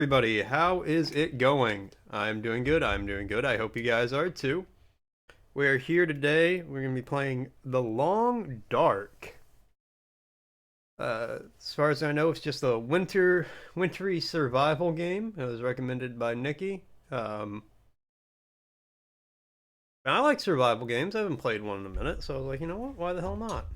Everybody, how is it going? I'm doing good. I'm doing good. I hope you guys are too. We're here today. We're going to be playing The Long Dark. As far as I know, it's just a wintry survival game. It was recommended by Nikki. And I like survival games. I haven't played one in a minute, so I was like, you know what? Why the hell not?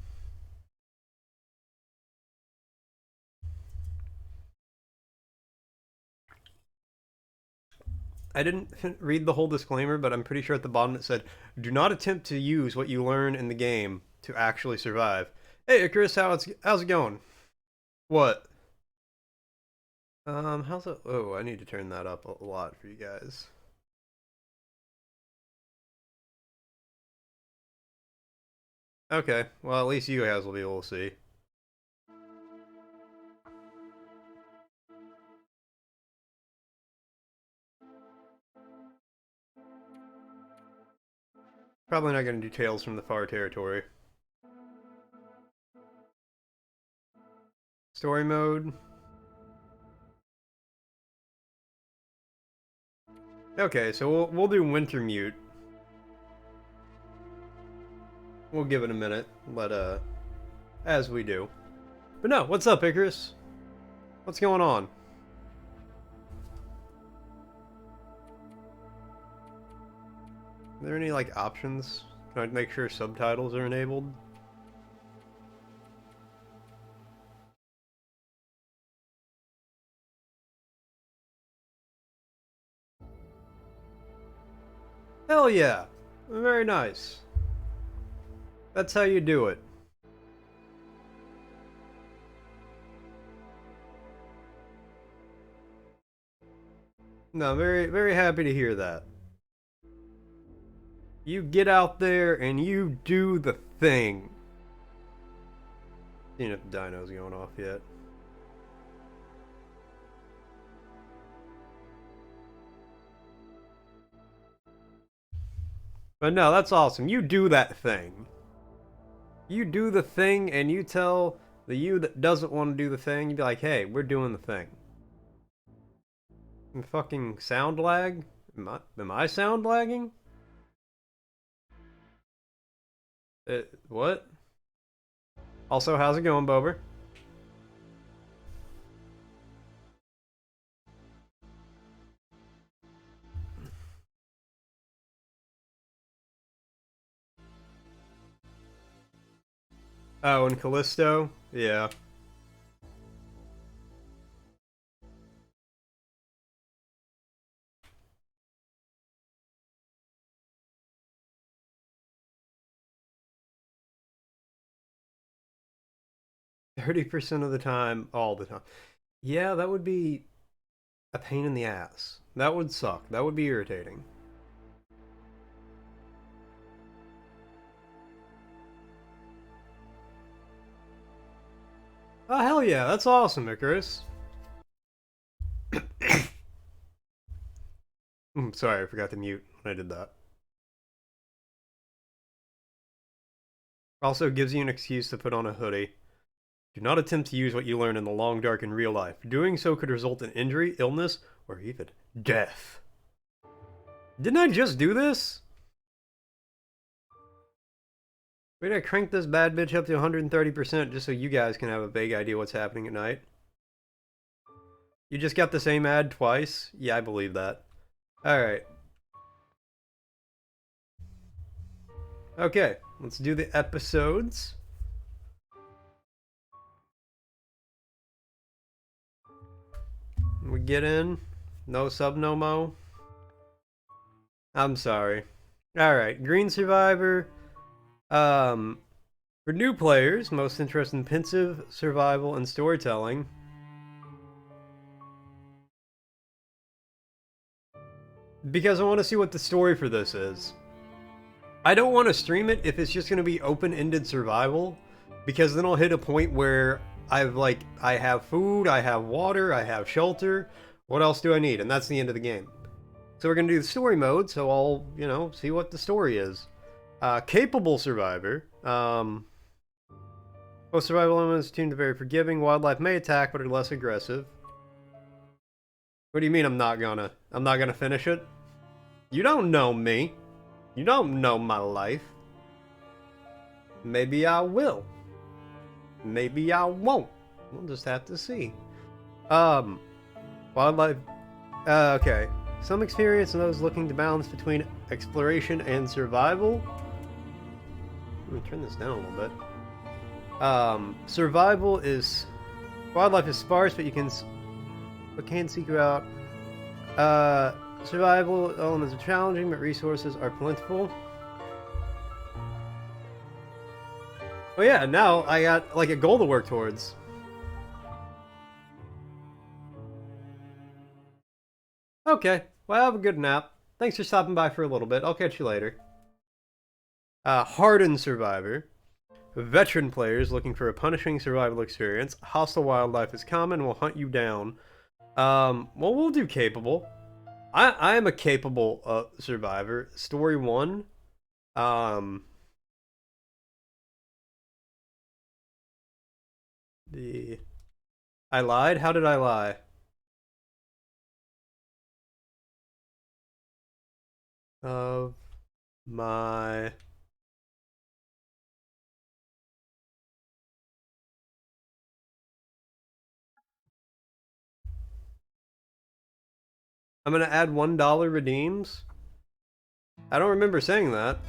I didn't read the whole disclaimer, but I'm pretty sure at the bottom it said, "Do not attempt to use what you learn in the game to actually survive." Hey, Chris, how's it going? What? How's it? Oh, I need to turn that up a lot for you guys. Okay, well at least you guys will be able to see. Probably not going to do Tales from the Far Territory. Story mode. Okay, so we'll do Wintermute. We'll give it a minute, but as we do. But no, what's up, Icarus? What's going on? Are there any like options? Can I make sure subtitles are enabled? Hell yeah! Very nice. That's how you do it. No, very happy to hear that. You get out there and you do the thing. Seeing if the dyno's going off yet. But no, that's awesome. You do that thing. You do the thing and you tell the you that doesn't want to do the thing, you be like, hey, we're doing the thing. And fucking sound lag? Am I sound lagging? What? Also, how's it going, Bober? Oh, and Callisto? Yeah. 30% of the time, all the time. Yeah, that would be a pain in the ass. That would suck. That would be irritating. Oh, hell yeah. That's awesome, Icarus. Sorry, I forgot to mute when I did that. Also gives you an excuse to put on a hoodie. Do not attempt to use what you learn in the long dark in real life. Doing so could result in injury, illness, or even death. Didn't I just do this? Wait, I cranked this bad bitch up to 130% just so you guys can have a vague idea what's happening at night. You just got the same ad twice? Yeah, I believe that. Alright. Okay, let's do the episodes. We get in. No sub, no mo. I'm sorry. Alright, Green Survivor. For new players, most interested in pensive, survival, and storytelling. Because I want to see what the story for this is. I don't want to stream it if it's just going to be open-ended survival, because then I'll hit a point where I have food, I have water, I have shelter. What else do I need? And that's the end of the game. So we're going to do the story mode, so I'll, see what the story is. Capable survivor. Most survival elements tuned to very forgiving. Wildlife may attack, but are less aggressive. What do you mean I'm not gonna finish it? You don't know me. You don't know my life. Maybe I will. Maybe I won't. We'll just have to see. Wildlife. Okay. Some experience in those looking to balance between exploration and survival. Let me turn this down a little bit. Survival is... Wildlife is sparse, but can seek you out. Survival elements are challenging, but resources are plentiful. Oh yeah, now I got like a goal to work towards. Okay, well, have a good nap. Thanks for stopping by for a little bit. I'll catch you later. Hardened survivor. Veteran players looking for a punishing survival experience. Hostile wildlife is common and will hunt you down. Well, we'll do capable. I am a capable survivor. Story 1. I lied? How did I lie? Of my... I'm gonna add $1 redeems? I don't remember saying that.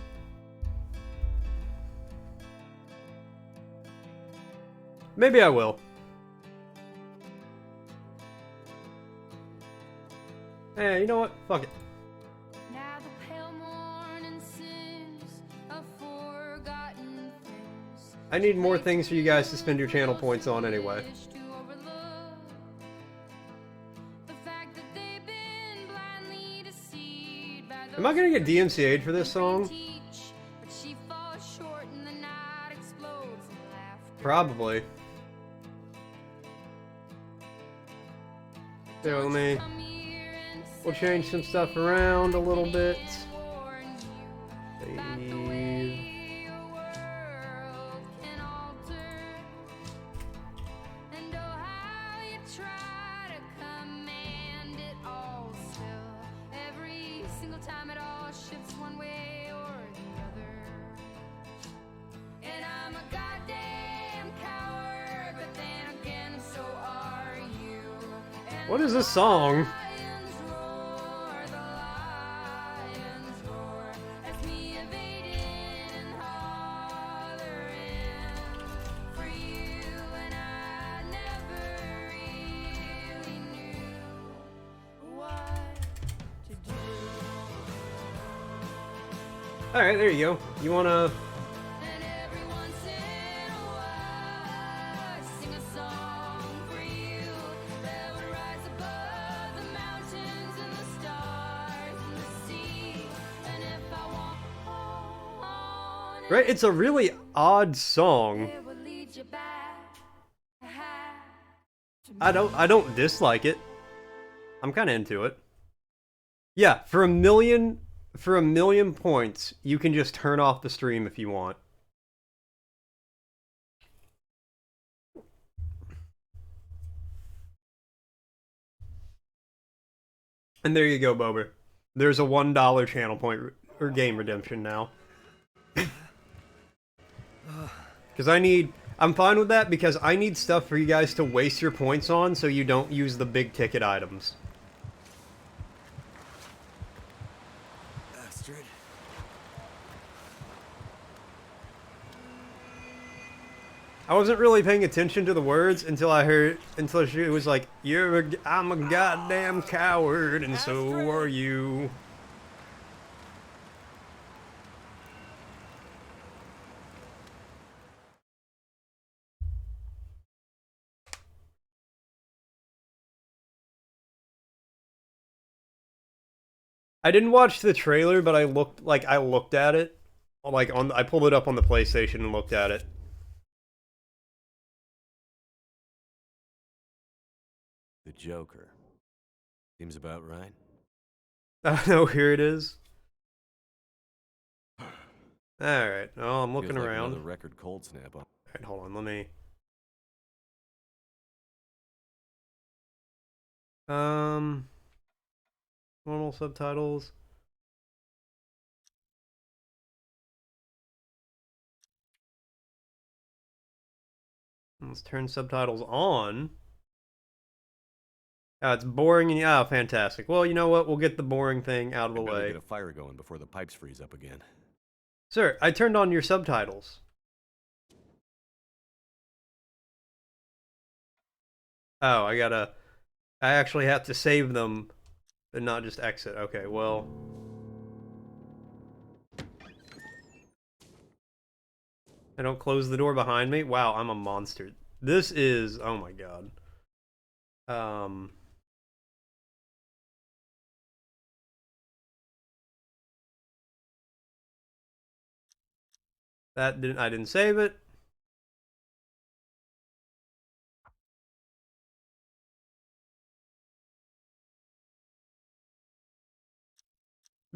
Maybe I will. Hey, you know what? Fuck it. Now the pale morning sings of forgotten things. I need more things for you guys to spend your channel points on anyway. Am I gonna get DMCA'd for this song? Probably. So let me... We'll change some stuff around a little bit. Save. What is this song? Alright, there you go. You wanna... Right, it's a really odd song. I don't dislike it. I'm kind of into it. Yeah, for a million points, you can just turn off the stream if you want. And there you go, Bober. There's a $1 channel point or game redemption now. Because I'm fine with that because I need stuff for you guys to waste your points on so you don't use the big ticket items. Bastard. I wasn't really paying attention to the words until she was like, I'm a goddamn coward and so are you. I didn't watch the trailer, but I looked at it. I pulled it up on the PlayStation and looked at it. The Joker. Seems about right. Oh, here it is. Alright, well, I'm looking Feels like around. another record cold snap on. Alright, hold on, let me... International subtitles. Let's turn subtitles on. Oh, it's boring and oh, fantastic. Well, you know what? We'll get the boring thing out of the way. Get a fire going before the pipes freeze up again. Sir, I turned on your subtitles. Oh, I actually have to save them and not just exit. Okay, well. I don't close the door behind me. Wow, I'm a monster. This is, oh my god. I didn't save it.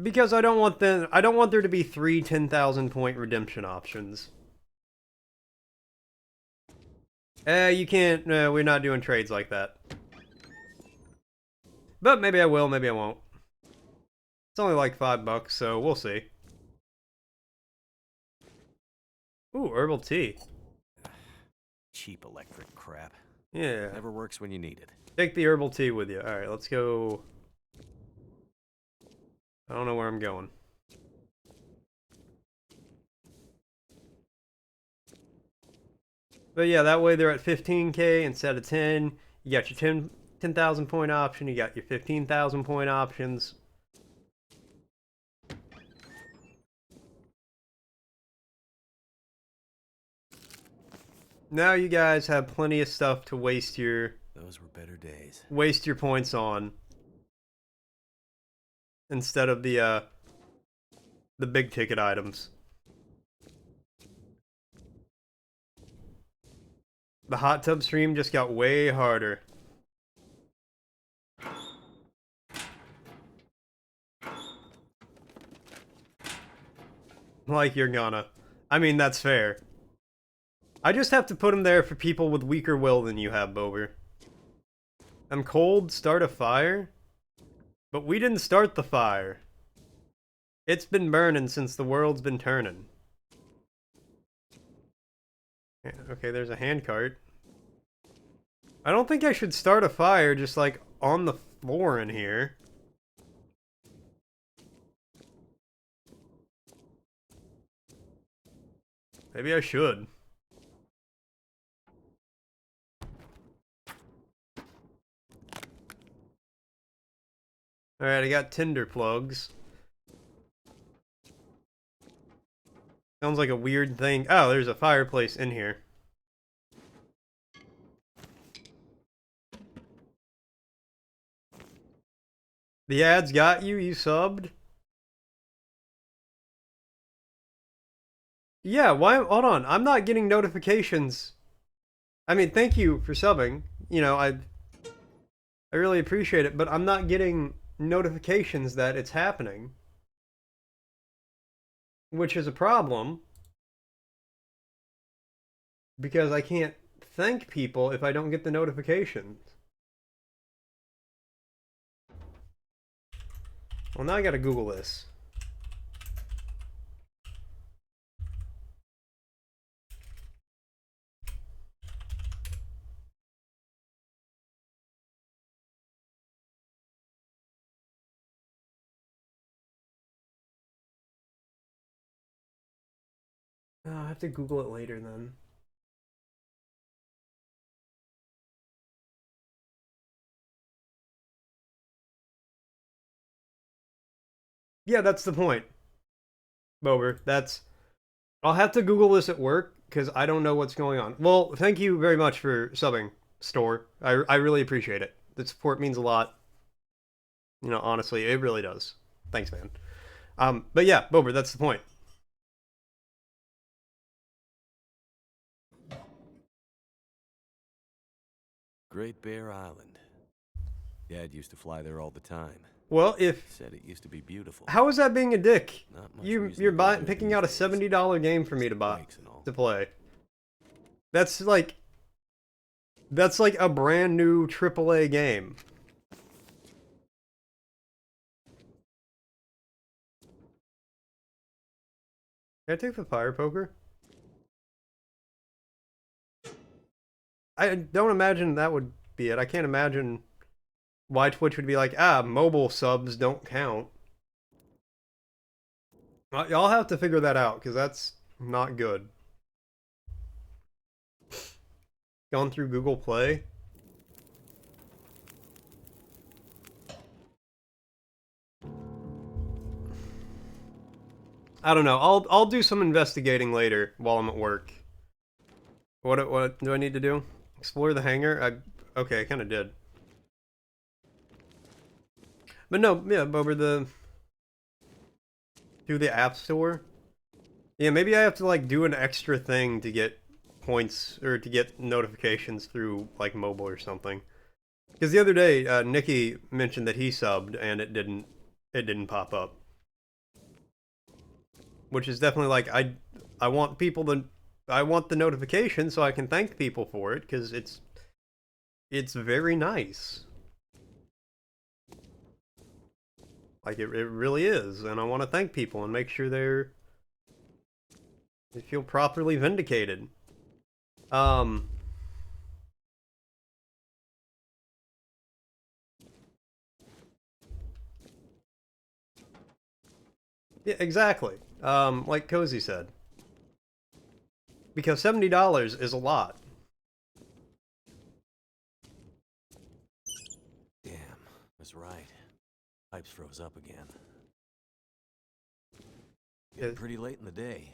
Because I don't want there to be three 10,000 point redemption options. You can't, we're not doing trades like that. But maybe I will, maybe I won't. It's only like $5, so we'll see. Ooh, herbal tea. Cheap electric crap. Yeah. Never works when you need it. Take the herbal tea with you. Alright, let's go. I don't know where I'm going. But yeah, that way they're at 15k instead of 10. You got your 10,000 point option, you got your 15,000 point options. Now you guys have plenty of stuff to waste your... Those were better days. Waste your points on. Instead of the big ticket items. The hot tub stream just got way harder. Like you're gonna. I mean, that's fair. I just have to put them there for people with weaker will than you have, Bober. I'm cold, start a fire? But we didn't start the fire. It's been burning since the world's been turning. Yeah, okay, there's a handcart. I don't think I should start a fire just like on the floor in here. Maybe I should. Alright, I got tinder plugs. Sounds like a weird thing. Oh, there's a fireplace in here. The ads got you? You subbed? Yeah, why? Hold on. I'm not getting notifications. I mean, thank you for subbing. You know, I really appreciate it, but I'm not getting notifications that it's happening. Which is a problem. Because I can't thank people if I don't get the notifications. Well, now I gotta Google this. Oh, I have to Google it later then. Yeah, that's the point. Bober, that's... I'll have to Google this at work, because I don't know what's going on. Well, thank you very much for subbing, Store. I really appreciate it. The support means a lot. You know, honestly, it really does. Thanks, man. But yeah, Bober, that's the point. Great Bear Island. Dad used to fly there all the time. Well, Said it used to be beautiful. How is that being a dick? Not much You're reason to go there picking these out a days. $70 game for me to buy Bikes and all. to play. That's like a brand new AAA game. Can I take the fire poker? I don't imagine that would be it. I can't imagine why Twitch would be like, mobile subs don't count. Y'all have to figure that out, because that's not good. Gone through Google Play. I don't know. I'll do some investigating later while I'm at work. What do I need to do? Explore the hangar? Okay, I kind of did. But no, yeah, over through the App Store. Yeah, maybe I have to like do an extra thing to get points or to get notifications through like mobile or something. Because the other day, Nikki mentioned that he subbed and it didn't pop up. Which is definitely like I want people to I want the notification so I can thank people for it because it's very nice. Like it really is, and I want to thank people and make sure they feel properly vindicated. Yeah, exactly. Like Cozy said. Because $70 is a lot. Damn, that's right. Pipes froze up again. Getting pretty late in the day.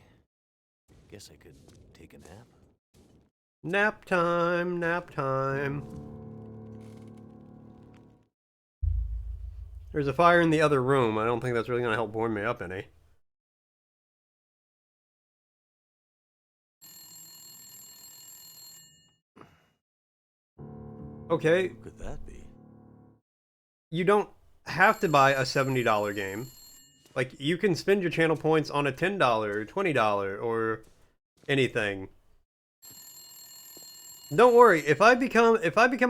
Guess I could take a nap. Nap time, nap time. There's a fire in the other room. I don't think that's really going to help warm me up any. Okay. Who could that be? You don't have to buy a $70 game. Like, you can spend your channel points on a $10 or $20 or anything. Don't worry, if I become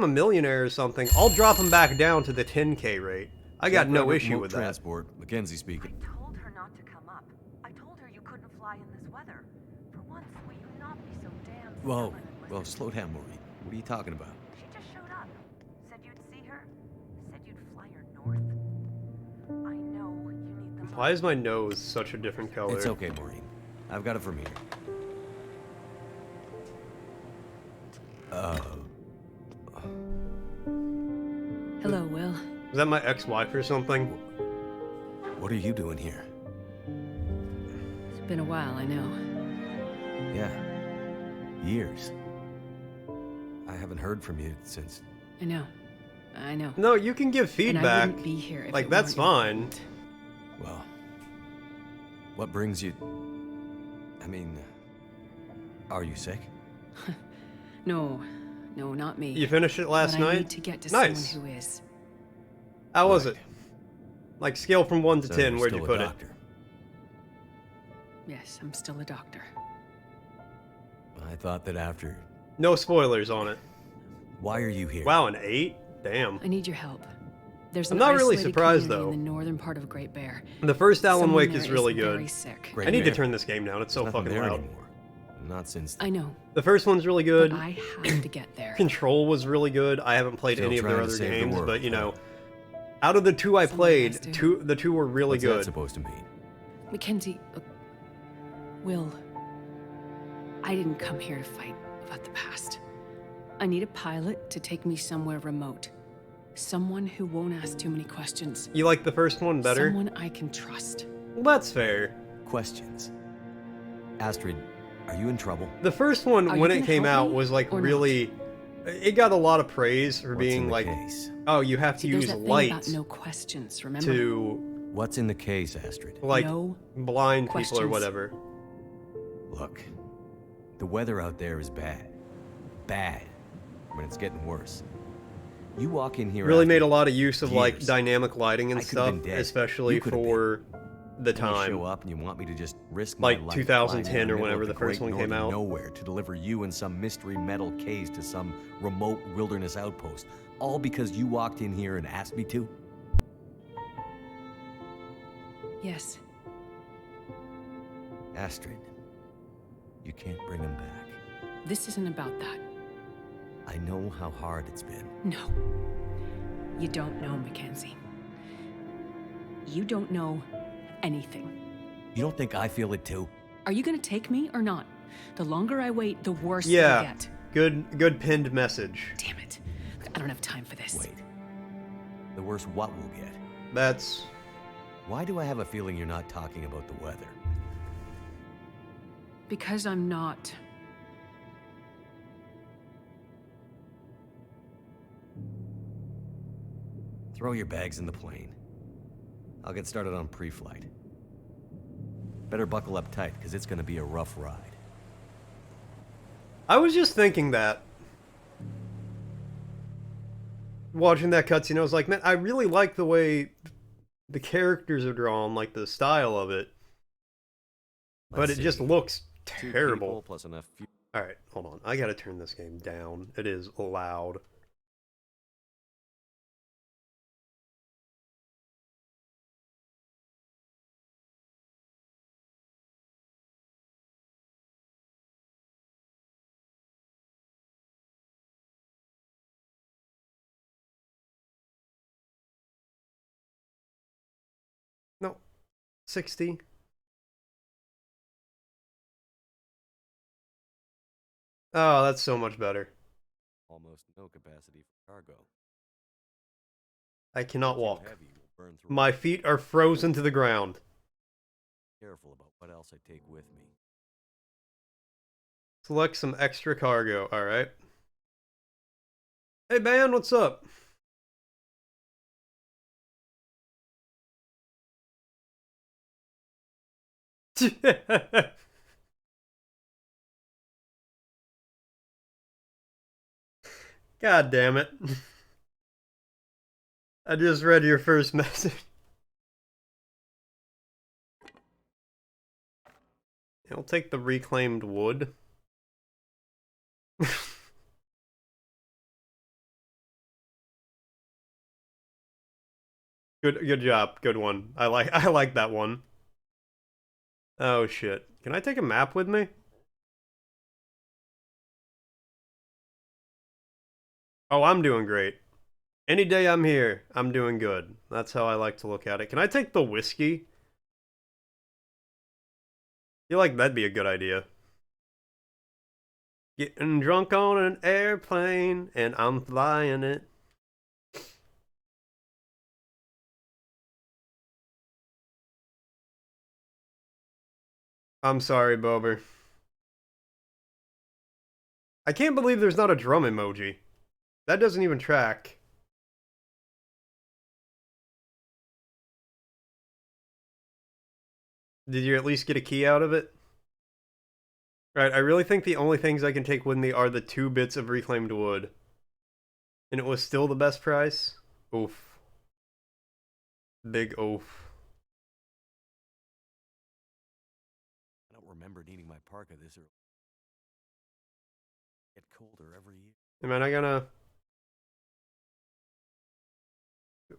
a millionaire or something, I'll drop them back down to the 10K rate. I got no issue with that. Transport, Mackenzie speaking. I told her not to come up. I told her you couldn't fly in this weather. For once, will you not be so damn Whoa, stubborn and well, listen? slow down, Maureen. What are you talking about? She just showed up. Said you'd see her. Said you'd fly her north. I know you need the money. Why is my nose such a different color? It's okay, Maureen. I've got it from here. Hello, Will. Is that my ex-wife or something? What are you doing here? It's been a while, I know. Yeah. Years. I haven't heard from you since... I know. I know. No, you can give And I feedback. wouldn't be here if Like, it that's weren't fine. important. Well... What brings you... I mean... Are you sick? No, not me. You finished it last but I night? need to get to Nice. someone who is. How was Right. it? Like, scale from 1 to So 10, you're where'd you still a put it? doctor. Yes, I'm still a doctor. I thought that after... No spoilers on it. Why are you here? Wow, an 8? Damn. I need your help. There's I'm an not really isolated surprised, community though. in the northern part of Great Bear. The first Alan Someone Wake there is really very good. sick. Great I need to Bear. turn this game down. It's so There's nothing fucking there loud. anymore. Not since... I know, The first one's really good. but I have to get there. Control was really good. I haven't played Still any of their trying to other save the games, world, but you know, huh? out of the 2 I Someone played, has to. the 2 were really What's that good. supposed to mean? Mackenzie, Will, I didn't come here to fight about the past. I need a pilot to take me somewhere remote. Someone who won't ask too many questions. You like the first one better? Someone I can trust. Well, that's fair. Questions. Astrid, are you in trouble? The first one, Are you when it gonna came help out, me was like or not? really. It got a lot of praise for What's being in the like, case? oh, you have to See, there's use that thing light about no questions, remember? to What's in the case, Astrid? like No blind people or questions. whatever. Look, the weather out there is bad. Bad. When it's getting worse. You walk in here Really after made a lot of use of like years. dynamic lighting and I could've stuff, been dead. especially You could've for the and you time. show up and you want me to just risk Like my life 2010 flying in the or middle whenever of the first great one came northern out. nowhere to deliver you in some mystery metal case to some remote wilderness outpost, all because you walked in here and asked me to? Yes. Astrid, you can't bring him back. This isn't about that. I know how hard it's been. No. You don't know, Mackenzie. You don't know anything. You don't think I feel it too? Are you gonna take me or not? The longer I wait, the worse Yeah. it'll get. Good pinned message. Damn it. I don't have time for this. Wait. The worst what we'll get? That's... Why do I have a feeling you're not talking about the weather? Because I'm not. Throw your bags in the plane. I'll get started on pre-flight. Better buckle up tight, because it's going to be a rough ride. I was just thinking that. Watching that cutscene, I was like, man, I really like the way the characters are drawn, like the style of it. But Let's it just see. looks 2 terrible. people plus enough Alright, hold on. I gotta turn this game down. It is loud. No. 60. Oh, that's so much better. Almost no capacity for cargo. I cannot Too walk. heavy will burn through. My feet are frozen to the ground. Careful about what else I take with me. Select some extra cargo. Alright. Hey, man, what's up? God damn it. I just read your first message. I'll take the reclaimed wood. Good job. Good one. I like that one. Oh shit. Can I take a map with me? Oh, I'm doing great. Any day I'm here, I'm doing good. That's how I like to look at it. Can I take the whiskey? I feel like that'd be a good idea. Getting drunk on an airplane, and I'm flying it. I'm sorry, Bober. I can't believe there's not a drum emoji. That doesn't even track. Did you at least get a key out of it? Right, I really think the only things I can take with me are the 2 bits of reclaimed wood. And it was still the best price? Oof. Big oof. I don't remember needing my parka this early. Get colder every year. Am I not gonna...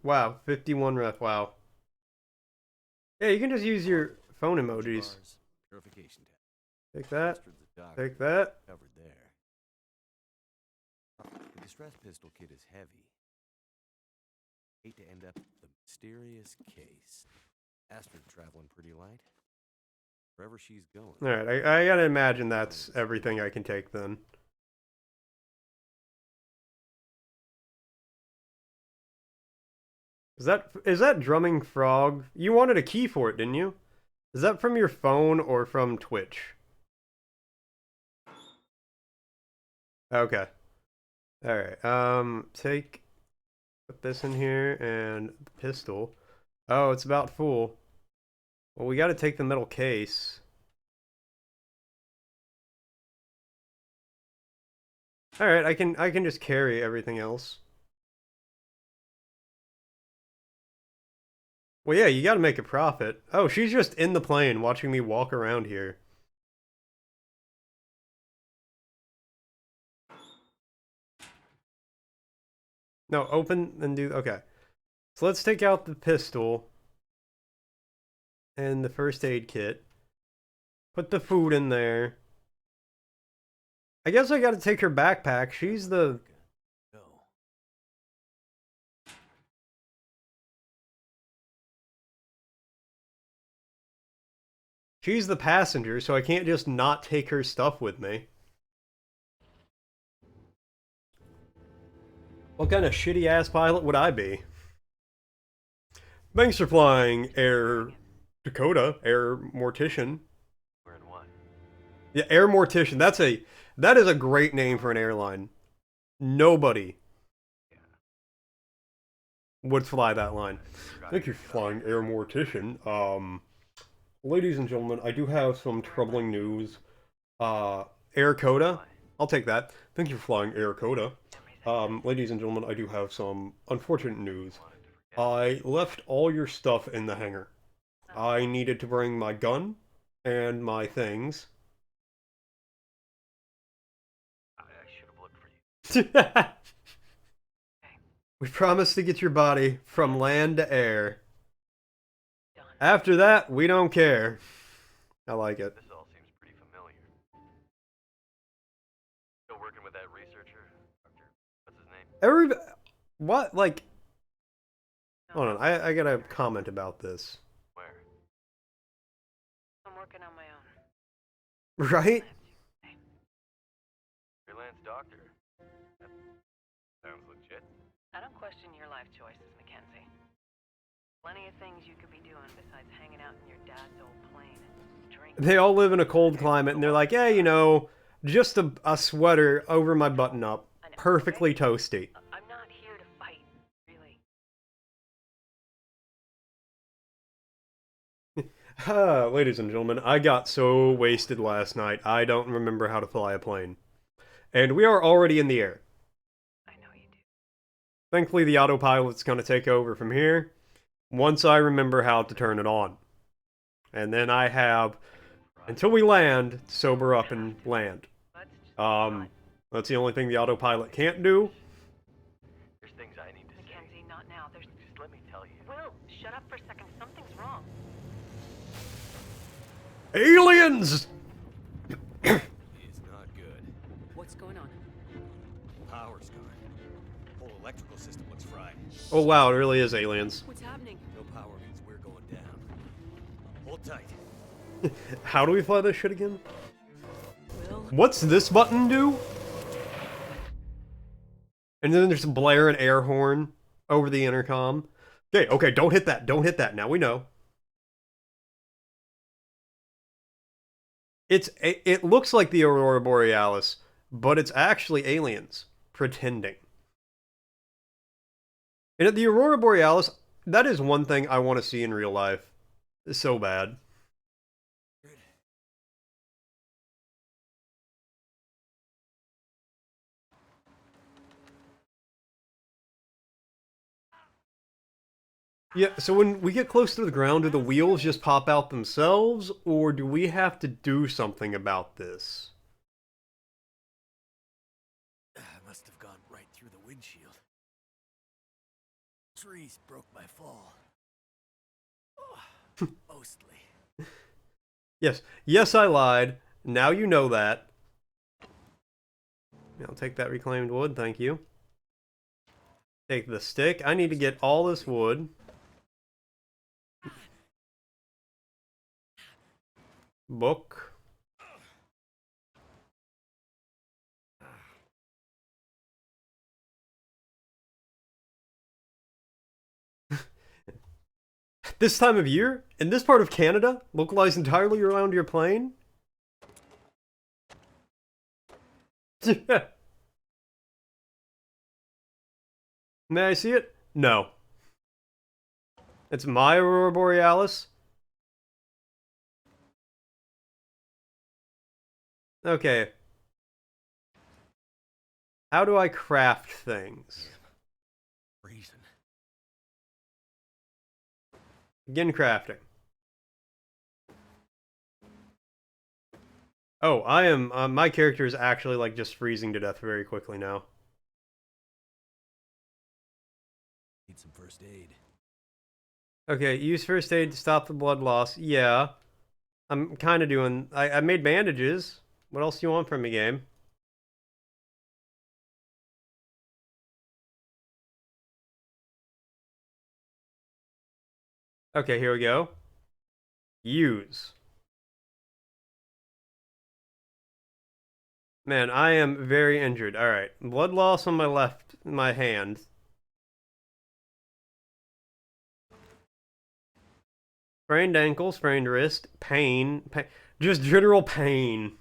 Wow, 51 ref, wow. Yeah, you can just use your phone emojis. Bars, purification tap. Take that. Astrid's a doctor. Take that. Covered there. The distress pistol kit is heavy. Hate to end up with the mysterious case. Astrid traveling pretty light. Wherever she's going. Alright, I gotta imagine that's everything I can take then. Is that drumming frog? You wanted a key for it, didn't you? Is that from your phone or from Twitch? Okay. Alright, put this in here and the pistol. Oh, it's about full. Well, we gotta take the metal case. Alright, I can just carry everything else. Well, yeah, you gotta make a profit. Oh, she's just in the plane watching me walk around here. No, open and do... Okay. So let's take out the pistol and the first aid kit. Put the food in there. I guess I gotta take her backpack. She's the... Go. She's the passenger, so I can't just not take her stuff with me. What kind of shitty-ass pilot would I be? Thanks for flying, Air Dakota, Air Mortician. We're in one. Yeah, Air Mortician. That is a great name for an airline. Nobody would fly that line. Thank you for flying, Air Mortician. Ladies and gentlemen, I do have some troubling news. Air Coda. I'll take that. Thank you for flying, Air Coda. Ladies and gentlemen, I do have some unfortunate news. I left all your stuff in the hangar. I needed to bring my gun and my things. I should have looked for you. We promised to get your body from land to air. After that, we don't care. I like it. This all seems pretty familiar. Still working with that researcher? Doctor, what's his name? What? Like... Hold on, I gotta comment about this. Where? I'm working on my own. Right? Freelance doctor. That sounds legit. I don't question your life choices, Mackenzie. Plenty of things you could be doing besides hanging out in your dad's old plane and drinking. They all live in a cold climate, and they're like, yeah, you know, just a sweater over my button-up. Perfectly toasty. I'm not here to fight, really. Ladies and gentlemen, I got so wasted last night, I don't remember how to fly a plane. And we are already in the air. I know you do. Thankfully, the autopilot's going to take over from here, once I remember how to turn it on. And then I have, until we land, to sober up and land. Let's just That's the only thing the autopilot can't do. There's things I need to say. Mackenzie, not now. There's... Just let me tell you. Will, shut up for a second. Something's wrong. Aliens! It's not good. What's going on? Power's gone. Whole electrical system looks fried. Oh wow, it really is aliens. What's happening? No power means we're going down. Hold tight. How do we fly this shit again? Will? What's this button do? And then there's a blare and air horn over the intercom. Okay, don't hit that. Don't hit that. Now we know. It looks like the Aurora Borealis, but it's actually aliens pretending. And the Aurora Borealis, that is one thing I want to see in real life. It's so bad. Yeah, so when we get close to the ground, do the wheels just pop out themselves, or do we have to do something about this? I must have gone right through the windshield. Trees broke my fall. Mostly. Yes, I lied. Now you know that. I'll take that reclaimed wood, thank you. Take the stick. I need to get all this wood. Book. This time of year? In this part of Canada? Localized entirely around your plane? May I see it? No. It's my Aurora Borealis? Okay. How do I craft things? Reason. Begin crafting. Oh, I am, my character is actually like just freezing to death very quickly now. Need some first aid. Okay, use first aid to stop the blood loss. Yeah. I'm kind of doing... I made bandages. What else do you want from me, game? Okay, here we go. Use. Man, I am very injured. Alright. Blood loss on my hand. Sprained ankle, sprained wrist, pain. Just general pain.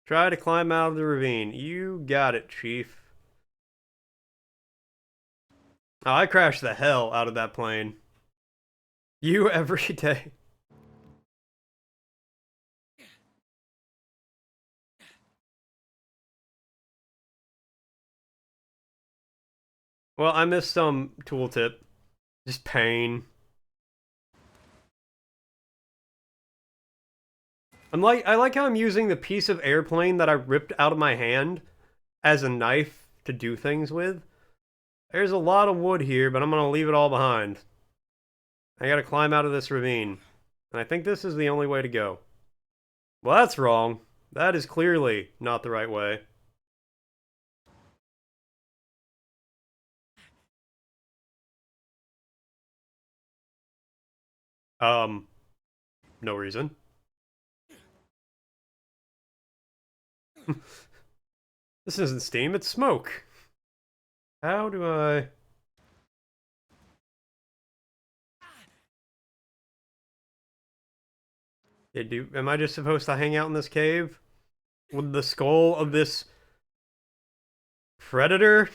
Try to climb out of the ravine. You got it, Chief. Oh, I crashed the hell out of that plane. You every day. Well, I missed some tooltip. Just pain. I like how I'm using the piece of airplane that I ripped out of my hand as a knife to do things with. There's a lot of wood here, but I'm gonna leave it all behind. I gotta climb out of this ravine. And I think this is the only way to go. Well, that's wrong. That is clearly not the right way. No reason. This isn't steam, it's smoke. How do I... Am I just supposed to hang out in this cave? With the skull of this... predator?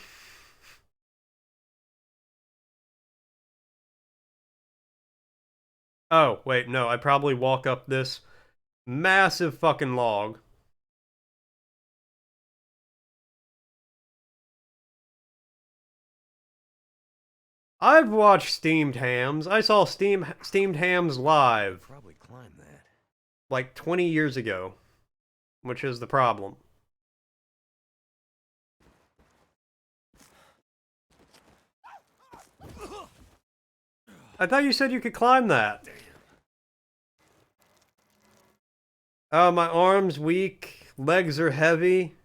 Oh, wait, no, I probably walk up this massive fucking log. I've watched steamed hams. I saw steamed hams live Probably climb that. like 20 years ago, which is the problem. I thought you said you could climb that. Oh, my arm's weak. Legs are heavy.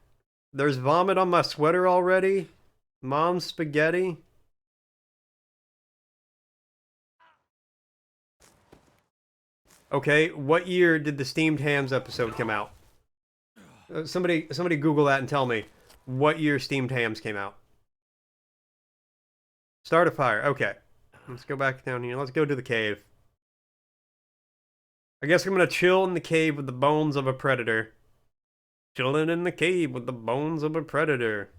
There's vomit on my sweater already. Mom's spaghetti. Okay, what year did the Steamed Hams episode come out? Somebody Google that and tell me what year Steamed Hams came out. Start a fire. Okay. Let's go back down here. Let's go to the cave. I guess I'm gonna chill in the cave with the bones of a predator. Chilling in the cave with the bones of a predator.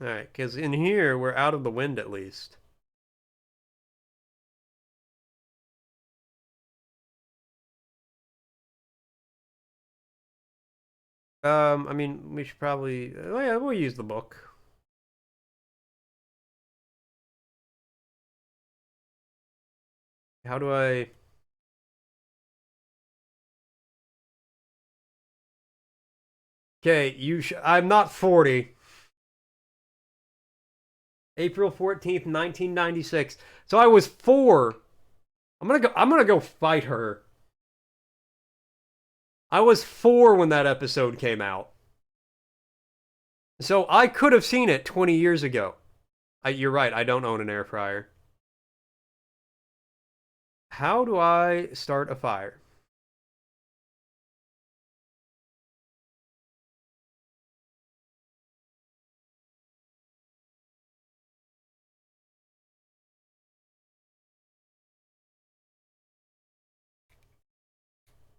Alright, because in here, we're out of the wind at least. I mean, we should probably... Oh yeah, we'll use the book. How do I... Okay, I'm not 40. April 14th, 1996. So I was 4. I'm gonna go fight her. I was 4 when that episode came out. So I could have seen it 20 years ago. You're right, I don't own an air fryer. How do I start a fire?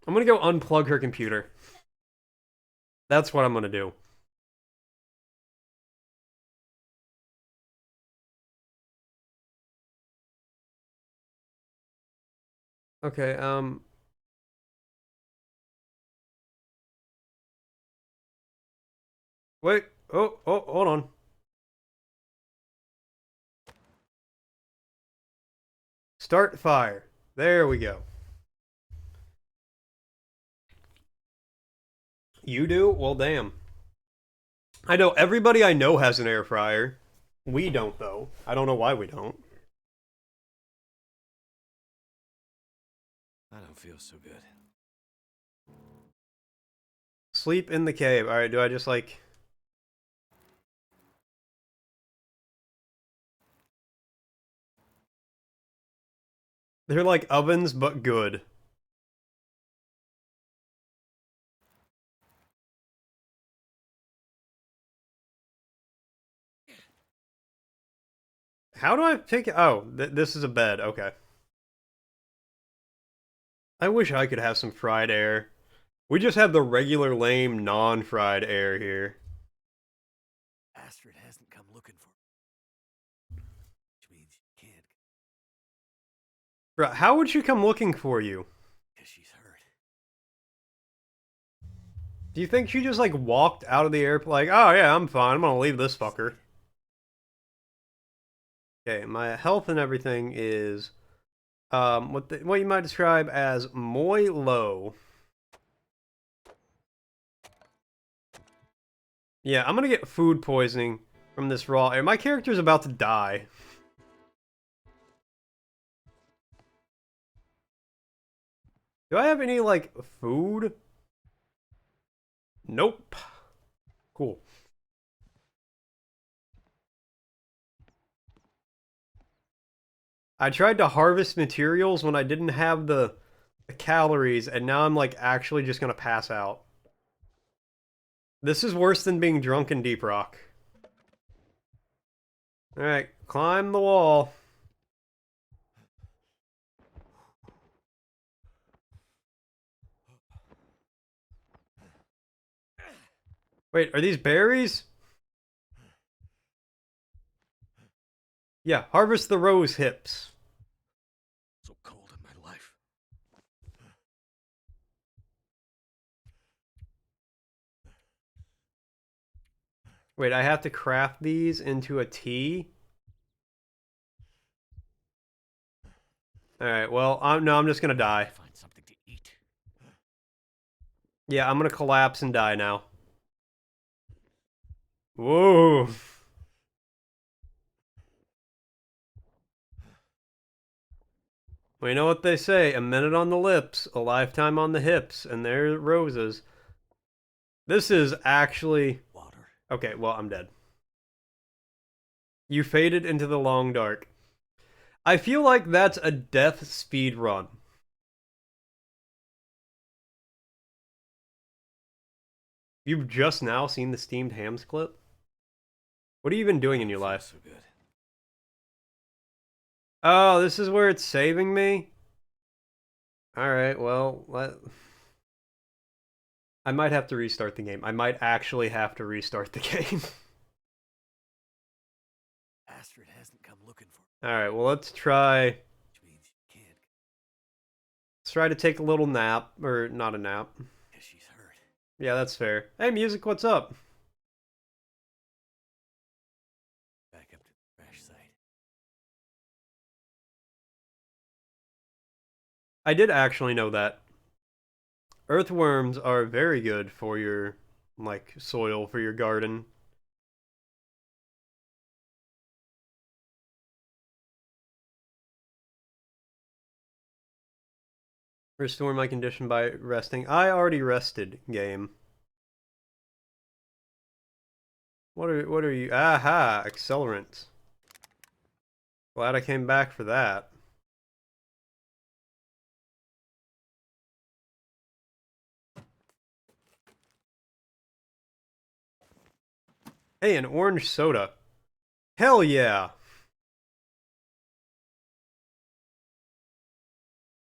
I'm gonna go unplug her computer. That's what I'm gonna do. Okay, wait. Oh, hold on. Start fire. There we go. You do? Well, damn. I know everybody I know has an air fryer. We don't, though. I don't know why we don't. I don't feel so good. Sleep in the cave. Alright, do I just, like... They're like ovens, but good. How do I pick... Oh, this is a bed. Okay. I wish I could have some fried air. We just have the regular lame non-fried air here. Astrid hasn't come looking for me. Which means she can't, Bro, how would she come looking for you? because she's hurt. Do you think she just like walked out of the airplane like, oh yeah, I'm fine, I'm gonna leave this fucker? Okay, my health and everything is what you might describe as muy low. Yeah, I'm gonna get food poisoning from this raw air. My character's about to die. Do I have any, like, food? Nope. Cool. I tried to harvest materials when I didn't have the calories, and now I'm, like, actually just gonna pass out. This is worse than being drunk in Deep Rock. Alright, climb the wall. Wait, are these berries? Yeah, harvest the rose hips. So cold in my life. Wait, I have to craft these into a tea? Alright, well, I'm just gonna die. Find something to eat. Yeah, I'm gonna collapse and die now. Whoa. Well, you know what they say, a minute on the lips, a lifetime on the hips, and they're roses. This is actually... Water. Okay, well, I'm dead. You faded into the long dark. I feel like that's a death speed run. You've just now seen the steamed hams clip? What have you been doing in your life? So good. Oh, this is where it's saving me? Alright, well, I might have to restart the game. I might actually have to restart the game. Astrid hasn't come looking for me. Alright, well, let's try... Which means she can't, Let's try to take a little nap. Or, not a nap. because she's hurt. Yeah, that's fair. Hey, music, what's up? Back up to the crash site. I did actually know that. Earthworms are very good for your, like, soil, for your garden. Restore my condition by resting. I already rested, game. What are you? Aha, accelerant. Glad I came back for that. Hey, an orange soda. Hell yeah.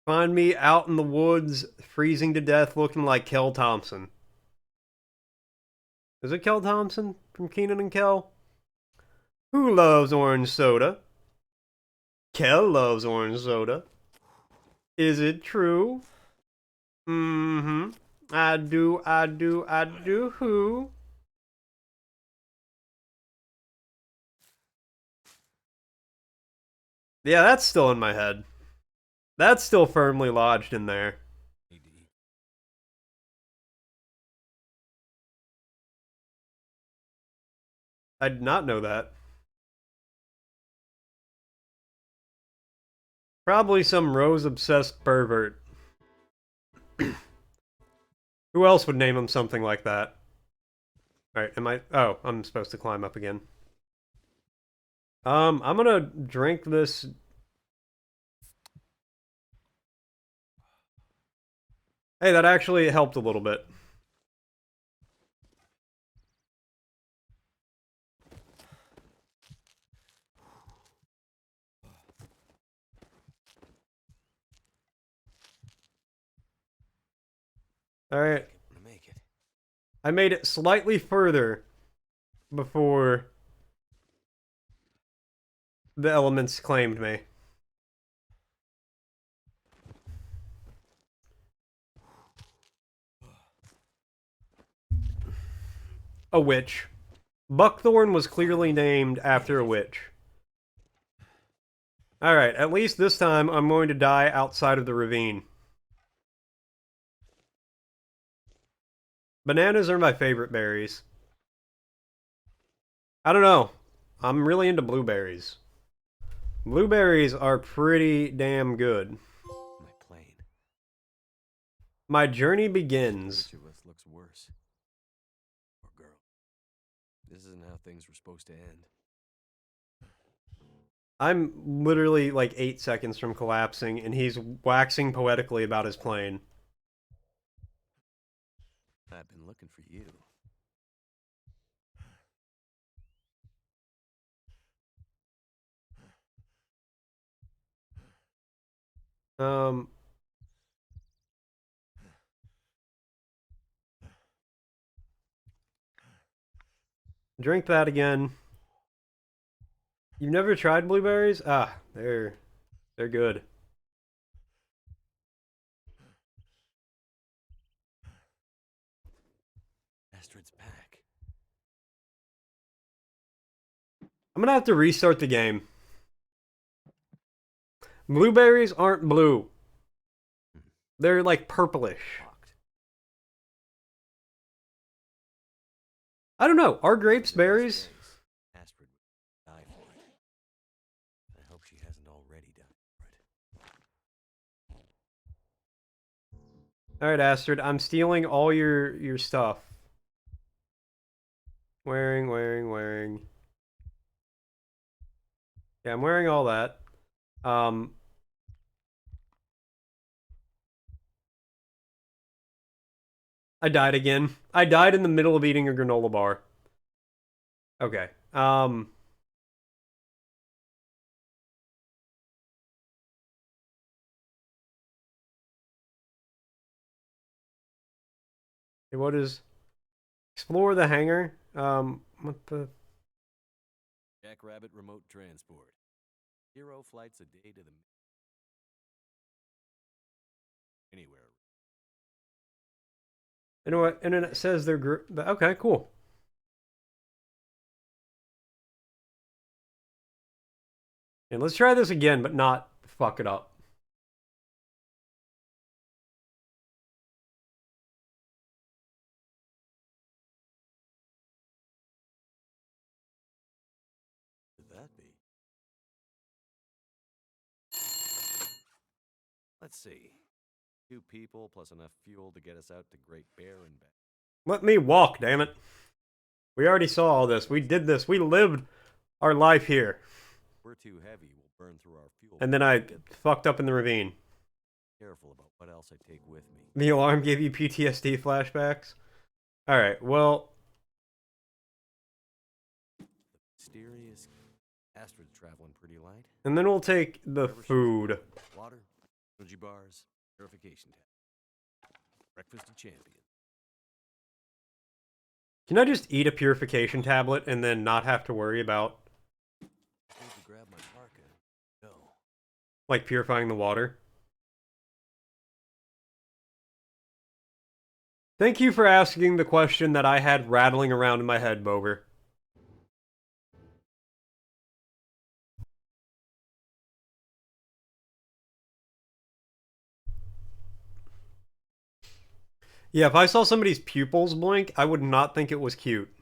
Find me out in the woods, freezing to death, looking like Kel Thompson. Is it Kel Thompson from Keenan and Kel? Who loves orange soda? Kel loves orange soda. Is it true? Mm-hmm. I do. Who? Yeah, that's still in my head. That's still firmly lodged in there. Need to eat. I did not know that. Probably some rose-obsessed pervert. Who else would name him something like that? Alright, am I... Oh, I'm supposed to climb up again. I'm gonna drink this... Hey, that actually helped a little bit. Alright. Make it. I made it slightly further before the elements claimed me. A witch. Buckthorn was clearly named after a witch. Alright, at least this time I'm going to die outside of the ravine. Bananas are my favorite berries. I don't know. I'm really into blueberries. Blueberries are pretty damn good. My plane. My journey begins. Which of us looks worse? Poor girl. This isn't how things were supposed to end. I'm literally like 8 seconds from collapsing, and he's waxing poetically about his plane. I've been looking for you. Drink that again. You've never tried blueberries? Ah, they're good. Astrid's back. I'm gonna have to restart the game. Blueberries aren't blue. They're like purplish. Locked. I don't know. Are grapes berries? Astrid would die for it. I hope she hasn't already died for it. Alright, Astrid, I'm stealing all your stuff. Wearing. Yeah, I'm wearing all that. I died again. I died in the middle of eating a granola bar. Okay. What is... Explore the hangar? What the... Jackrabbit remote transport. 0 flights a day to the... Anywhere. You know what? And then it says they're... Okay, cool. And let's try this again, but not fuck it up. Could that be? Let's see. 2 people plus enough fuel to get us out to Great Bear and back. Let me walk, damn it. We already saw all this. We did this. We lived our life here. We're too heavy. We'll burn through our fuel. And then I fucked up in the ravine. Careful about what else I take with me. The alarm gave you PTSD flashbacks? Alright, well... Mysterious. Astrid's traveling pretty light. And then we'll take the food. Water, energy bars, purification tab. Breakfast of champions. Can I just eat a purification tablet and then not have to worry about, I need to grab my parka. Go. like, purifying the water? Thank you for asking the question that I had rattling around in my head, Bober. Yeah, if I saw somebody's pupils blink, I would not think it was cute.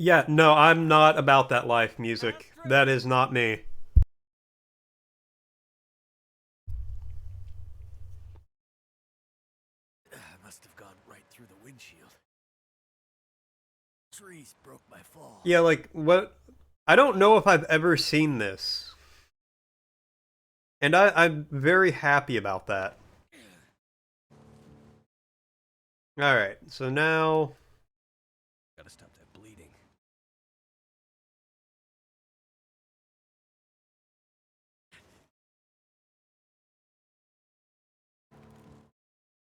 Yeah, no, I'm not about that life music. That is not me. I must have gone right through the windshield. Trees broke my fall. Yeah, like, what? I don't know if I've ever seen this. And I'm very happy about that. Alright, so now... Gotta stop that bleeding.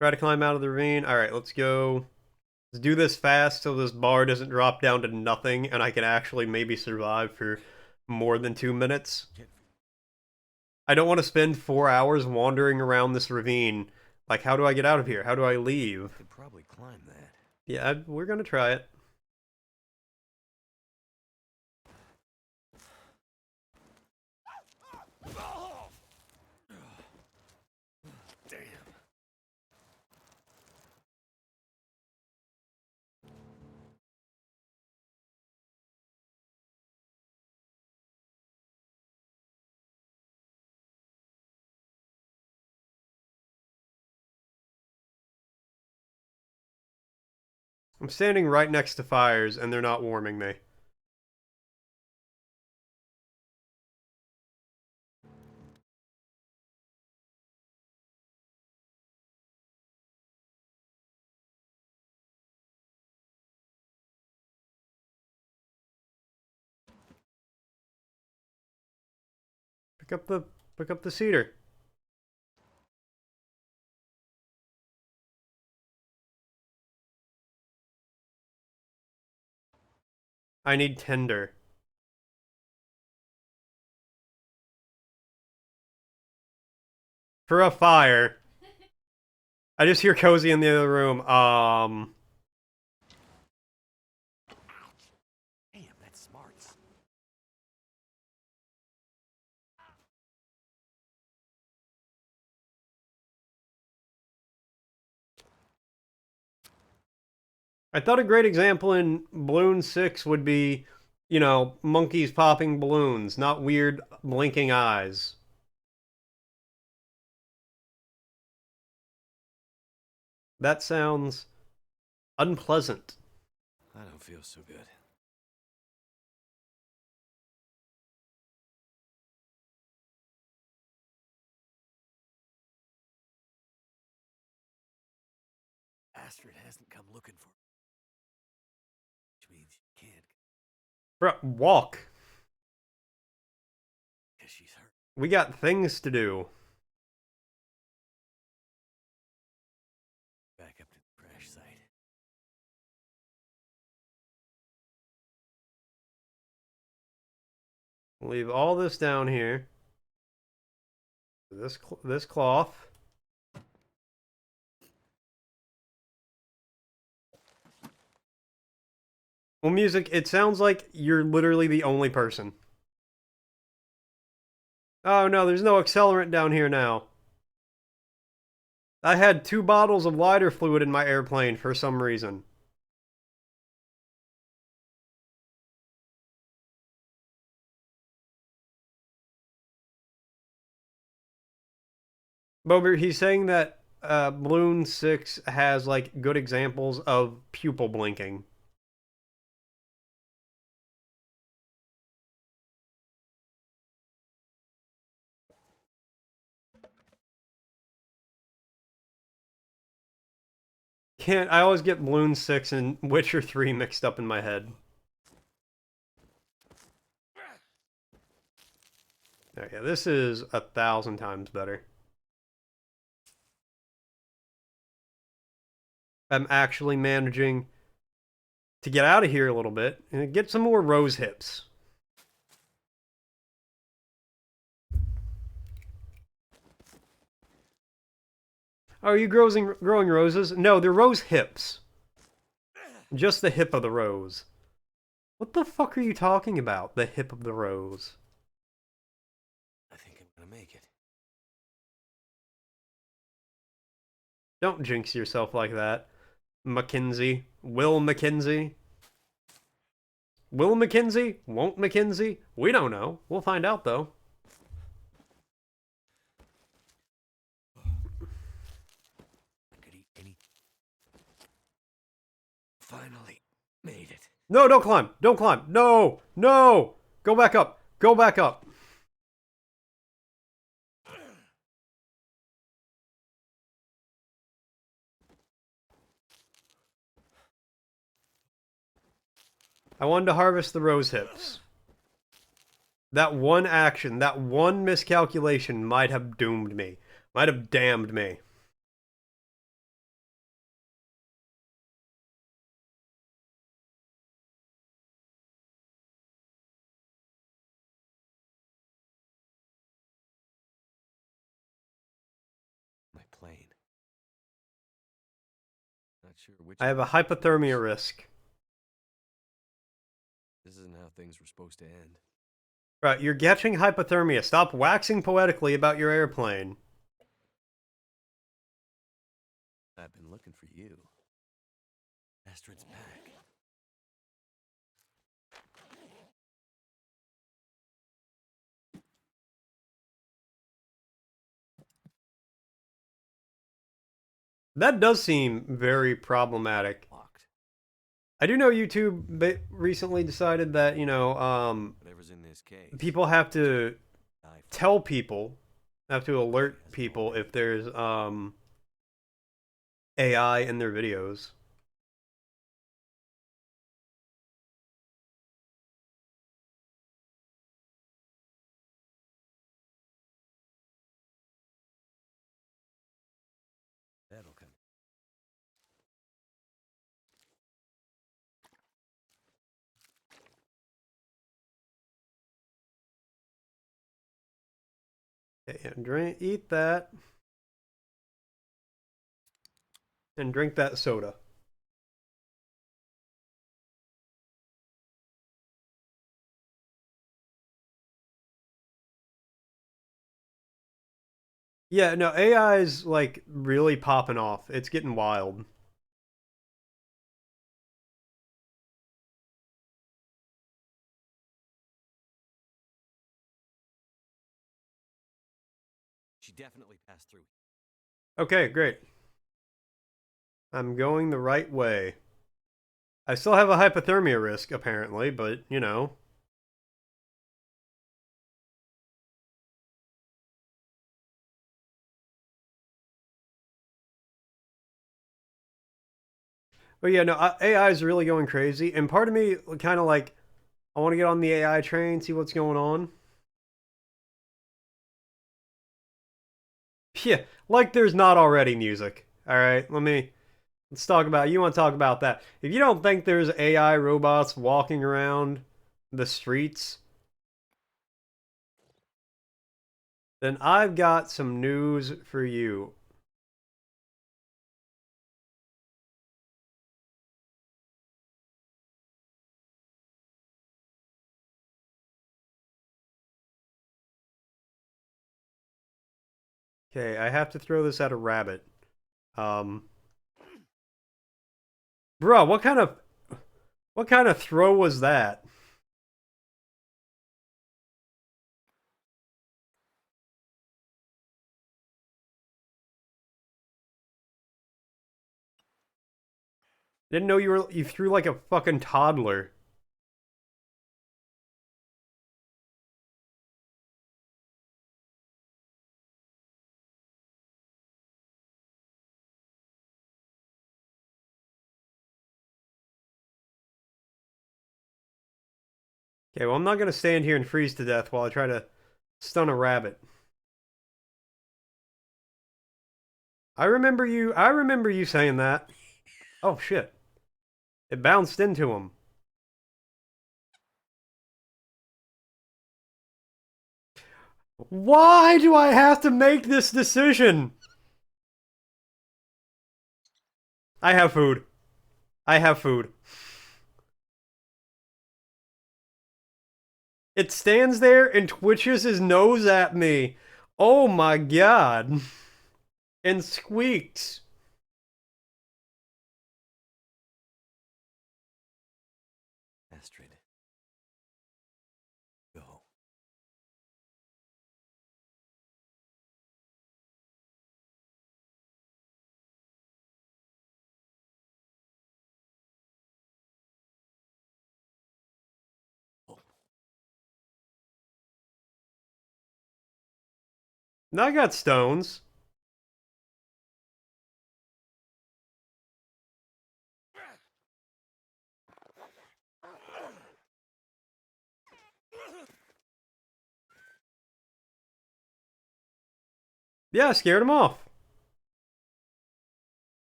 Try to climb out of the ravine. Alright, let's go. Let's do this fast so this bar doesn't drop down to nothing and I can actually maybe survive for more than 2 minutes. I don't want to spend 4 hours wandering around this ravine. Like, how do I get out of here? How do I leave? Could probably climb that. Yeah, we're gonna try it. Damn. I'm standing right next to fires and they're not warming me. Pick up the cedar. I need tinder. For a fire. I just hear Cozy in the other room. Damn, that's smarts. I thought a great example in Balloon 6 would be, you know, monkeys popping balloons, not weird blinking eyes. That sounds unpleasant. I don't feel so good. Astrid hasn't come looking for me. Which means she can't, Bro, walk. because she's hurt. We got things to do. Back up to the crash site. Leave all this down here. This cloth. Well, music, it sounds like you're literally the only person. Oh no, there's no accelerant down here now. I had 2 bottles of lighter fluid in my airplane for some reason. Bober, he's saying that Balloon 6 has, like, good examples of pupil blinking. I always get Balloon 6 and Witcher 3 mixed up in my head. Oh, yeah, this is 1,000 times better. I'm actually managing to get out of here a little bit and get some more rose hips. Oh, are you growing roses? No, they're rose hips. Just the hip of the rose. What the fuck are you talking about? The hip of the rose. I think I'm gonna make it. Don't jinx yourself like that. Mackenzie. Will Mackenzie. Will Mackenzie? Won't Mackenzie? We don't know. We'll find out, though. I could eat any. Finally made it. No, don't climb. Don't climb. No. No. Go back up. Go back up. I wanted to harvest the rose hips. That one action, that one miscalculation might have doomed me. Might have damned me. My plane. Not sure which. I have a hypothermia risk. This isn't how things were supposed to end. Right, you're catching hypothermia. Stop waxing poetically about your airplane. I've been looking for you. Astrid's back. That does seem very problematic. Locked. I do know YouTube recently decided that, you know, Whatever's in this case. people have to die for- tell people, have to alert people if there's AI in their videos. That'll come. Okay, and eat that. And drink that soda. Yeah, no, AI is like really popping off. It's getting wild. She definitely passed through. Okay, great. I'm going the right way. I still have a hypothermia risk, apparently, but, you know. But yeah, no, AI is really going crazy, and part of me kind of like, I want to get on the AI train, see what's going on. Yeah, like there's not already music. Alright, let's talk about, you want to talk about that. If you don't think there's AI robots walking around the streets, then I've got some news for you. Okay, I have to throw this at a rabbit. Bro, what kind of throw was that? Didn't know you threw like a fucking toddler. Okay, well I'm not gonna stand here and freeze to death while I try to stun a rabbit. I remember you saying that. Oh shit. It bounced into him. Why do I have to make this decision? I have food. I have food. It stands there and twitches his nose at me. Oh my god. And squeaks. Astrid. Now I got stones. Yeah, I scared him off.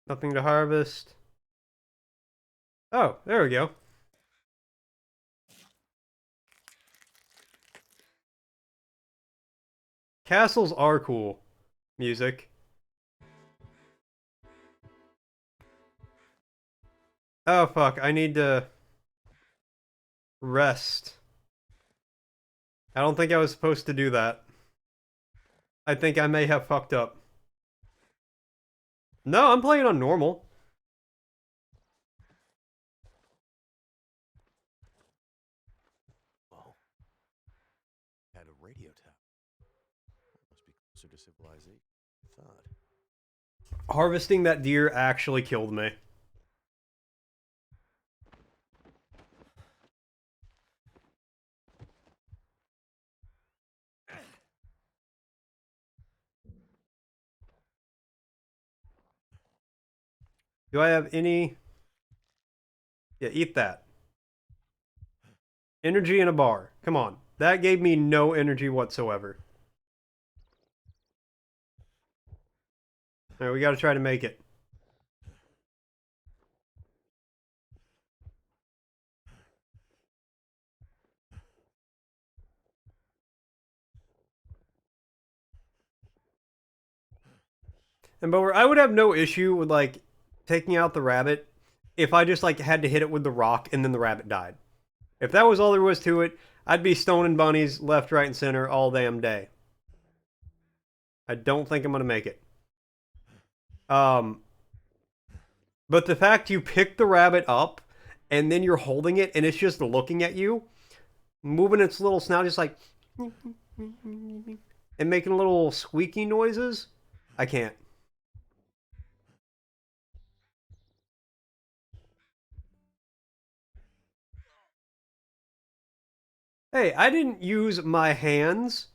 Nothing to harvest. Oh, there we go. Castles are cool. Music. Oh, fuck. I need to rest. I don't think I was supposed to do that. I think I may have fucked up. No, I'm playing on normal. Oh. Had a radio tower. Must be closer to civilization than I thought. Harvesting that deer actually killed me. Do I have any... Yeah, eat that. Energy in a bar. Come on. That gave me no energy whatsoever. Alright, we gotta try to make it. And but I would have no issue with like taking out the rabbit if I just like had to hit it with the rock and then the rabbit died. If that was all there was to it, I'd be stoning bunnies left, right, and center all damn day. I don't think I'm gonna make it. But the fact you pick the rabbit up and then you're holding it and it's just looking at you, moving its little snout just like and making little squeaky noises, I can't. Hey, I didn't use my hands.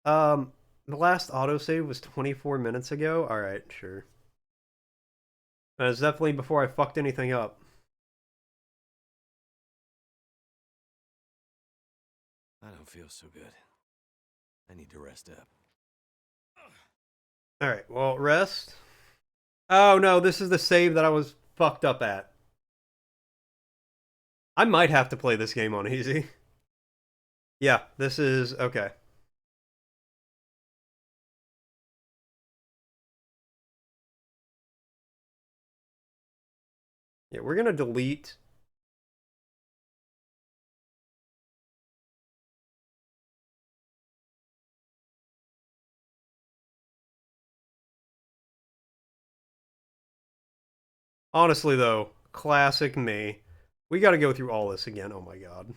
The last autosave was 24 minutes ago. Alright, sure. That was definitely before I fucked anything up. I don't feel so good. I need to rest up. Alright, well, rest. Oh no, this is the save that I was fucked up at. I might have to play this game on easy. Yeah, this is... okay. Yeah, we're gonna delete... Honestly, though, classic me. We gotta go through all this again, oh my god.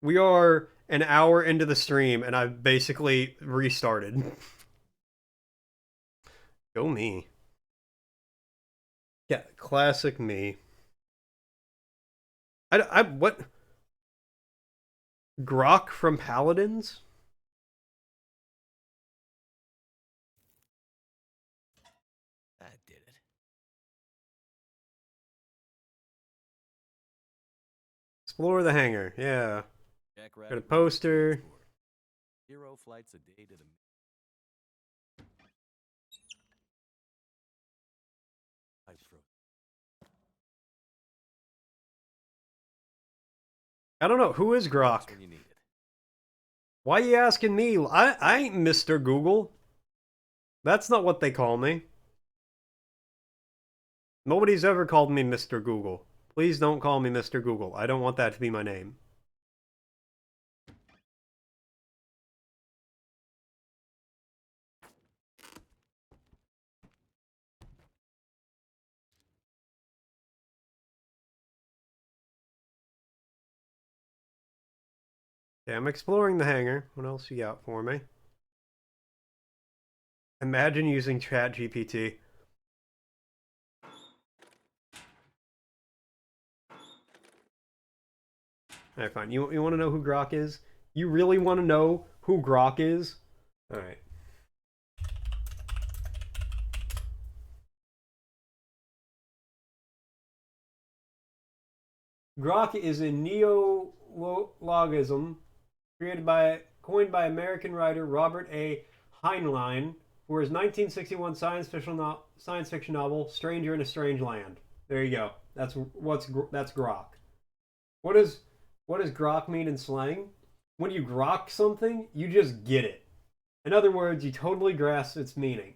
We are an hour into the stream, and I've basically restarted. Go me. Yeah, classic me. What? Grok from Paladins? That did it. Explore the hangar, yeah. Jack Got a Rabbit poster. transport. 0 flights a day to the... Pipes frozen. I don't know, who is Grok? When you need it. Why you asking me? I ain't Mr. Google. That's not what they call me. Nobody's ever called me Mr. Google. Please don't call me Mr. Google. I don't want that to be my name. Okay, I'm exploring the hangar. What else you got for me? Imagine using ChatGPT. Alright, fine. You want to know who Grok is? You really want to know who Grok is? Alright. Grok is a neologism coined by American writer Robert A. Heinlein for his 1961 science fiction novel Stranger in a Strange Land. There you go. That's Grok. What does Grok mean in slang? When you grok something, you just get it. In other words, you totally grasp its meaning.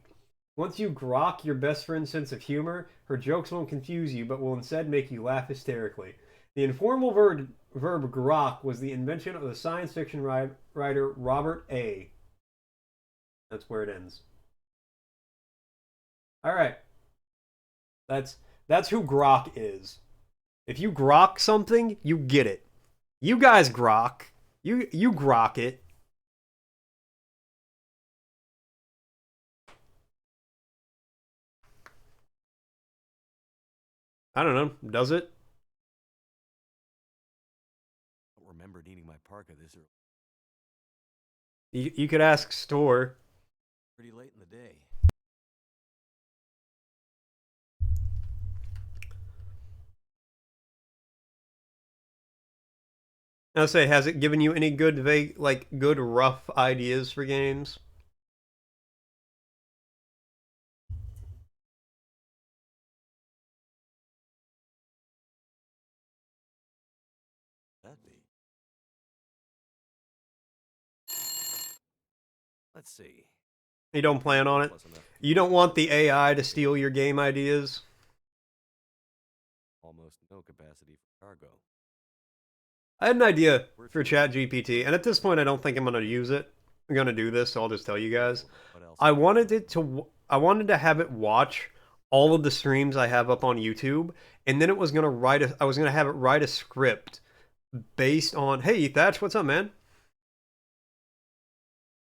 Once you grok your best friend's sense of humor, her jokes won't confuse you, but will instead make you laugh hysterically. The informal verb grok was the invention of the science fiction writer Robert A. That's where it ends. All right. That's who Grok is. If you grok something, you get it. You guys grok. You grok it. I don't know. Does it? I don't remember needing my parka this early. You could ask Store. Pretty late in the day. I'll say, has it given you any good good rough ideas for games? That'd be. Let's see. You don't plan on it? You don't want the AI to steal your game ideas? Almost no capacity for cargo. I had an idea for ChatGPT, and at this point I don't think I'm going to use it. I'm going to do this, so I'll just tell you guys. I wanted to have it watch all of the streams I have up on YouTube, and then it was going to I was going to have it write a script based on, hey Thatch, what's up, man?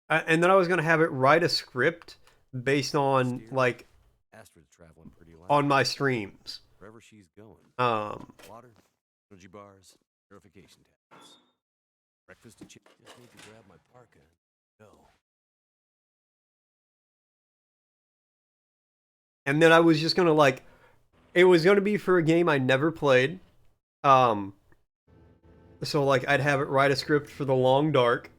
And then I was going to have it write a script based on Astrid's traveling pretty light. on my streams. Wherever she's going. Water, energy bars, purification tablets. Breakfast and chips. Just need to grab my parka and go. And then I was just going to it was going to be for a game I never played. So I'd have it write a script for The Long Dark.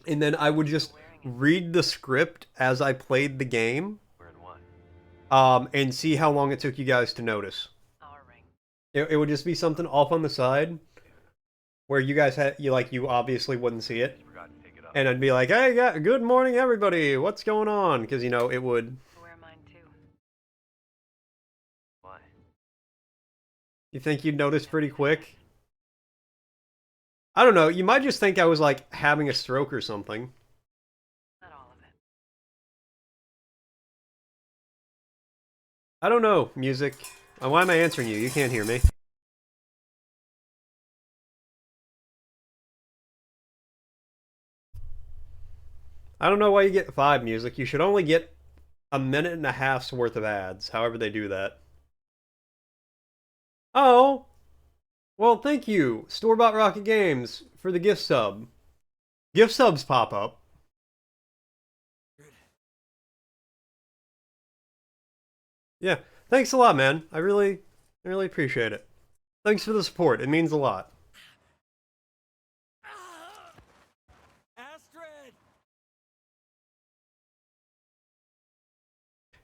And then I would just read the script as I played the game. And see how long it took you guys to notice. It would just be something off on the side where you guys you obviously wouldn't see it. And I'd be like, hey, good morning, everybody. What's going on? Because, it would. Wear mine too. Why? You think you'd notice pretty quick? I don't know. You might just think I was, having a stroke or something. Not all of it. I don't know, music. Why am I answering you? You can't hear me. I don't know why you get 5 music. You should only get a minute and a half's worth of ads, however they do that. Oh! Well, thank you, Store-Bought Rocket Games, for the gift sub. Gift subs pop up. Yeah, thanks a lot, man. I really appreciate it. Thanks for the support. It means a lot. Astrid!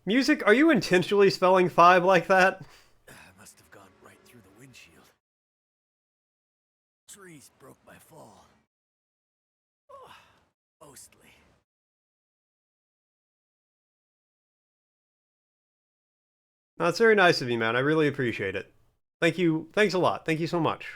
Music, are you intentionally spelling 5 like that? I must have gone right through the windshield. Trees broke my fall. Mostly. That's very nice of you, man. I really appreciate it. Thank you. Thanks a lot. Thank you so much.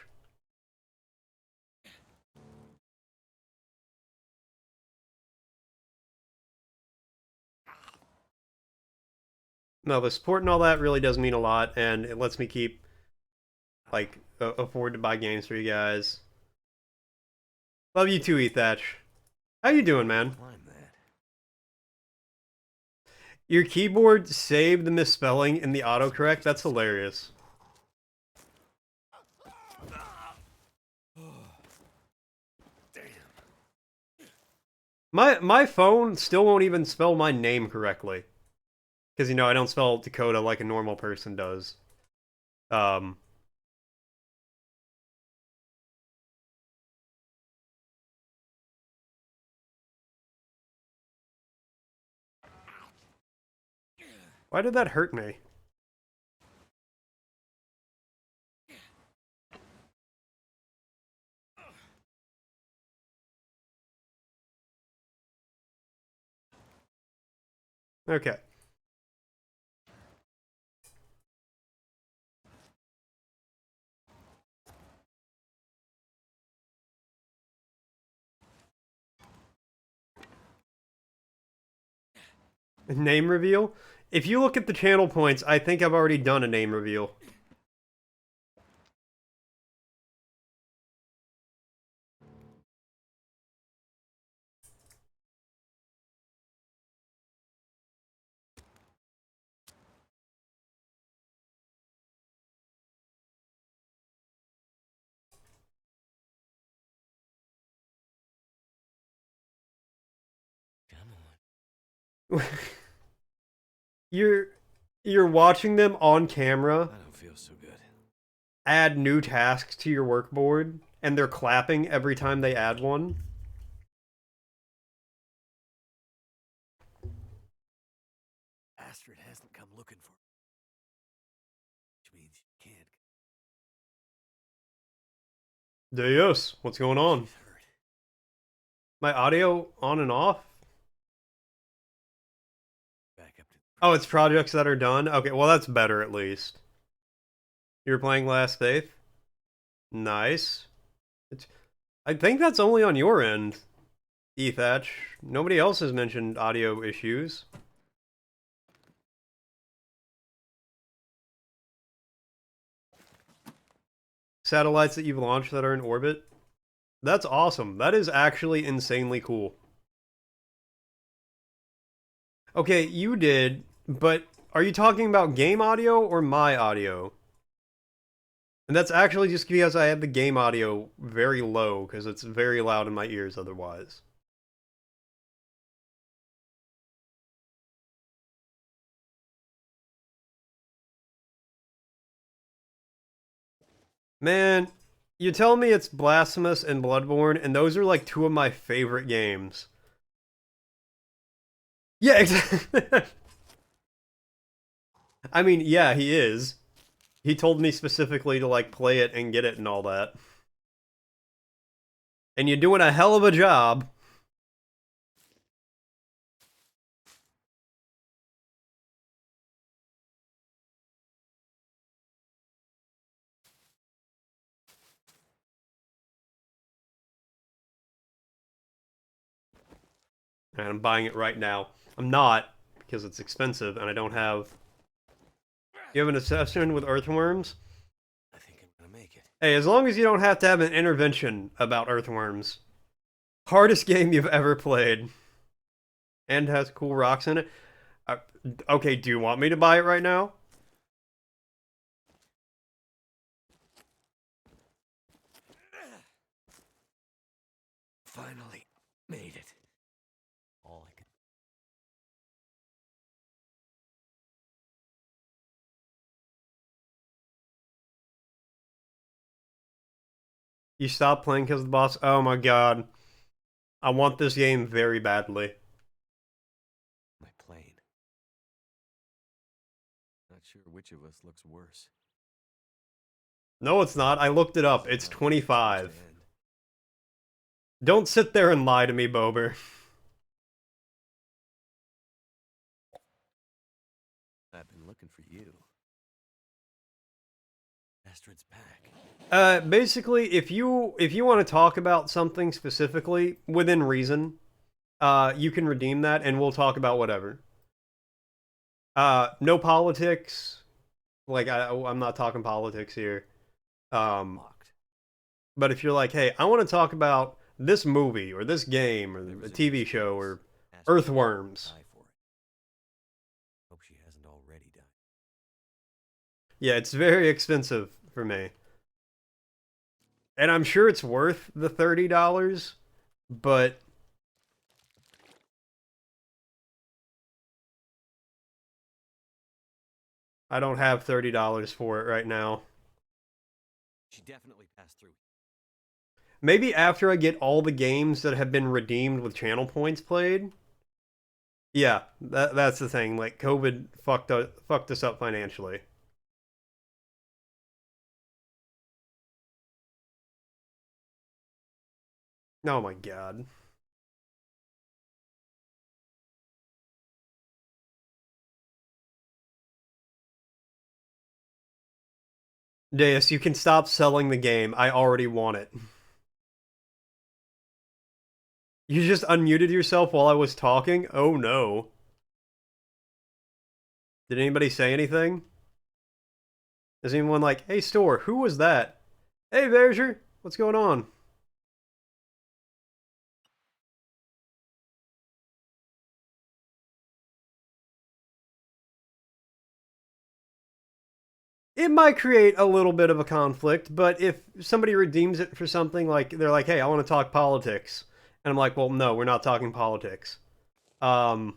No, the support and all that really does mean a lot, and it lets me keep, afford to buy games for you guys. Love you too, Ethatch. How you doing, man? Climb that. Your keyboard saved the misspelling in the autocorrect? That's hilarious. My phone still won't even spell my name correctly. Because, you know, I don't spell Dakota like a normal person does. Um... Why did that hurt me? Okay. Name reveal? If you look at the channel points, I think I've already done a name reveal. Come on. You're watching them on camera I don't feel so good. add new tasks to your work board, and they're clapping every time they add one. Astrid hasn't come looking for me. Which means she can't. Deus, what's going on? She's hurt. My audio on and off? Back up to. Oh, it's projects that are done? Okay, well that's better at least. You were playing Last Faith? Nice. I think that's only on your end, Ethatch. Nobody else has mentioned audio issues. Satellites that you've launched that are in orbit? That's awesome. That is actually insanely cool. Okay, you did, but are you talking about game audio or my audio? And that's actually just because I have the game audio very low, because it's very loud in my ears otherwise. Man, you tell me it's Blasphemous and Bloodborne, and those are like two of my favorite games. Yeah, exactly. I mean, yeah, he is. He told me specifically to, like, play it and get it and all that. And you're doing a hell of a job. And I'm buying it right now. I'm not, because it's expensive and I don't have... You have an obsession with earthworms? I think I'm gonna make it. Hey, as long as you don't have to have an intervention about earthworms. Hardest game you've ever played. And has cool rocks in it. Okay, do you want me to buy it right now? Finally made it. All I could. You stopped playing because of the boss? Oh my god. I want this game very badly. My plane. Not sure which of us looks worse. No, it's not. I looked it up. It's Somehow 25. it's supposed to end. Don't sit there and lie to me, Bober. I've been looking for you. Astrid's pack. Basically, if you want to talk about something specifically within reason, you can redeem that, and we'll talk about whatever. No politics. Like I'm not talking politics here. Locked. But if you're like, hey, I want to talk about this movie or this game or There a was TV show or Astrid earthworms. die for it. Hope she hasn't already died. Yeah, it's very expensive for me. And I'm sure it's worth the $30, but I don't have $30 for it right now. She definitely passed through. Maybe after I get all the games that have been redeemed with channel points played. Yeah, that's the thing. Like, COVID fucked us up financially. Oh my god. Deus, you can stop selling the game. I already want it. You just unmuted yourself while I was talking? Oh no. Did anybody say anything? Is anyone like, hey store, who was that? Hey Verger, what's going on? It might create a little bit of a conflict, but if somebody redeems it for something like, they're like, hey, I want to talk politics. And I'm like, well, no, we're not talking politics. Then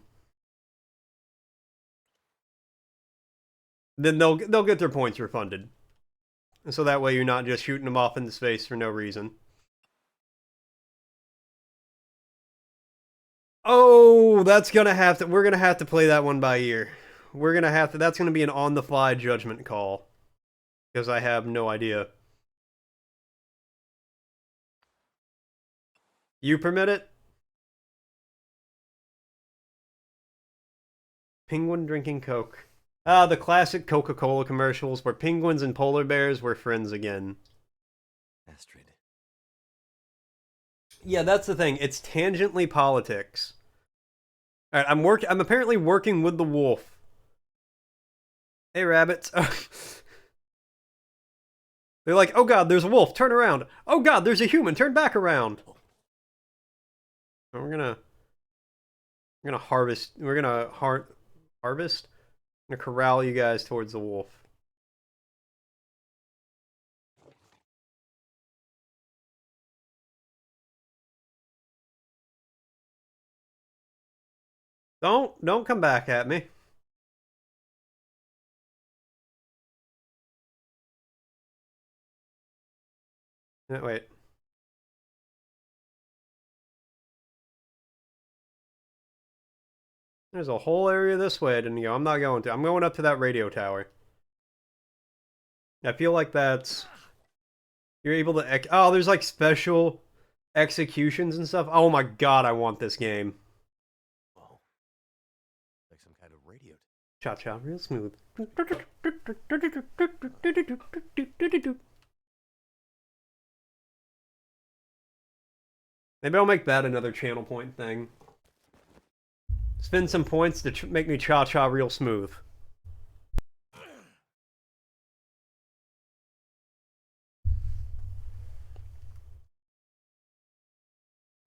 they'll get their points refunded. And so that way you're not just shooting them off into space for no reason. Oh, we're gonna have to play that one by ear. That's gonna be an on-the-fly judgment call. Because I have no idea. You permit it? Penguin drinking Coke. Ah, the classic Coca-Cola commercials where penguins and polar bears were friends again. Astrid. Yeah, that's the thing. It's tangentially politics. All right, I'm apparently working with the wolf. Hey, rabbits. They're like, oh god, there's a wolf. Turn around. Oh god, there's a human. Turn back around. And we're gonna harvest. We're gonna harvest. I'm gonna corral you guys towards the wolf. Don't come back at me. Wait. There's a whole area this way I didn't go. I'm not going to. I'm going up to that radio tower. I feel like that's... You're able to... Oh, there's like special executions and stuff. Oh my god, I want this game. Whoa. Like some kind of radio. Cha-cha, real smooth. Maybe I'll make that another channel point thing. Spend some points to make me cha-cha real smooth.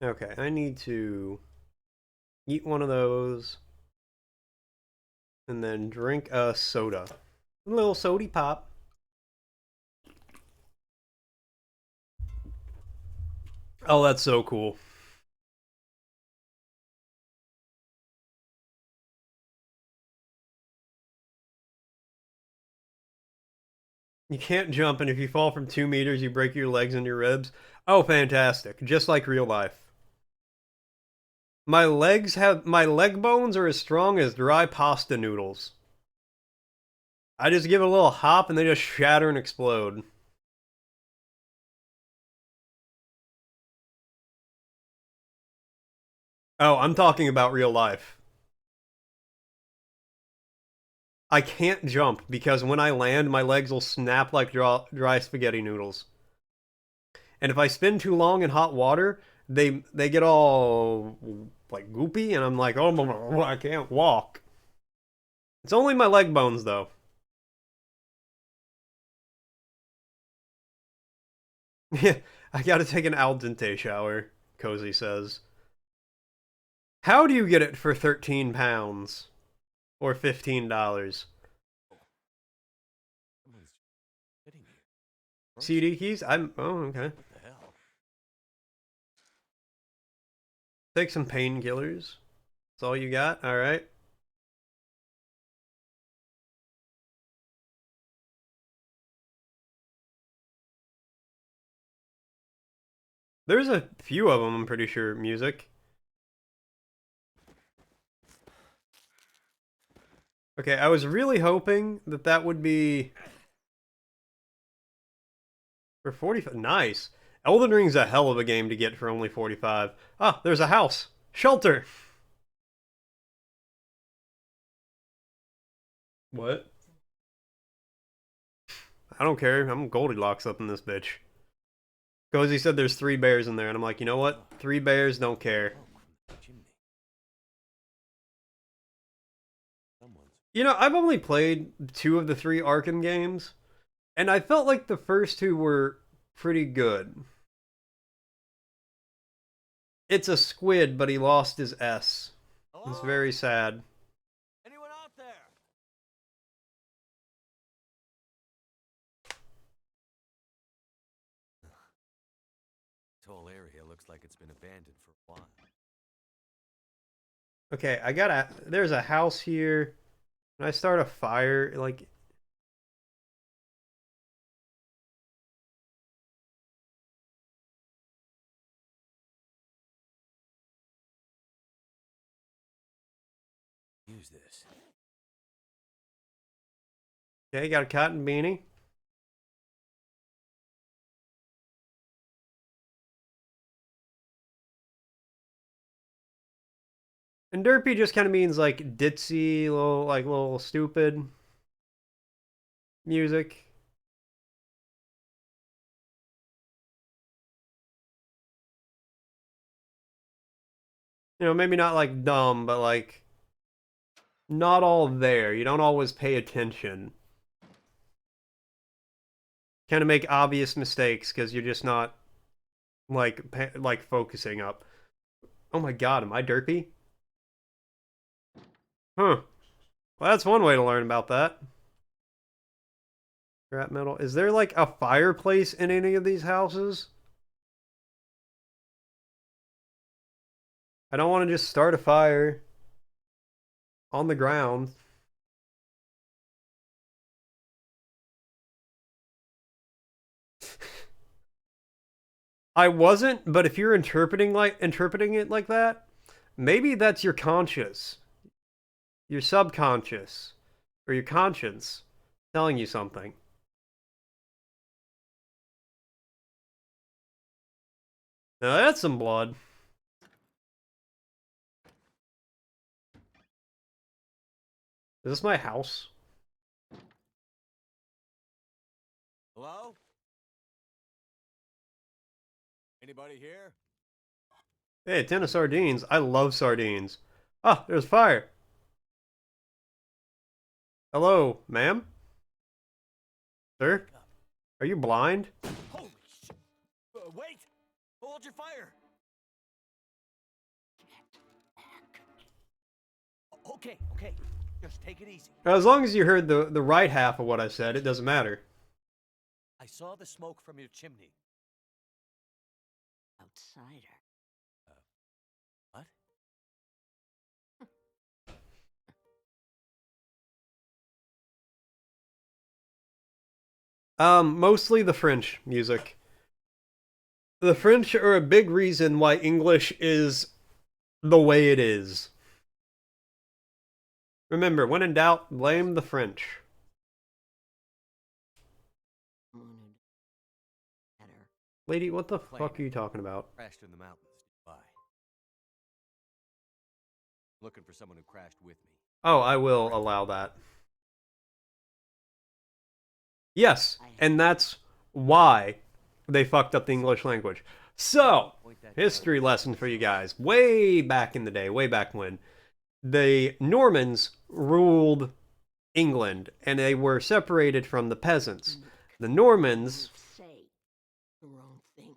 Okay, I need to eat one of those and then drink a soda. A little sody pop. Oh, that's so cool. You can't jump, and if you fall from 2 meters, you break your legs and your ribs. Oh, fantastic. Just like real life. My leg bones are as strong as dry pasta noodles. I just give it a little hop and they just shatter and explode. Oh, I'm talking about real life. I can't jump because when I land, my legs will snap like dry spaghetti noodles. And if I spend too long in hot water, they get all like goopy, and I'm like, oh, I can't walk. It's only my leg bones, though. Yeah, I gotta take an al dente shower, Cozy says. How do you get it for 13 pounds? Or $15? Someone's hitting you. CD keys? Oh, okay. What the hell? Take some painkillers. That's all you got? Alright. There's a few of them, I'm pretty sure, music. Okay, I was really hoping that that would be... For 45... Nice. Elden Ring's a hell of a game to get for only 45. Ah, there's a house. Shelter! What? I don't care. I'm Goldilocks up in this bitch. Cozy said there's 3 bears in there, and I'm like, you know what? 3 bears, don't care. Chimney. Someone's You know, I've only played 2 of the 3 Arkham games, and I felt like the first 2 were pretty good. It's a squid, but he lost his S. It's Hello? very sad. Anyone out there? This whole area looks like it's been abandoned for a while. Okay, I gotta... There's a house here. Can I start a fire? Like... Use this. Okay, got a cotton beanie. And derpy just kind of means like ditzy, little stupid music. You know, maybe not like dumb, but like not all there. You don't always pay attention. Kind of make obvious mistakes because you're just not like focusing up. Oh my god, am I derpy? Huh. Well, that's one way to learn about that. Scrap metal. Is there like a fireplace in any of these houses? I don't want to just start a fire on the ground. I wasn't, but if you're interpreting it like that, maybe that's your conscious, your subconscious, or your conscience telling you something. Now that's some blood. Is this my house? Hello? Anybody here? Hey, a tin of sardines. I love sardines. Ah, there's fire. Hello, ma'am? Sir? Are you blind? Holy shit! Wait! Hold your fire! Okay, okay. Just take it easy. As long as you heard the right half of what I said, it doesn't matter. I saw the smoke from your chimney. Outsider. What? Mostly the French music. The French are a big reason why English is the way it is. Remember, when in doubt, blame the French. Lady, what the fuck are you talking about? Crashed in the mountains nearby. Looking for someone who crashed with me. Oh, I will allow that. Yes, and that's why they fucked up the English language. So, history lesson for you guys. Way back in the day, way back when, the Normans ruled England, and they were separated from the peasants. The Normans... Say the wrong thing.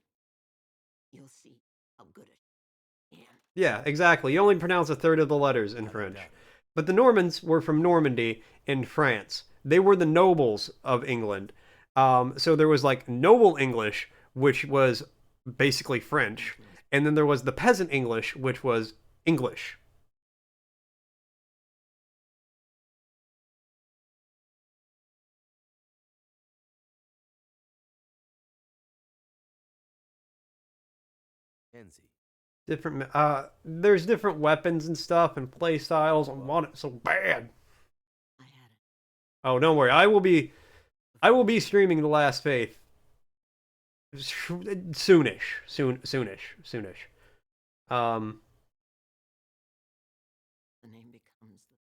You'll see how good it can. Yeah, exactly. You only pronounce a third of the letters in French. But the Normans were from Normandy in France. They were the nobles of England. So there was like noble English, which was basically French. And then there was the peasant English, which was English. Kenzie. Different, there's different weapons and stuff and play styles. I want it so bad. I had it. Oh, don't worry. I will be streaming The Last Faith soonish. Soonish. Um, The name becomes the...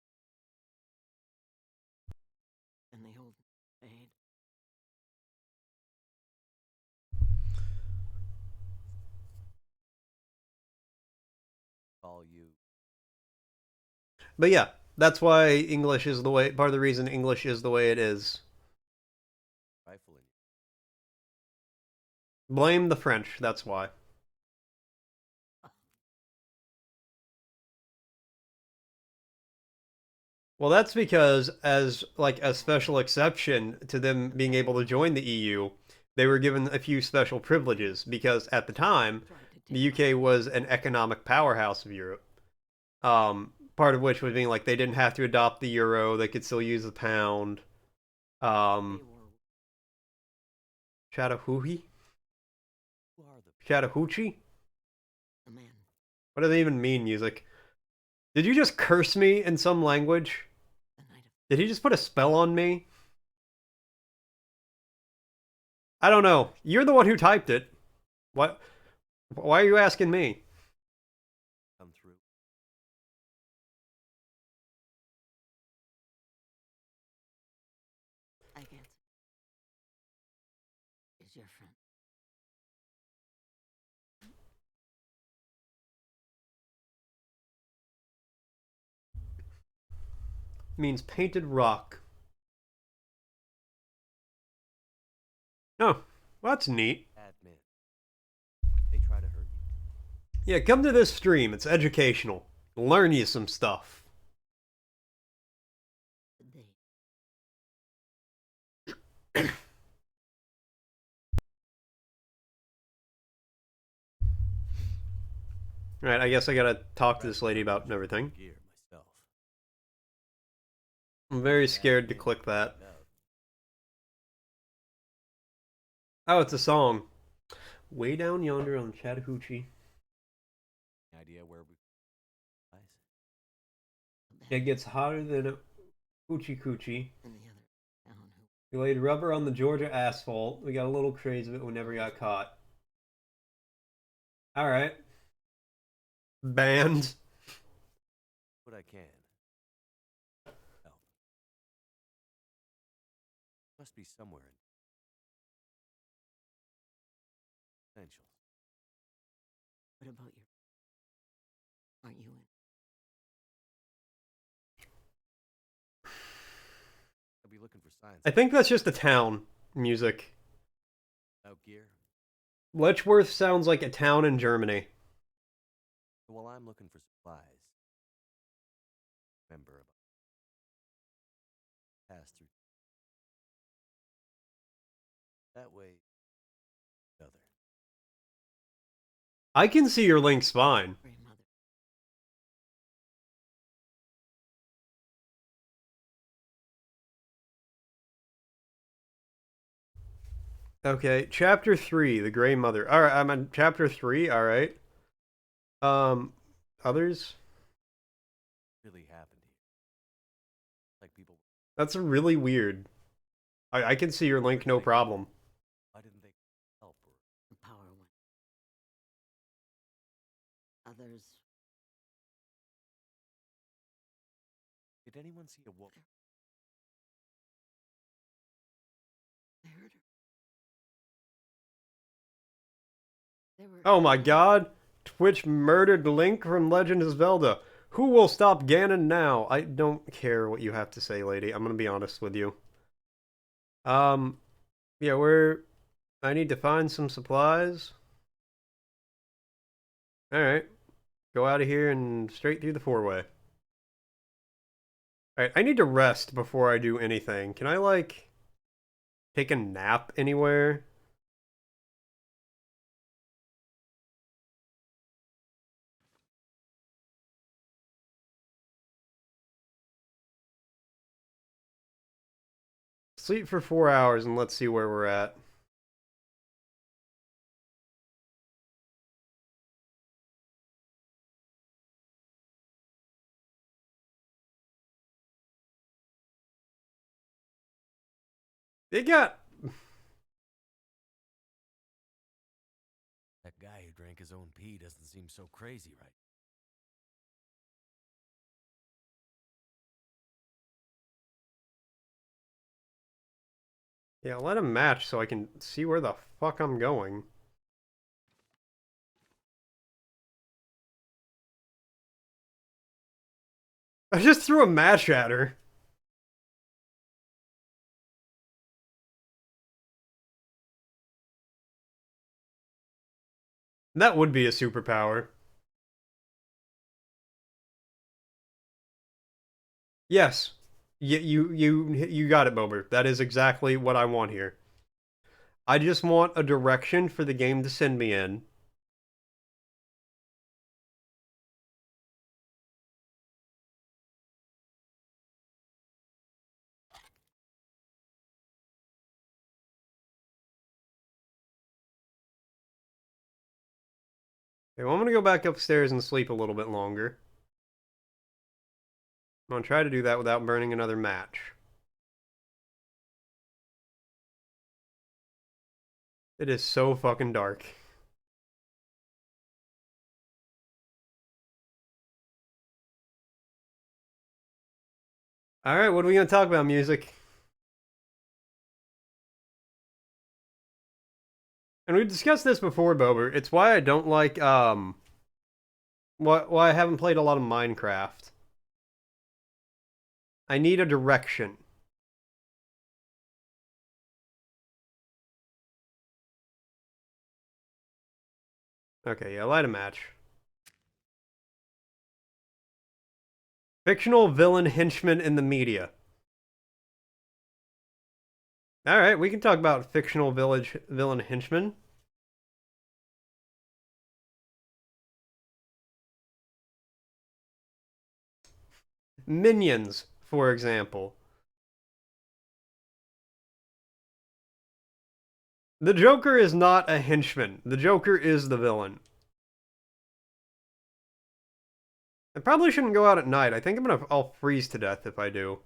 And the old fade. Call you. but yeah, that's why English is the way. Part of the reason English is the way it is. Rifle in you. Blame the French. That's why. Well, that's because as like a special exception to them being able to join the EU, they were given a few special privileges because at the time, the UK was an economic powerhouse of Europe. Part of which was being like they didn't have to adopt the euro; they could still use the pound. Um, Chattahoochee, Who are the Chattahoochee. The man. What does that even mean? Music. Did you just curse me in some language? The night of... Did he just put a spell on me? I don't know. You're the one who typed it. What? Why are you asking me? come through? I can't say. Is your friend. Means painted rock. Oh, well, that's neat. Bad men. They try to hurt you. Yeah, come to this stream. It's educational. Learn you some stuff. They. Alright, I guess I gotta talk to this lady about everything. Gear myself. I'm very scared to click that. Oh, it's a song. Way down yonder on Chattahoochee. Idea where we lies? It gets hotter than a hoochie coochie. And the other town who... We laid rubber on the Georgia asphalt. We got a little crazy, but we never got caught. Alright. Banned. What I can. Help. Must be somewhere in essentials. What about your... Aren't you in? I'll be looking for signs. I think that's just the town music. Out gear. Letchworth sounds like a town in Germany. While I'm looking for supplies. Remember about pass through. That way. The other. I can see your links fine. Grandmother. Okay, chapter 3, the Grey Mother. Alright, I'm on chapter 3, alright. Others? Really happened here. Like people. That's really weird. I can see your link, no problem. Why didn't they help or The power went. Others... did anyone see a woman? I heard her. They were... Oh my god! Twitch murdered Link from Legend of Zelda. Who will stop Ganon now? I don't care what you have to say, lady. I'm gonna be honest with you. Yeah, I need to find some supplies. Alright. Go out of here and straight through the four-way. Alright, I need to rest before I do anything. Can I, like, take a nap anywhere? Sleep for 4 hours and let's see where we're at. They got... That guy who drank his own pee doesn't seem so crazy, right? Yeah, let him match so I can see where the fuck I'm going. I just threw a match at her. That would be a superpower. Yes. You got it, Bober. That is exactly what I want here. I just want a direction for the game to send me in. Okay, well, I'm gonna go back upstairs and sleep a little bit longer. I'm gonna try to do that without burning another match. It is so fucking dark. Alright, what are we gonna talk about, music? And we've discussed this before, Bober. It's why I don't like, why I haven't played a lot of Minecraft. I need a direction. Okay, yeah, light a match. Fictional villain henchman in the media. Alright, we can talk about fictional villain henchmen. Minions, for example. The Joker is not a henchman. The Joker is the villain. I probably shouldn't go out at night. I think I'll freeze to death if I do.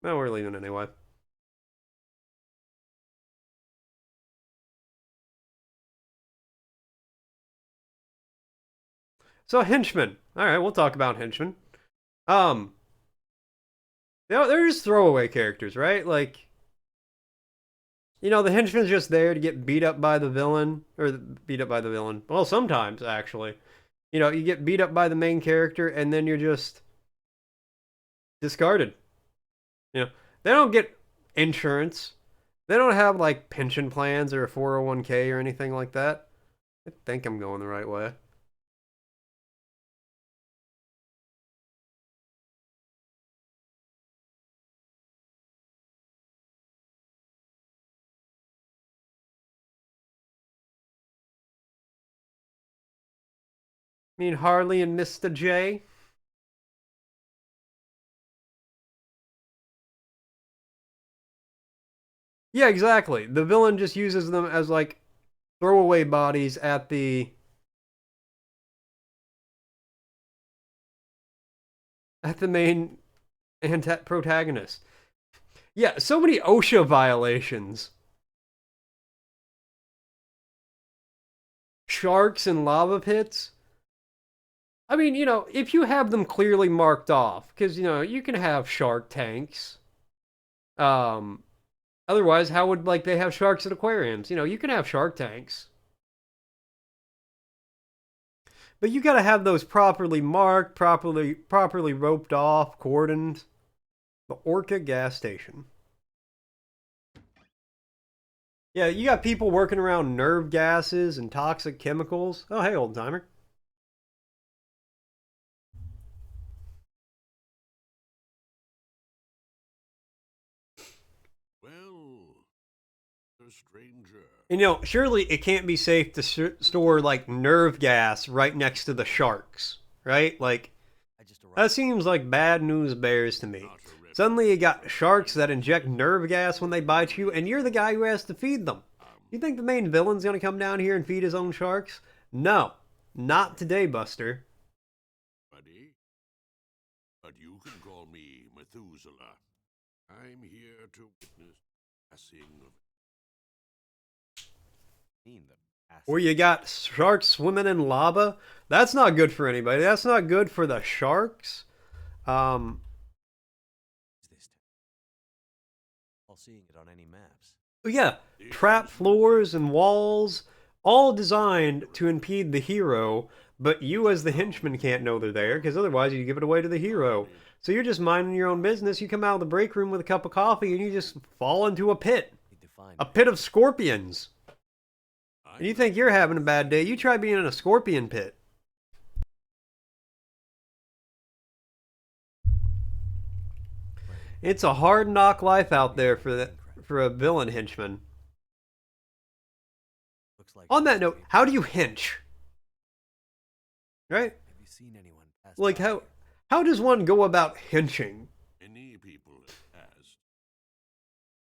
No, we're leaving anyway. So henchmen. Alright, we'll talk about henchmen. They're just throwaway characters, right? Like, you know, the henchman's just there to get beat up by the villain. Or beat up by the villain. Well, sometimes, actually. You know, you get beat up by the main character, and then you're just discarded. You know, they don't get insurance. They don't have, like, pension plans or a 401k or anything like that. I think I'm going the right way. I mean, Harley and Mr. J. Yeah, exactly. The villain just uses them as, like, throwaway bodies at the main protagonist. Yeah, so many OSHA violations. Sharks and lava pits. I mean, you know, if you have them clearly marked off, because, you know, you can have shark tanks. Otherwise, how would, like, they have sharks at aquariums? You know, you can have shark tanks. But you gotta have those properly marked, properly roped off, cordoned. The Orca gas station. Yeah, you got people working around nerve gases and toxic chemicals. Oh, hey, old timer. Well, a stranger. And, you know, surely it can't be safe to store, like, nerve gas right next to the sharks, right? Like, I just arrived. that seems like bad news bears to me. Suddenly you got sharks that inject nerve gas when they bite you, and you're the guy who has to feed them. You think the main villain's gonna come down here and feed his own sharks? No. Not today, Buster. Buddy? But you can call me Methuselah. I'm here to witness the passing of Or you got sharks swimming in lava. That's not good for anybody. That's not good for the sharks. Seeing it on any maps. Yeah, trap floors and walls, all designed to impede the hero, but you as the henchman can't know they're there, because otherwise you give it away to the hero. So you're just minding your own business, you come out of the break room with a cup of coffee, and you just fall into a pit. A pit of scorpions. And you think you're having a bad day, you try being in a scorpion pit. It's a hard knock life out there for a villain henchman. On that note, how do you hench? Right? Have you seen anyone pass Like by? how does one go about henching? many people have passed.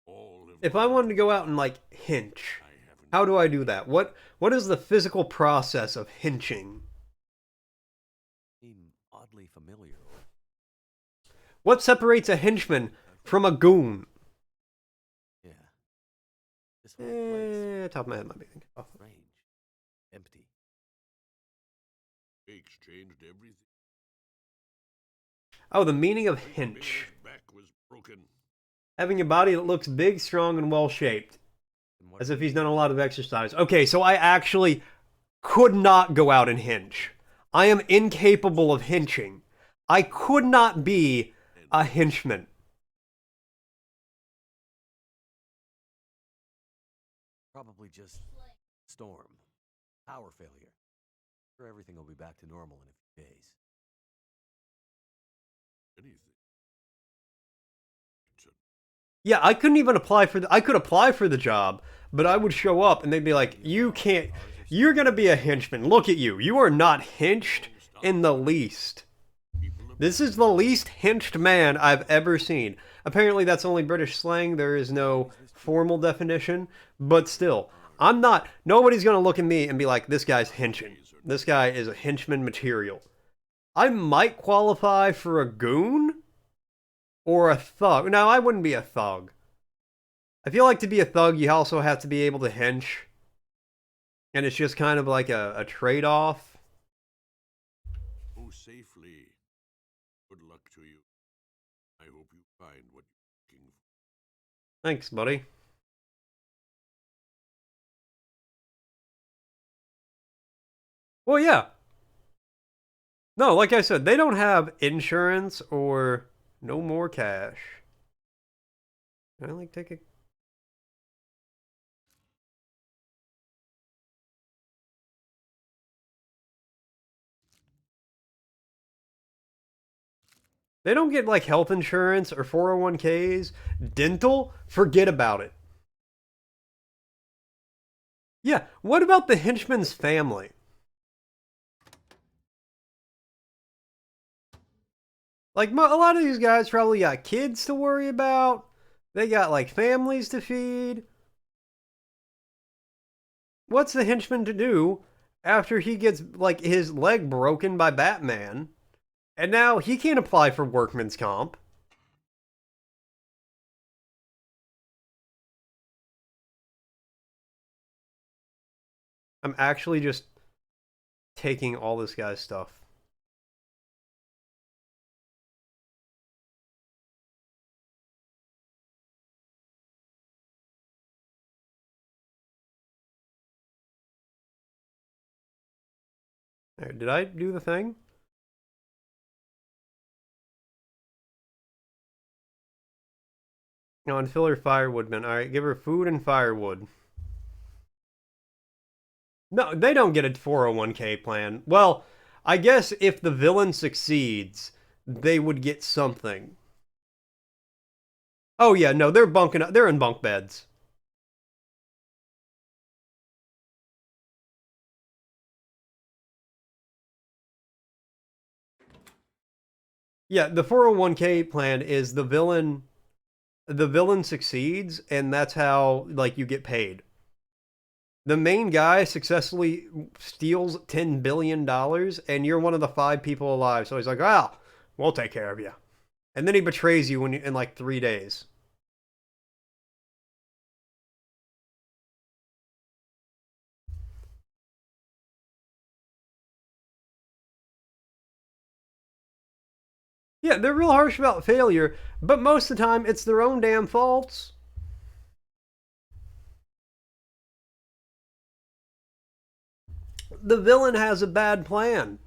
All have If I wanted to go out and like hench, I haven't how do I do that? What is the physical process of henching? Seem oddly familiar. What separates a henchman from a goon? Yeah. This whole place. Top of my head might be thinking. Oh. Strange. Empty. exchanged everything. Oh, the meaning of hench. His back was broken. Having a body that looks big, strong, and well-shaped. As if he's done a lot of exercise. Okay, so I actually could not go out and hench. I am incapable of henching. I could not be a henchman. Probably just storm. Power failure. Sure, everything will be back to normal in a few days. Anything. Yeah, I couldn't even apply for I could apply for the job, but I would show up and they'd be like, "You can't. You're gonna be a henchman. Look at you. You are not henched in the least. This is the least henched man I've ever seen." Apparently, that's only British slang. There is no formal definition, but still, I'm not. Nobody's gonna look at me and be like, "This guy's henching. This guy is a henchman material." I might qualify for a goon. Or a thug. No, I wouldn't be a thug. I feel like to be a thug, you also have to be able to hench. And it's just kind of like a trade-off. Go safely. Good luck to you. I hope you find what you're looking for. Thanks, buddy. Well, yeah. No, like I said, they don't have insurance or no more cash. Can I, like, take a... They don't get, like, health insurance or 401ks. Dental? Forget about it. Yeah, what about the henchman's family? Like, a lot of these guys probably got kids to worry about. They got, like, families to feed. What's the henchman to do after he gets, like, his leg broken by Batman? And now he can't apply for workman's comp. I'm actually just taking all this guy's stuff. Right, did I do the thing? No, and fill her firewood bin. Alright, give her food and firewood. No, they don't get a 401k plan. Well, I guess if the villain succeeds, they would get something. Oh yeah, no, they're bunking up. They're in bunk beds. Yeah, the 401k plan is the villain succeeds, and that's how, like, you get paid. The main guy successfully steals $10 billion, and you're one of the 5 people alive. So he's like, "Ah, we'll take care of you. And then he betrays you in like 3 days. Yeah, they're real harsh about failure, but most of the time it's their own damn faults. The villain has a bad plan.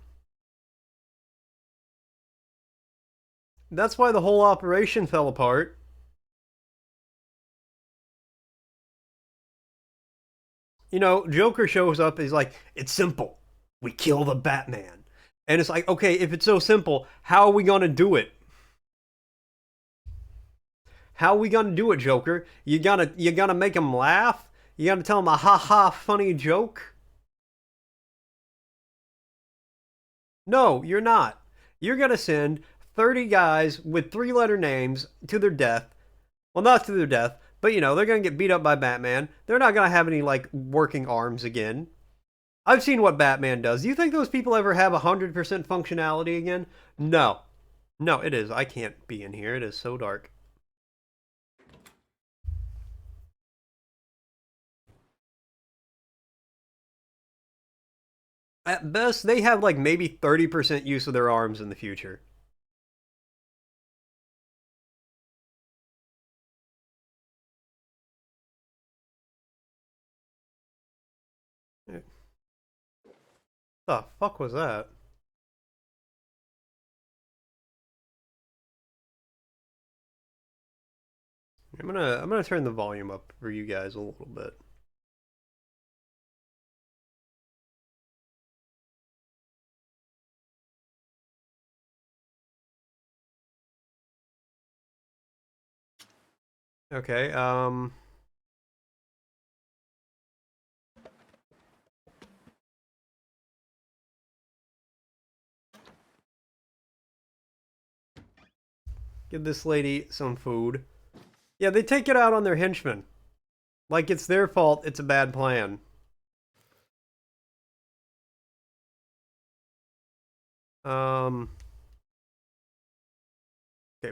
That's why the whole operation fell apart. You know, Joker shows up, he's like, it's simple. We kill the Batman. And it's like, okay, if it's so simple, how are we gonna do it? How are we gonna do it, Joker? You gonna make him laugh? You gotta tell him a ha-ha funny joke? No, you're not. You're gonna send 30 guys with 3-letter names to their death. Well, not to their death, but you know, they're gonna get beat up by Batman. They're not gonna have any, like, working arms again. I've seen what Batman does. Do you think those people ever have 100% functionality again? No. No, it is. I can't be in here. It is so dark. At best, they have like maybe 30% use of their arms in the future. The fuck was that? I'm gonna turn the volume up for you guys a little bit. Okay, give this lady some food. Yeah, they take it out on their henchmen. Like it's their fault, it's a bad plan. Okay,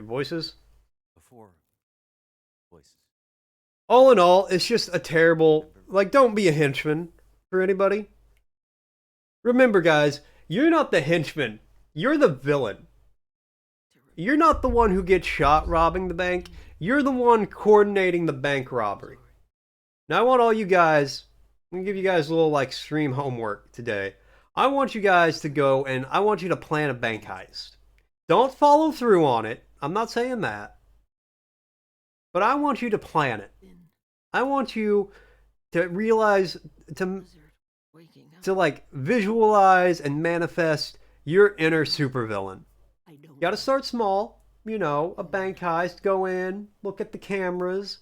voices. Before voices. All in all, it's just a terrible, like, don't be a henchman for anybody. Remember, guys, you're not the henchman. You're the villain. You're not the one who gets shot robbing the bank. You're the one coordinating the bank robbery. Now, I want all you guys, I'm going to give you guys a little, like, stream homework today. I want you guys to go and I want you to plan a bank heist. Don't follow through on it. I'm not saying that. But I want you to plan it. I want you to realize, to like, visualize and manifest your inner supervillain. You gotta start small. You know, a bank heist, go in, look at the cameras.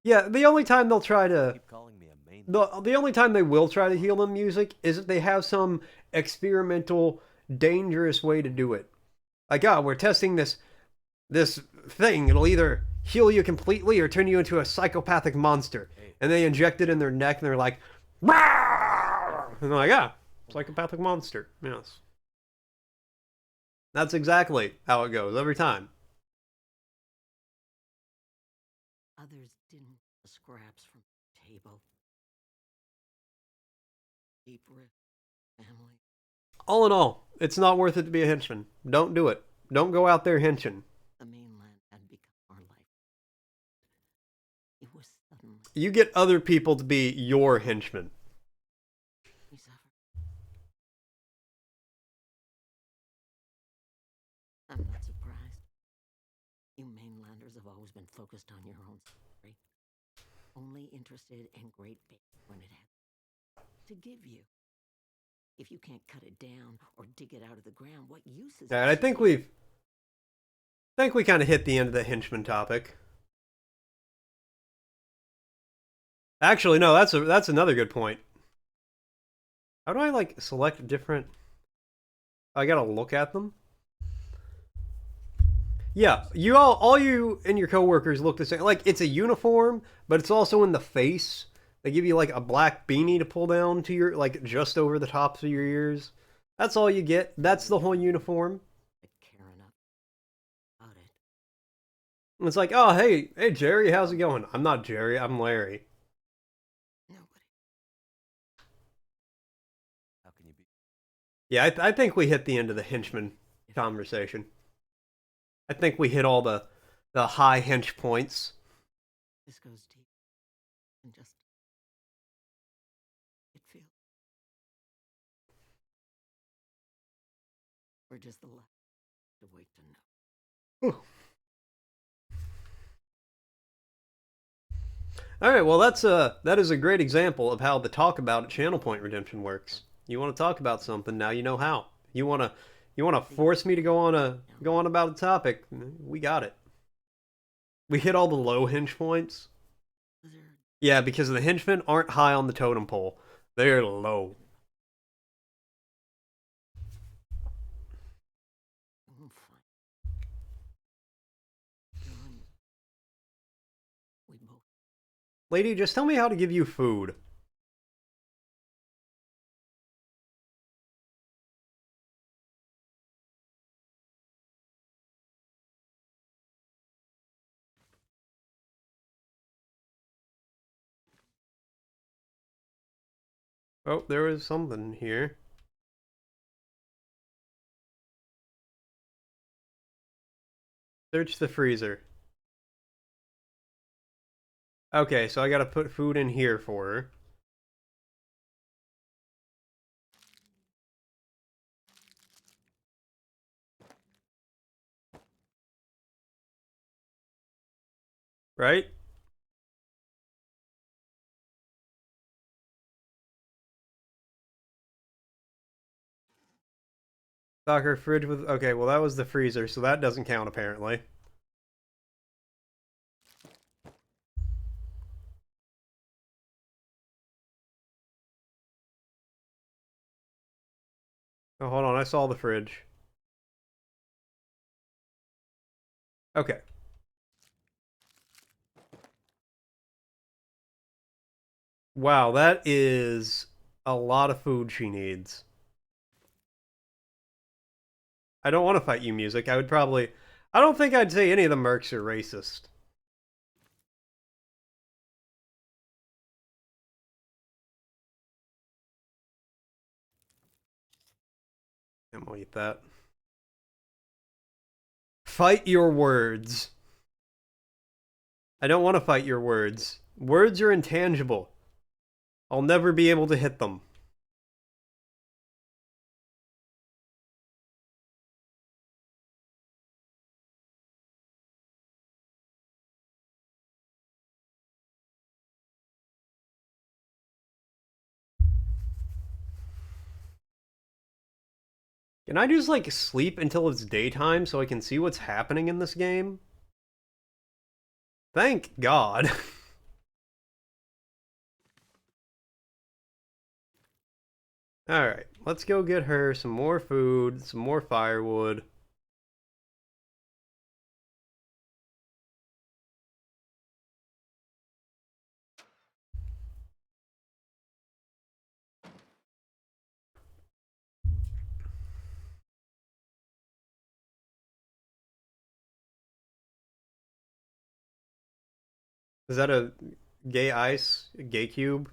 Yeah, the only time they'll try to... Keep calling me a main. The only time they will try to heal them music is if they have some experimental, dangerous way to do it. Like, we're testing this thing. It'll either heal you completely or turn you into a psychopathic monster. And they inject it in their neck and they're like, "Rawr!" And they're like, psychopathic monster. Yes. That's exactly how it goes every time. Others didn't the scraps from the table. Deep rift, family. All in all, it's not worth it to be a henchman. Don't do it. Don't go out there henching. The mainland had become our life. It was suddenly You get other people to be your henchmen. we suffered. I'm not surprised. You mainlanders have always been focused on your own story. Only interested in great big when it had to give you. If you can't cut it down or dig it out of the ground, what use is And I think we kind of hit the end of the henchman topic. Actually, no, that's another good point. How do I, like, select different... I gotta look at them? Yeah, you all you and your coworkers look the same. Like, it's a uniform, but it's also in the face. They give you like a black beanie to pull down to your, like, just over the tops of your ears. That's all you get. That's the whole uniform. I care enough about it. It's like, oh, hey, Jerry, how's it going? I'm not Jerry, I'm Larry. Nobody. How can you be? Yeah, I think we hit the end of the henchman conversation. I think we hit all the high hench points. This goes deep. And just. It feels. We're just the last to wait to know. All right, well that is a great example of how the talk about channel point redemption works. You want to talk about something, now you know how. You want to force me to go on about a topic, we got it. We hit all the low hinge points. Lizard. Yeah, because the henchmen aren't high on the totem pole. They're low. Fine. John. We both. Lady, just tell me how to give you food. Oh, there was something here. Search the freezer. Okay, so I gotta put food in here for her. Right? Stock her fridge with... Okay, well that was the freezer, so that doesn't count apparently. Oh, hold on, I saw the fridge. Okay. Wow, that is a lot of food she needs. I don't want to fight you, music. I would probably... I don't think I'd say any of the mercs are racist. I'm gonna eat that. Fight your words. I don't want to fight your words. Words are intangible. I'll never be able to hit them. Can I just, like, sleep until it's daytime so I can see what's happening in this game? Thank God. Alright, let's go get her some more food, some more firewood. Is that a gay ice? A gay cube?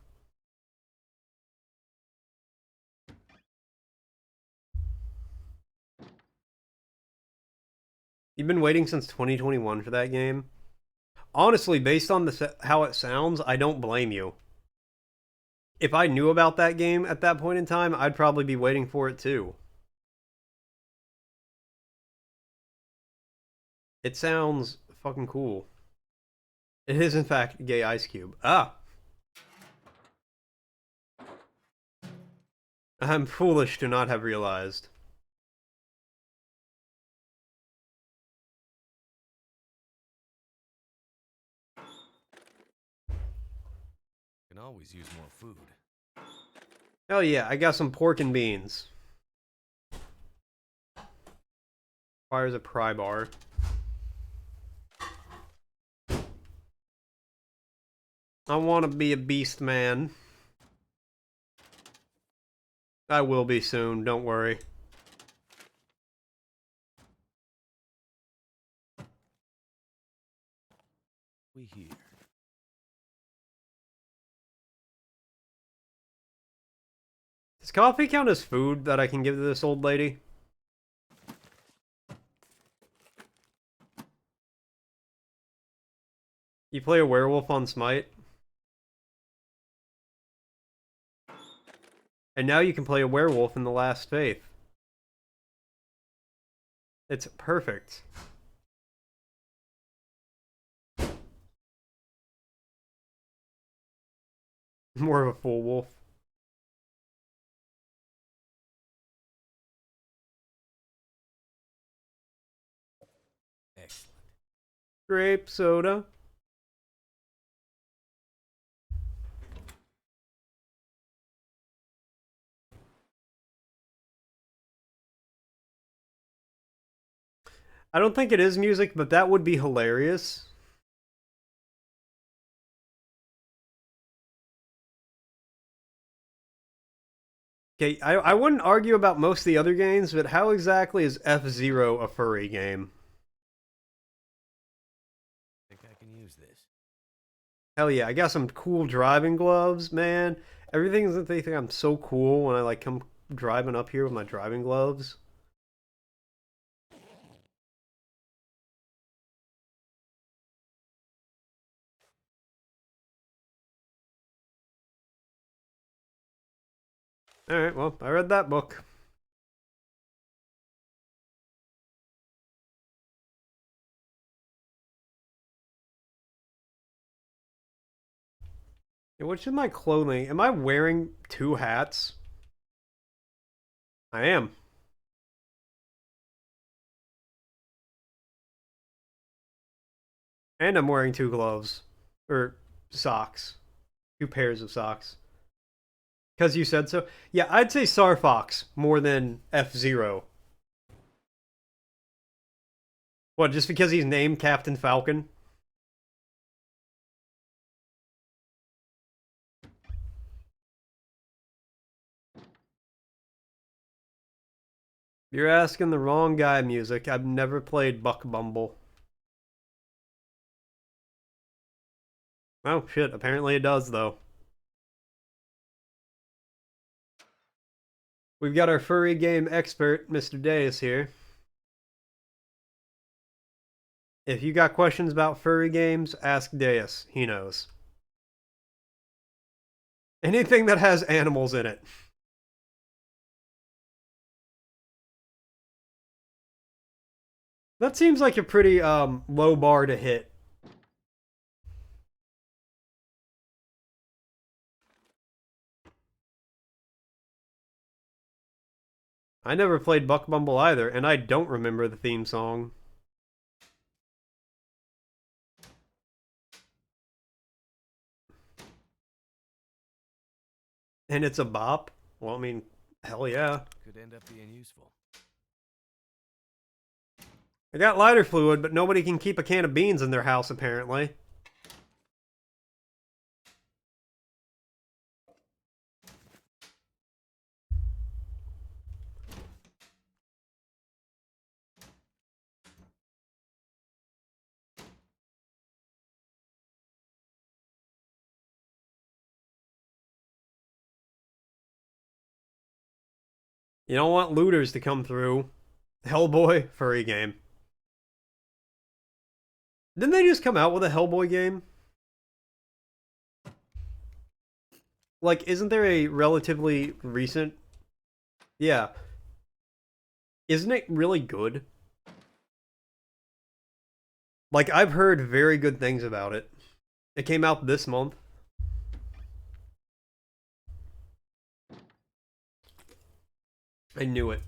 You've been waiting since 2021 for that game? Honestly, based on how it sounds, I don't blame you. If I knew about that game at that point in time, I'd probably be waiting for it too. It sounds fucking cool. It is, in fact, gay ice cube. Ah! I'm foolish to not have realized. Can always use more food. Hell yeah, I got some pork and beans. Requires a pry bar. I want to be a beast man. I will be soon, don't worry. We hear. Does coffee count as food that I can give to this old lady? You play a werewolf on Smite? And now you can play a werewolf in the Last Faith. It's perfect. More of a full wolf. Excellent. Grape soda. I don't think it is music, but that would be hilarious. Okay, I wouldn't argue about most of the other games, but how exactly is F-Zero a furry game? Think I can use this? Hell yeah, I got some cool driving gloves, man. Everything's that they think I'm so cool when I like come driving up here with my driving gloves. Alright, well, I read that book. What's in my clothing? Am I wearing two hats? I am. And I'm wearing two gloves. Or socks. Two pairs of socks. Because you said so? Yeah, I'd say Star Fox more than F-Zero. What, just because he's named Captain Falcon? You're asking the wrong guy, music. I've never played Buck Bumble. Oh, shit. Apparently it does, though. We've got our furry game expert, Mr. Deus, here. If you got questions about furry games, ask Deus. He knows. Anything that has animals in it. That seems like a pretty low bar to hit. I never played Buck Bumble either, and I don't remember the theme song. And it's a bop? Well, I mean, hell yeah. Could end up being useful. I got lighter fluid, but nobody can keep a can of beans in their house, apparently. You don't want looters to come through. Hellboy, furry game. Didn't they just come out with a Hellboy game? Like, isn't there a relatively recent... Yeah. Isn't it really good? Like, I've heard very good things about it. It came out this month. I knew it.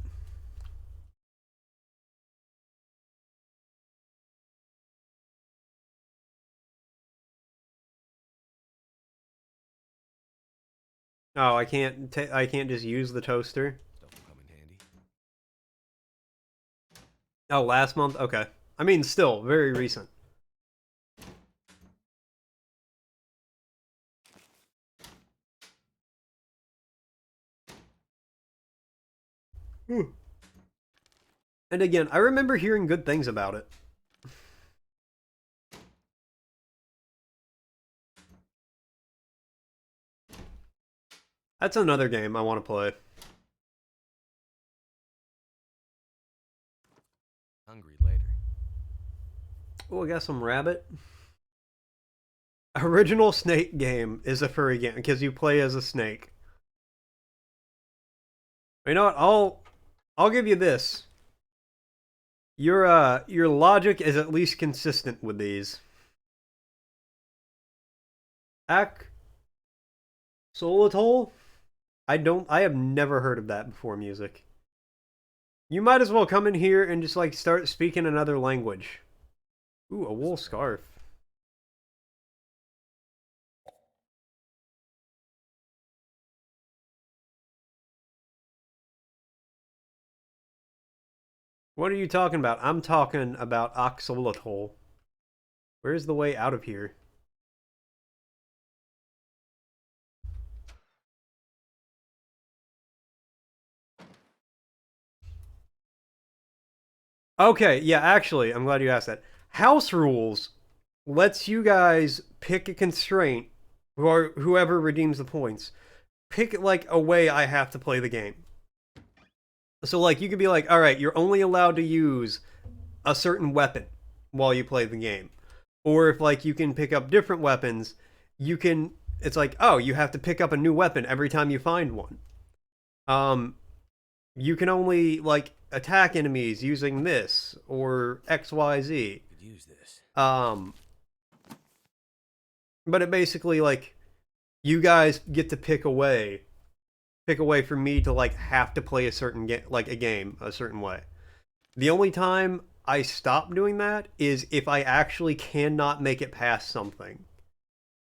Oh, I can't just use the toaster. Stuff will come in handy. Oh, last month? Okay. I mean, still, very recent. And again, I remember hearing good things about it. That's another game I want to play. Hungry later. Oh, I got some rabbit. Original Snake game is a furry game because you play as a snake. You know what? I'll give you this. Your logic is at least consistent with these. Solitol? I have never heard of that before music. You might as well come in here and just like start speaking another language. Ooh, a wool scarf. What are you talking about? I'm talking about Oxolotl. Where's the way out of here? Okay, yeah, actually, I'm glad you asked that. House rules lets you guys pick a constraint, or whoever redeems the points. Pick, like, a way I have to play the game. So, like, you could be like, alright, you're only allowed to use a certain weapon while you play the game. Or if, like, you can pick up different weapons, you can... It's like, oh, you have to pick up a new weapon every time you find one. You can only, like, attack enemies using this, or XYZ. Could use this. But it basically, like, you guys get to pick a way for me to, like, have to play a certain game a certain way. The only time I stop doing that is if I actually cannot make it past something.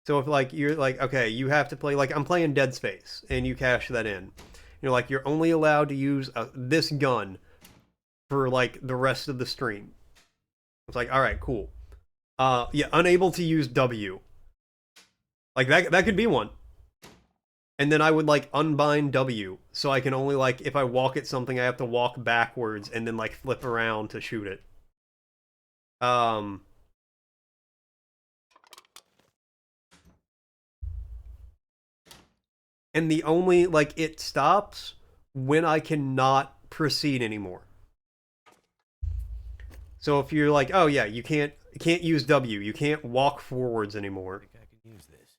So if, like, you're like, okay, you have to play, like, I'm playing Dead Space, and you cash that in. You're like, you're only allowed to use this gun for, like, the rest of the stream. It's like, alright, cool. Yeah, unable to use W. Like, that could be one. And then I would, like, unbind W, so I can only, like, if I walk at something, I have to walk backwards and then, like, flip around to shoot it. And the only, like, it stops when I cannot proceed anymore. So if you're like, oh yeah, you can't use W, you can't walk forwards anymore. I think I can use this.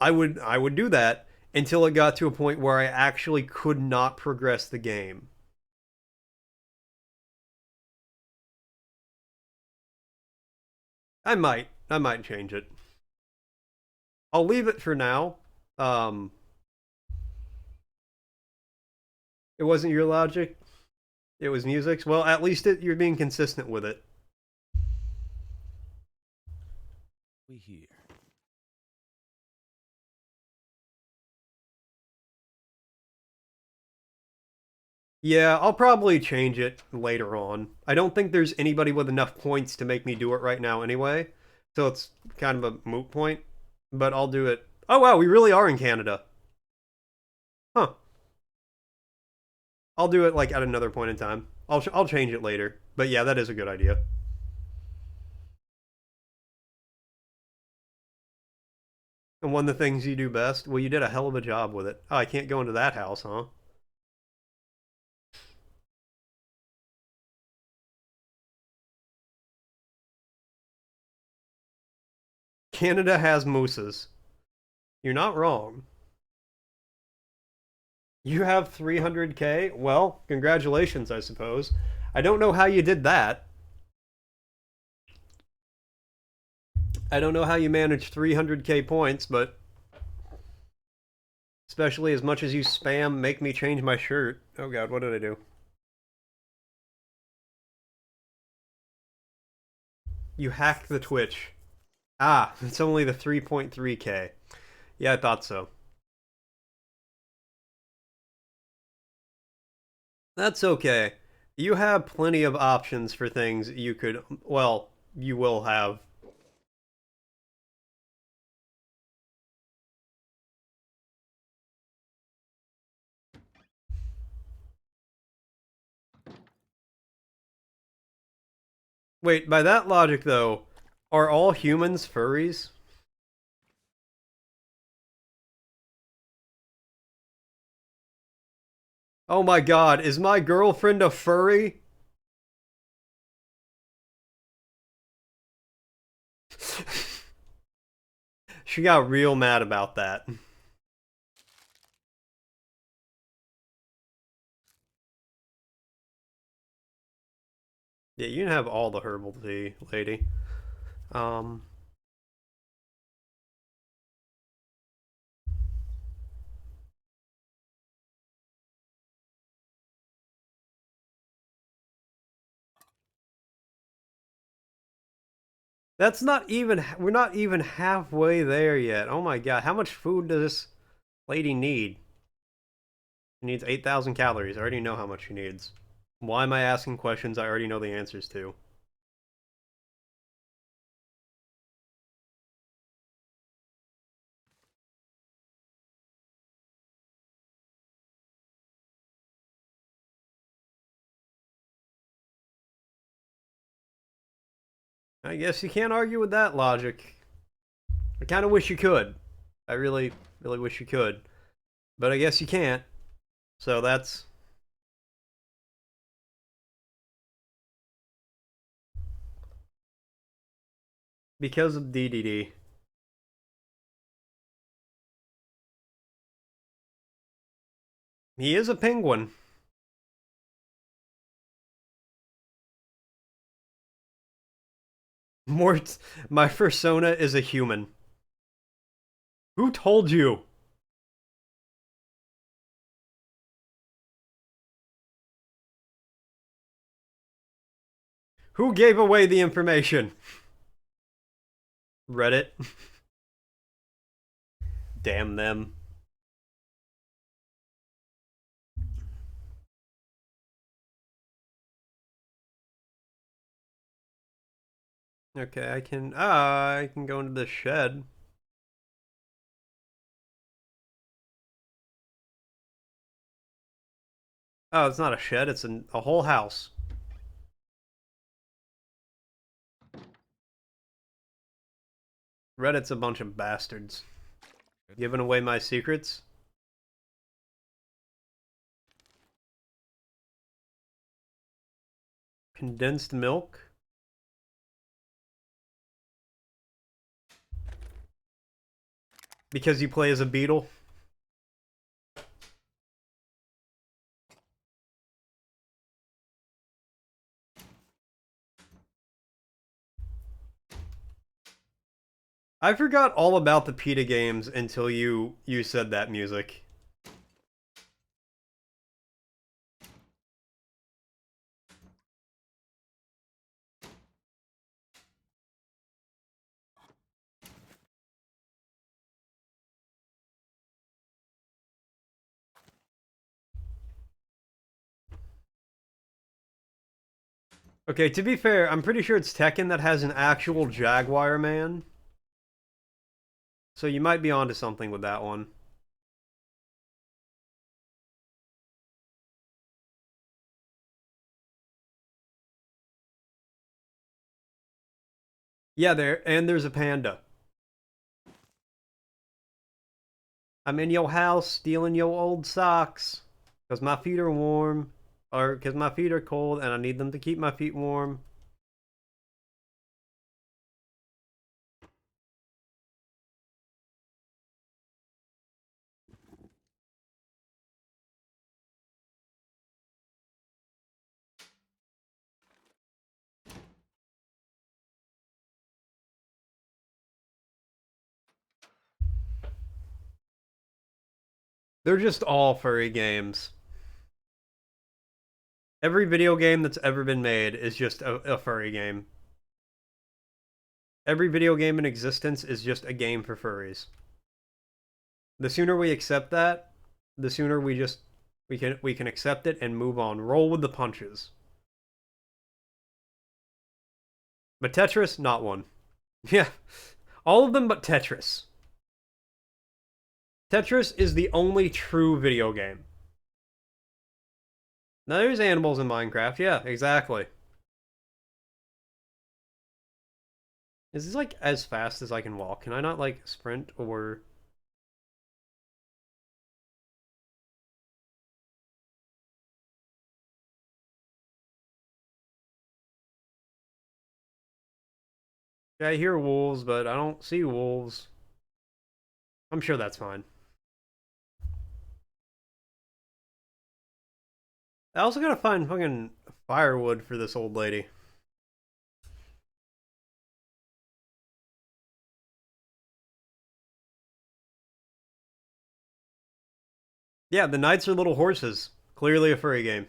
I would do that until it got to a point where I actually could not progress the game. I might change it. I'll leave it for now. It wasn't your logic. It was music's. Well, at least you're being consistent with it. We here. Yeah, I'll probably change it later on. I don't think there's anybody with enough points to make me do it right now anyway. So it's kind of a moot point. But I'll do it. Oh wow, we really are in Canada. Huh. I'll do it like at another point in time. I'll change it later. But yeah, that is a good idea. And one of the things you do best? Well, you did a hell of a job with it. Oh, I can't go into that house, huh? Canada has mooses. You're not wrong. You have 300k? Well, congratulations, I suppose. I don't know how you did that. I don't know how you managed 300k points, but... Especially as much as you spam make me change my shirt. Oh god, what did I do? You hacked the Twitch. Ah, it's only the 3.3k. Yeah, I thought so. That's okay. You have plenty of options for things you could... Well, you will have. Wait, by that logic though, are all humans furries? Oh my god, is my girlfriend a furry? She got real mad about that. Yeah, you can have all the herbal tea, lady. Um, that's not even, we're not even halfway there yet. Oh my god, how much food does this lady need? She needs 8,000 calories. I already know how much she needs. Why am I asking questions I already know the answers to? I guess you can't argue with that logic. I kind of wish you could. I really, really wish you could. But I guess you can't. So that's... because of DDD. He is a penguin. Mort, my persona is a human. Who told you? Who gave away the information? Reddit. Damn them. Okay, I can go into the shed. Oh, it's not a shed, it's a whole house. Reddit's a bunch of bastards. Giving away my secrets? Condensed milk? Because you play as a beetle? I forgot all about the PETA games until you said that music. Okay, to be fair, I'm pretty sure it's Tekken that has an actual Jaguar man. So you might be onto something with that one. Yeah, there's a panda. I'm in your house stealing your old socks. Because my feet are warm. Or because my feet are cold and I need them to keep my feet warm. They're just all furry games. Every video game that's ever been made is just a furry game. Every video game in existence is just a game for furries. The sooner we accept that, the sooner we can accept it and move on. Roll with the punches. But Tetris, not one. Yeah. All of them but Tetris. Tetris is the only true video game. Now there's animals in Minecraft, yeah, exactly. Is this like as fast as I can walk? Can I not like sprint or... Yeah, I hear wolves, but I don't see wolves. I'm sure that's fine. I also gotta find fucking firewood for this old lady. Yeah, the knights are little horses. Clearly a furry game.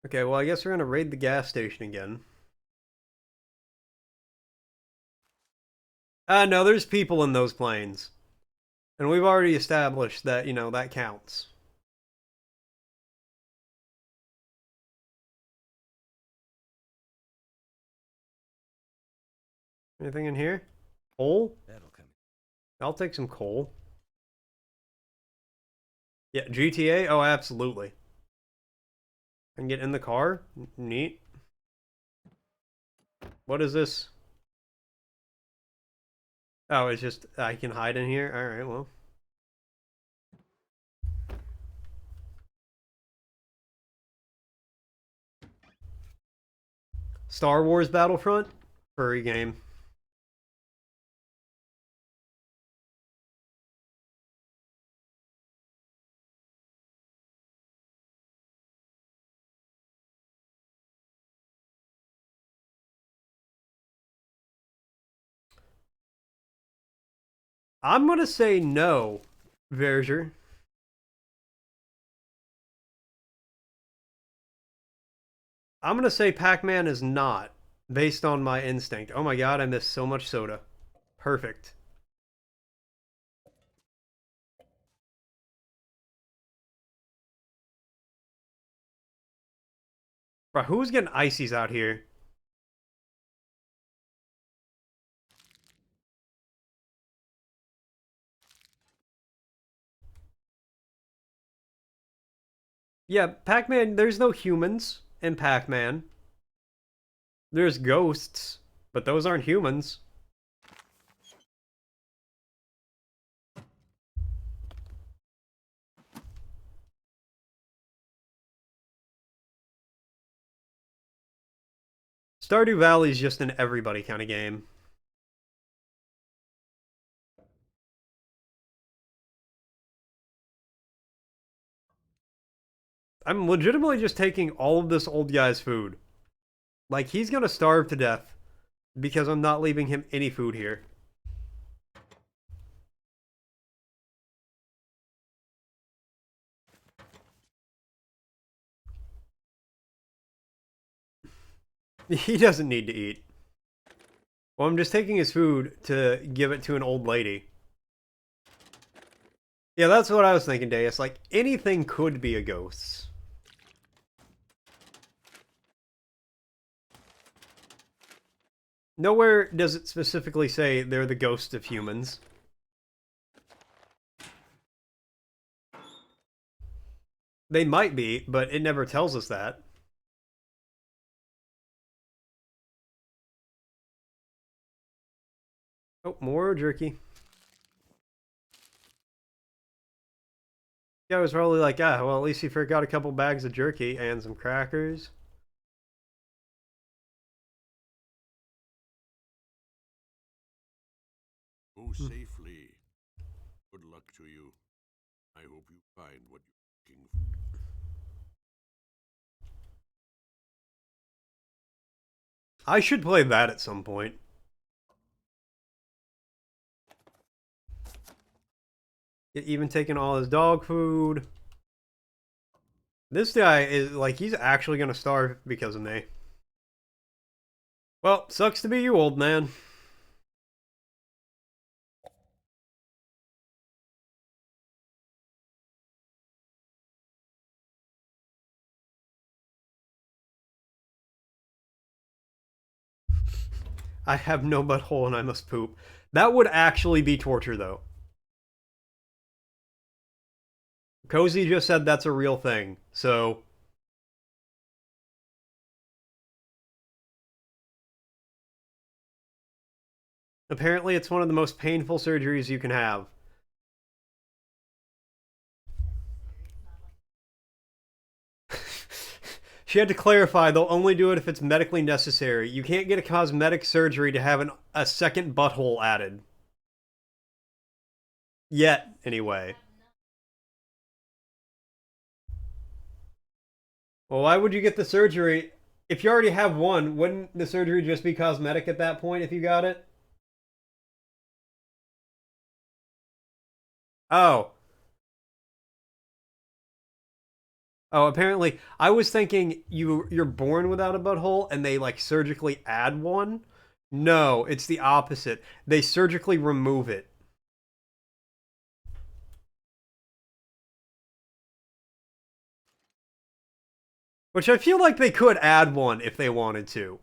Okay, well, I guess we're gonna raid the gas station again. No, there's people in those planes. And we've already established that, you know, that counts. Anything in here? Coal? That'll come. I'll take some coal. Yeah, GTA? Oh, absolutely. I can get in the car? Neat. What is this? Oh, it's just, I can hide in here? Alright, well. Star Wars Battlefront? Furry game. I'm gonna say no, Verger. I'm gonna say Pac-Man is not, based on my instinct. Oh my god, I missed so much soda. Perfect. Bro, who's getting ices out here? Yeah, Pac-Man, there's no humans in Pac-Man. There's ghosts, but those aren't humans. Stardew Valley's just an everybody kind of game. I'm legitimately just taking all of this old guy's food. Like, he's gonna starve to death because I'm not leaving him any food here. He doesn't need to eat. Well, I'm just taking his food to give it to an old lady. Yeah, that's what I was thinking, Deus. Like, anything could be a ghost. Nowhere does it specifically say they're the ghost of humans. They might be, but it never tells us that. Oh, more jerky. Yeah, I was probably like, well, at least he forgot a couple bags of jerky and some crackers. Go safely. Good luck to you. I hope you find what you're looking for. I should play that at some point. Even taking all his dog food. This guy is, like, he's actually gonna starve because of me. Well, sucks to be you, old man. I have no butthole and I must poop. That would actually be torture, though. Cozy just said that's a real thing, so... Apparently it's one of the most painful surgeries you can have. She had to clarify they'll only do it if it's medically necessary. You can't get a cosmetic surgery to have a second butthole added. Yet, anyway. Well, why would you get the surgery? If you already have one, wouldn't the surgery just be cosmetic at that point if you got it? Oh. Oh, apparently, I was thinking you're born without a butthole and they like surgically add one. No, it's the opposite. They surgically remove it. Which I feel like they could add one if they wanted to.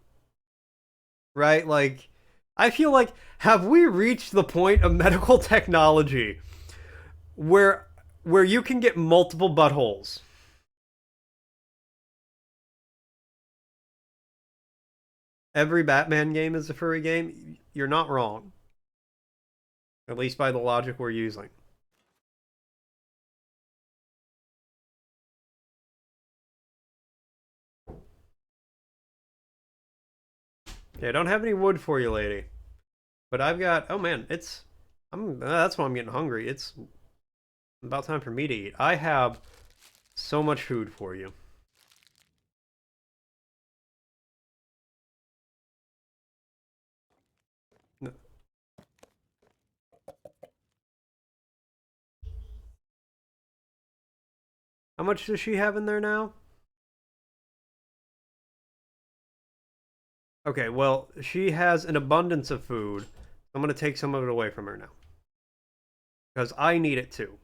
Right? Like, I feel like, have we reached the point of medical technology where you can get multiple buttholes? Every Batman game is a furry game? You're not wrong. At least by the logic we're using. Okay, I don't have any wood for you, lady. But I've got... Oh, man, it's... that's why I'm getting hungry. It's about time for me to eat. I have so much food for you. How much does she have in there now? Okay, well, she has an abundance of food. I'm going to take some of it away from her now. Because I need it too.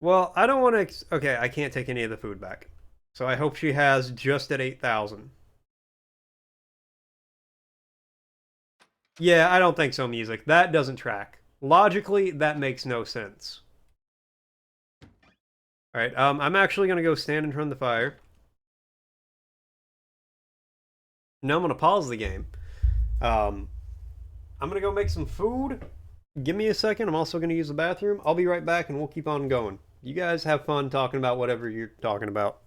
Well, I don't want to... Okay, I can't take any of the food back. So I hope she has just at 8,000. Yeah, I don't think so, music. That doesn't track. Logically, that makes no sense. Alright, I'm actually going to go stand in front of the fire. Now I'm going to pause the game. I'm going to go make some food. Give me a second. I'm also going to use the bathroom. I'll be right back and we'll keep on going. You guys have fun talking about whatever you're talking about.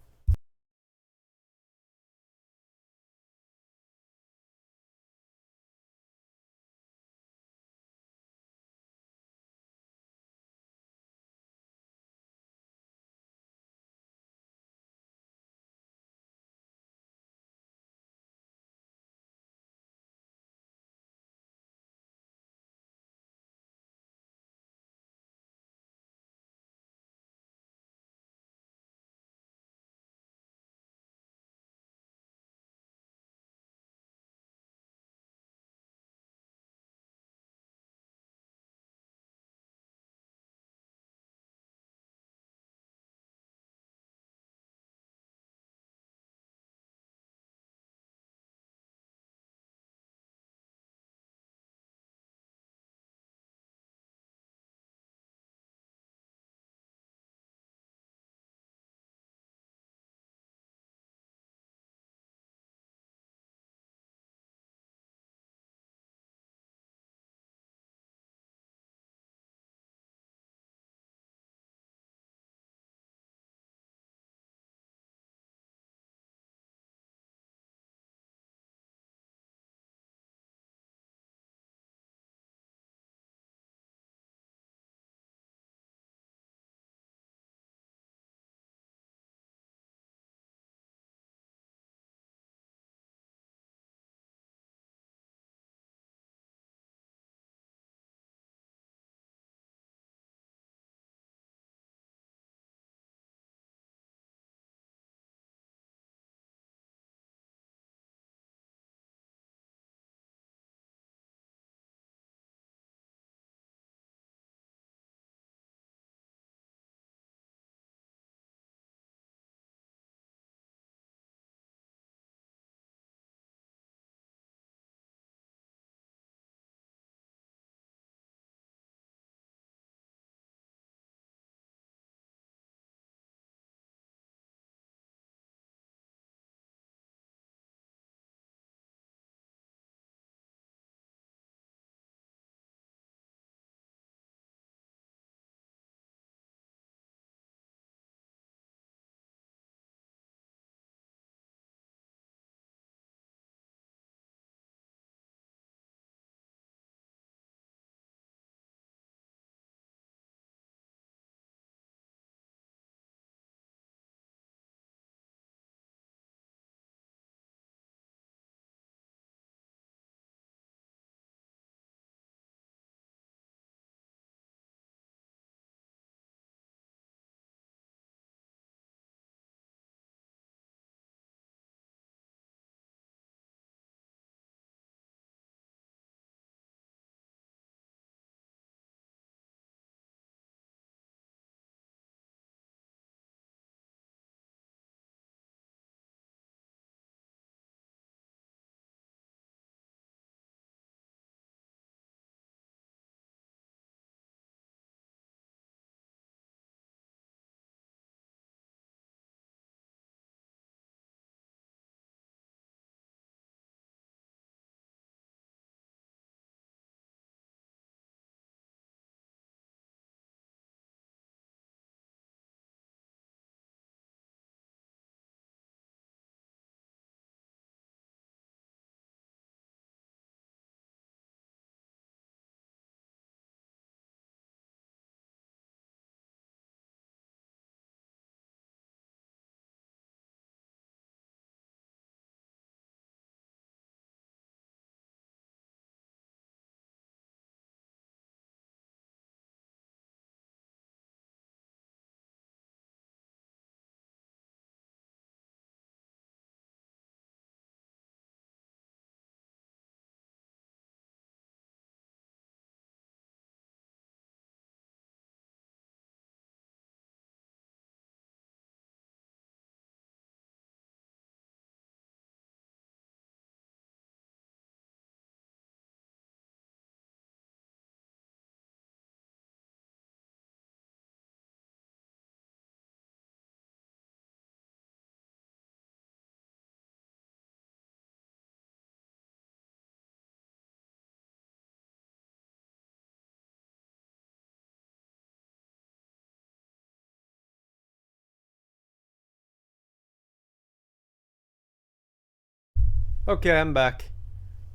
Okay, I'm back.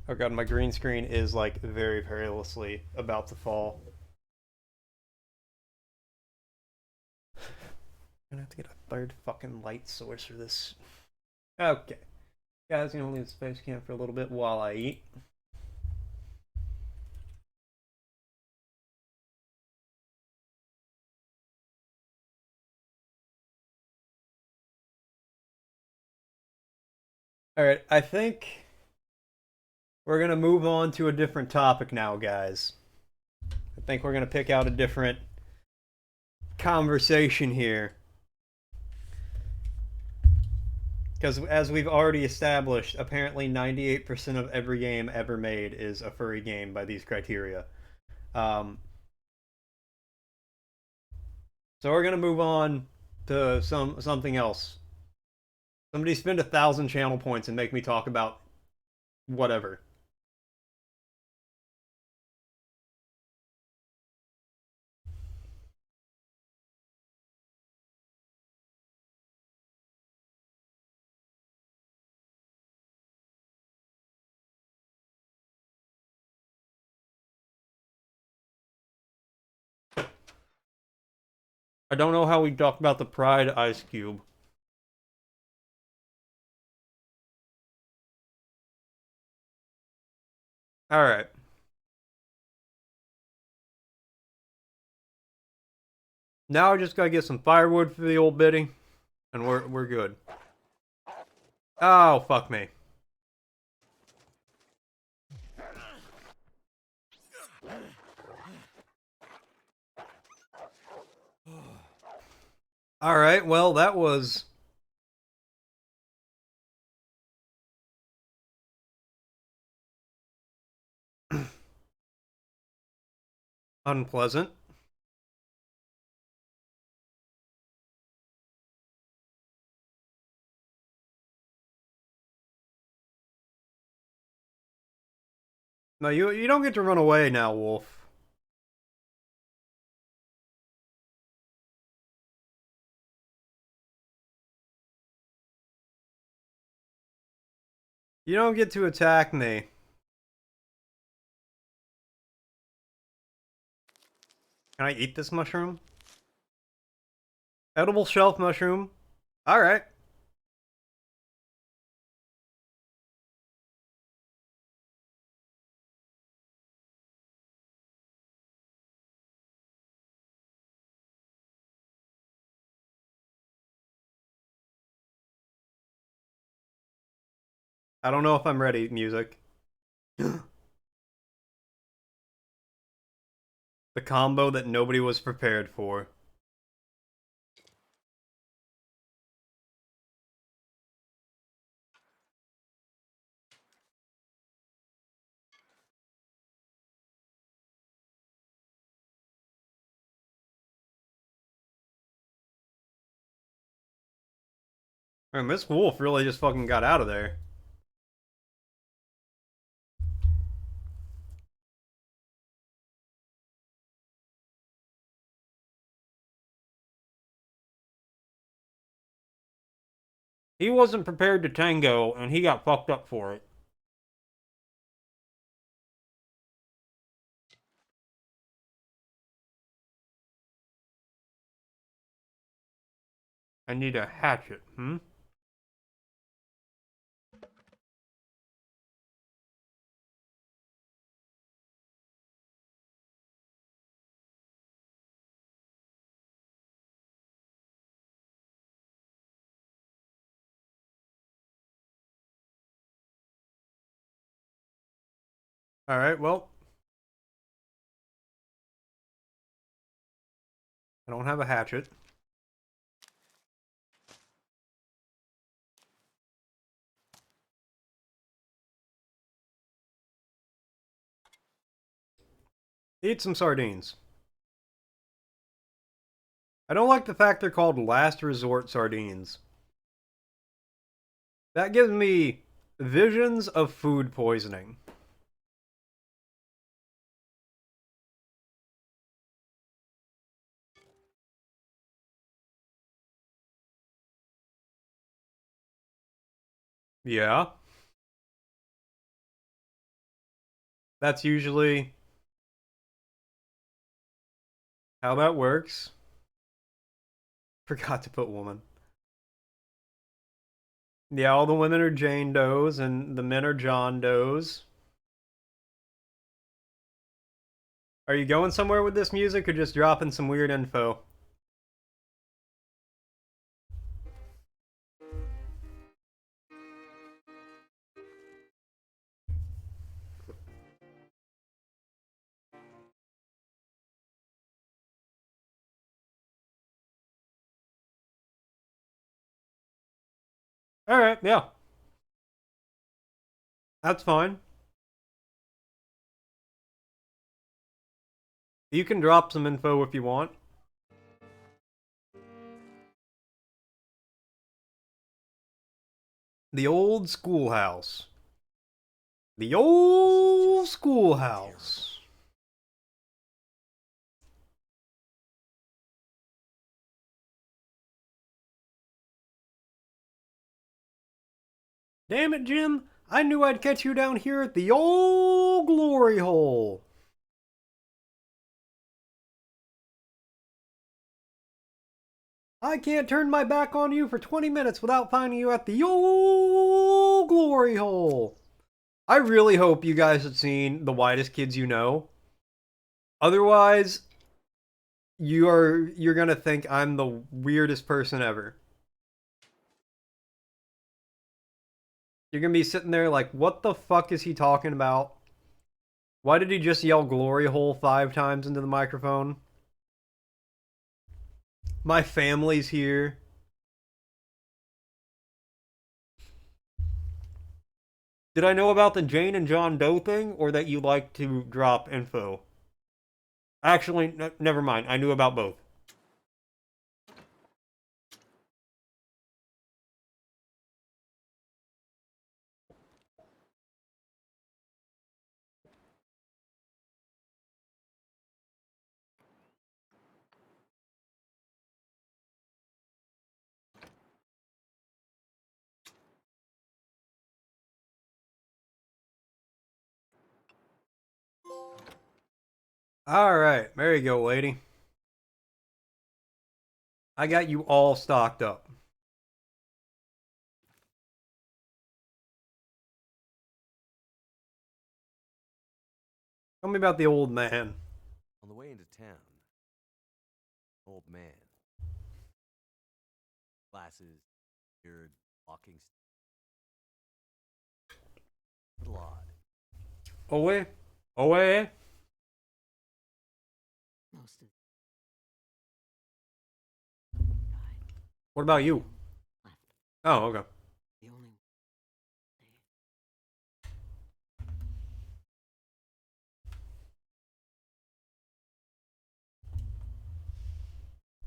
Oh god, my green screen is like very perilously about to fall. I'm gonna have to get a third fucking light source for this. Okay. Guys, gonna leave the space camp for a little bit while I eat. Alright, I think we're gonna move on to a different topic now, guys. I think we're gonna pick out a different conversation here. Because as we've already established, apparently 98% of every game ever made is a furry game by these criteria. Um, so we're gonna move on to something else. Somebody spend 1,000 channel points and make me talk about whatever. I don't know how we talk about the Pride Ice Cube. Alright. Now I just gotta get some firewood for the old biddy, and we're good. Oh, fuck me. Alright, well, that was unpleasant. No, you don't get to run away now, Wolf. You don't get to attack me. Can I eat this mushroom? Edible shelf mushroom. Alright. I don't know if I'm ready, music. The combo that nobody was prepared for. Man, Miss Wolf really just fucking got out of there. He wasn't prepared to tango, and he got fucked up for it. I need a hatchet, hmm? Alright, well. I don't have a hatchet. Eat some sardines. I don't like the fact they're called last resort sardines. That gives me visions of food poisoning. Yeah. That's usually how that works. Forgot to put woman. Yeah, all the women are Jane Does and the men are John Does. Are you going somewhere with this music or just dropping some weird info? Alright, yeah. That's fine. You can drop some info if you want. The old schoolhouse. The old schoolhouse. Damn it, Jim. I knew I'd catch you down here at the old glory hole. I can't turn my back on you for 20 minutes without finding you at the old glory hole. I really hope you guys have seen The Whitest Kids You Know. Otherwise, you're gonna think I'm the weirdest person ever. You're gonna be sitting there like, what the fuck is he talking about? Why did he just yell glory hole 5 times into the microphone? My family's here. Did I know about the Jane and John Doe thing, or that you like to drop info? Actually, never mind. I knew about both. Alright, there you go, lady. I got you all stocked up. Tell me about the old man. On the way into town, old man. Glasses, beard, walking. Little odd. Away. Away. Most of What about you? left. Oh, okay. The only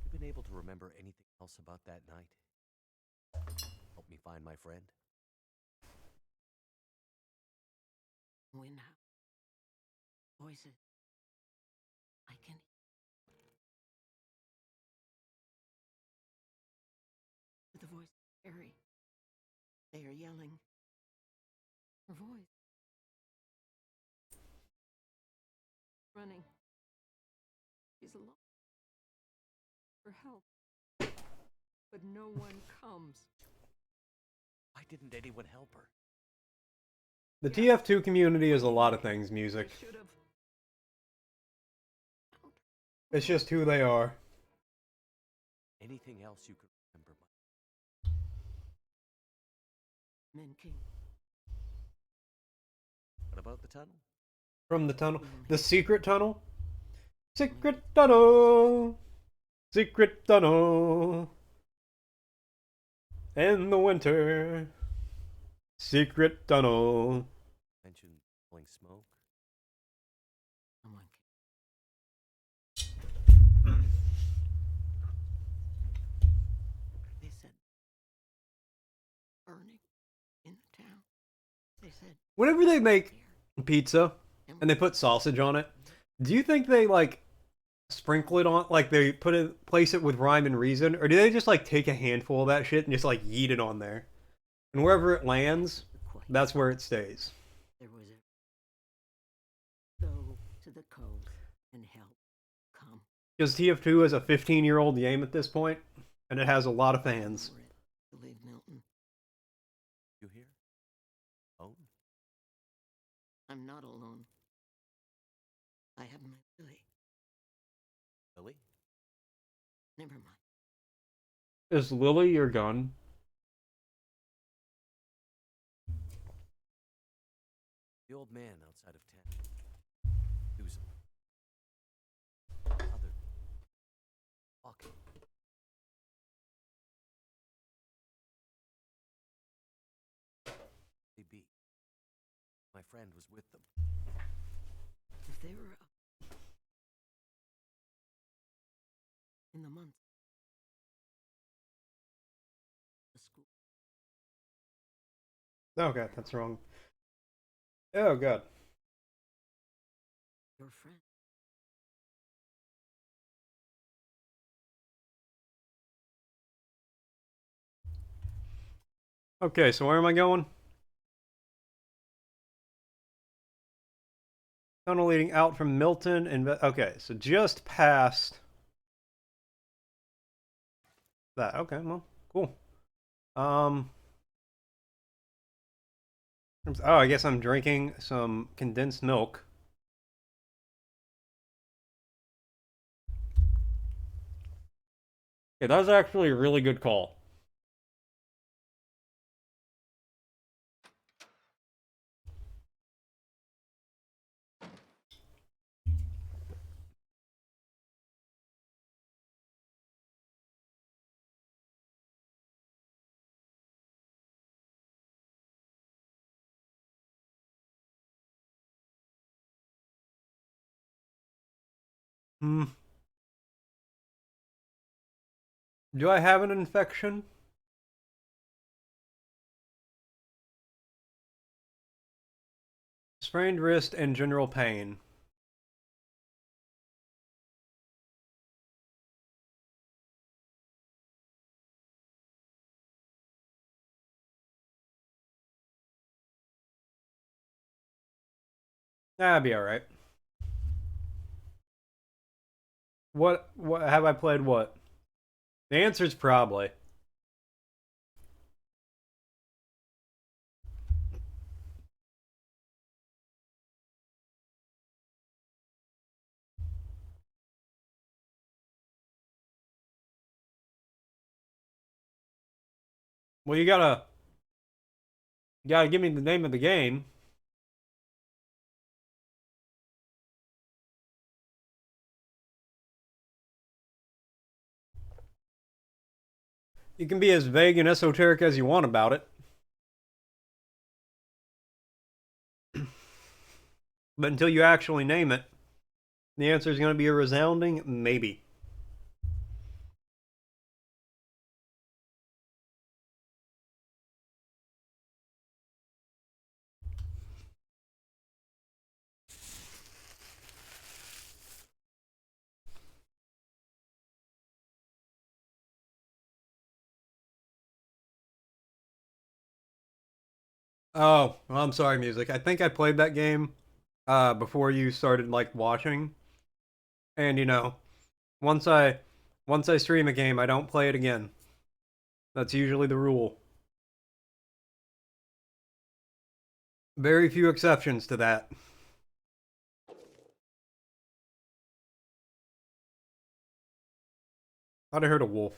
You been able to remember anything else about that night? Help me find my friend? wind house. Voices. I can the voice of Harry. They are yelling. Her voice. Running. She's alone. For help. But no one comes. Why didn't anyone help her? The TF2 community is a lot of things, music. Should have. It's just who they are. Anything else you could remember? Men King. What about the tunnel? From the tunnel. The secret tunnel? Secret tunnel! Secret tunnel! In the winter. Secret tunnel. Mentioned blowing smoke. Someone They said burning in the town. They said Whenever they make here. pizza and they put sausage on it, do you think they like sprinkle it on, like they place it with rhyme and reason, or do they just like take a handful of that shit and just like yeet it on there, and wherever it lands, that's where it stays? There was a the cove and help come. Because TF2 is a 15-year-old game at this point, and it has a lot of fans. Over it to leave Milton. You here? Oh, I'm not alone. I have my Billy. Lily? Never mind. Is Lily your gun? The old man outside of town. Susan. Other. Walking. They beat. My friend was with them. If they were up in the months, the school. Okay, that's wrong. Oh, God. Your friend. Okay, so where am I going? Tunnel leading out from Milton and... Okay, so just past... that. Okay, well, cool. Oh, I guess I'm drinking some condensed milk. Yeah, that was actually a really good call. Hmm. Do I have an infection? Sprained wrist and general pain. That'd be alright. What have I played what? The answer's probably. Well, you gotta give me the name of the game. You can be as vague and esoteric as you want about it. But until you actually name it, the answer is going to be a resounding maybe. Oh, well, I'm sorry, music. I think I played that game before you started like watching. And once I once I stream a game, I don't play it again. That's usually the rule. Very few exceptions to that. Thought I heard a wolf.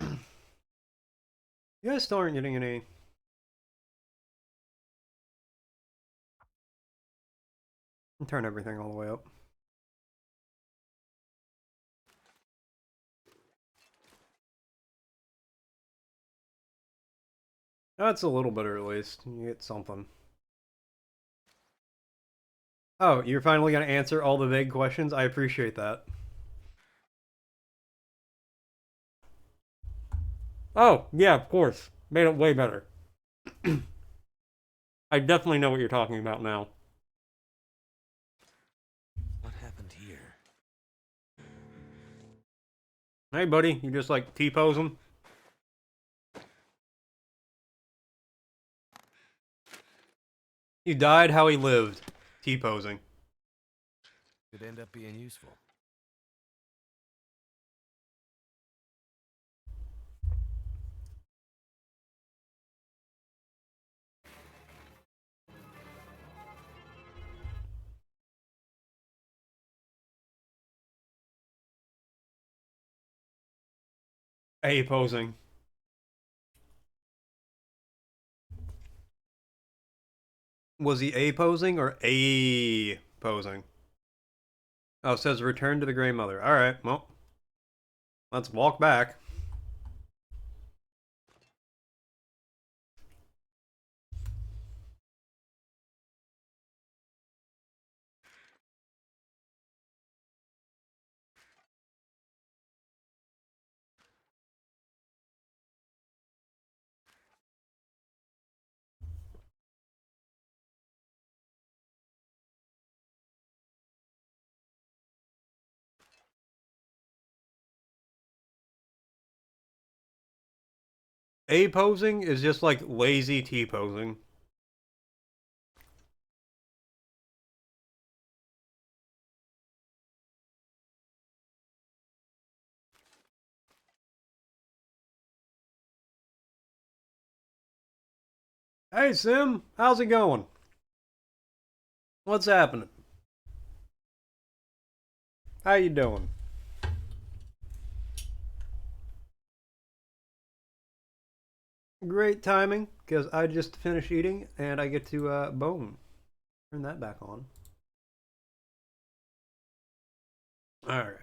You guys still aren't getting any. Turn everything all the way up. That's a little better at least. You get something. Oh, you're finally going to answer all the vague questions? I appreciate that. Oh, yeah, of course. Made it way better. I definitely know what you're talking about now. What happened here? Hey, buddy, you just like T-pose him? He died how he lived. T-posing. Could end up being useful. A-posing. Was he A-posing or A-posing? Oh, it says return to the Grey Mother. Alright, well. Let's walk back. A-posing is just like lazy T-posing. Hey, Sim. How's it going? What's happening? How you doing? Great timing, because I just finished eating, and I get to, boom. Turn that back on. Alright.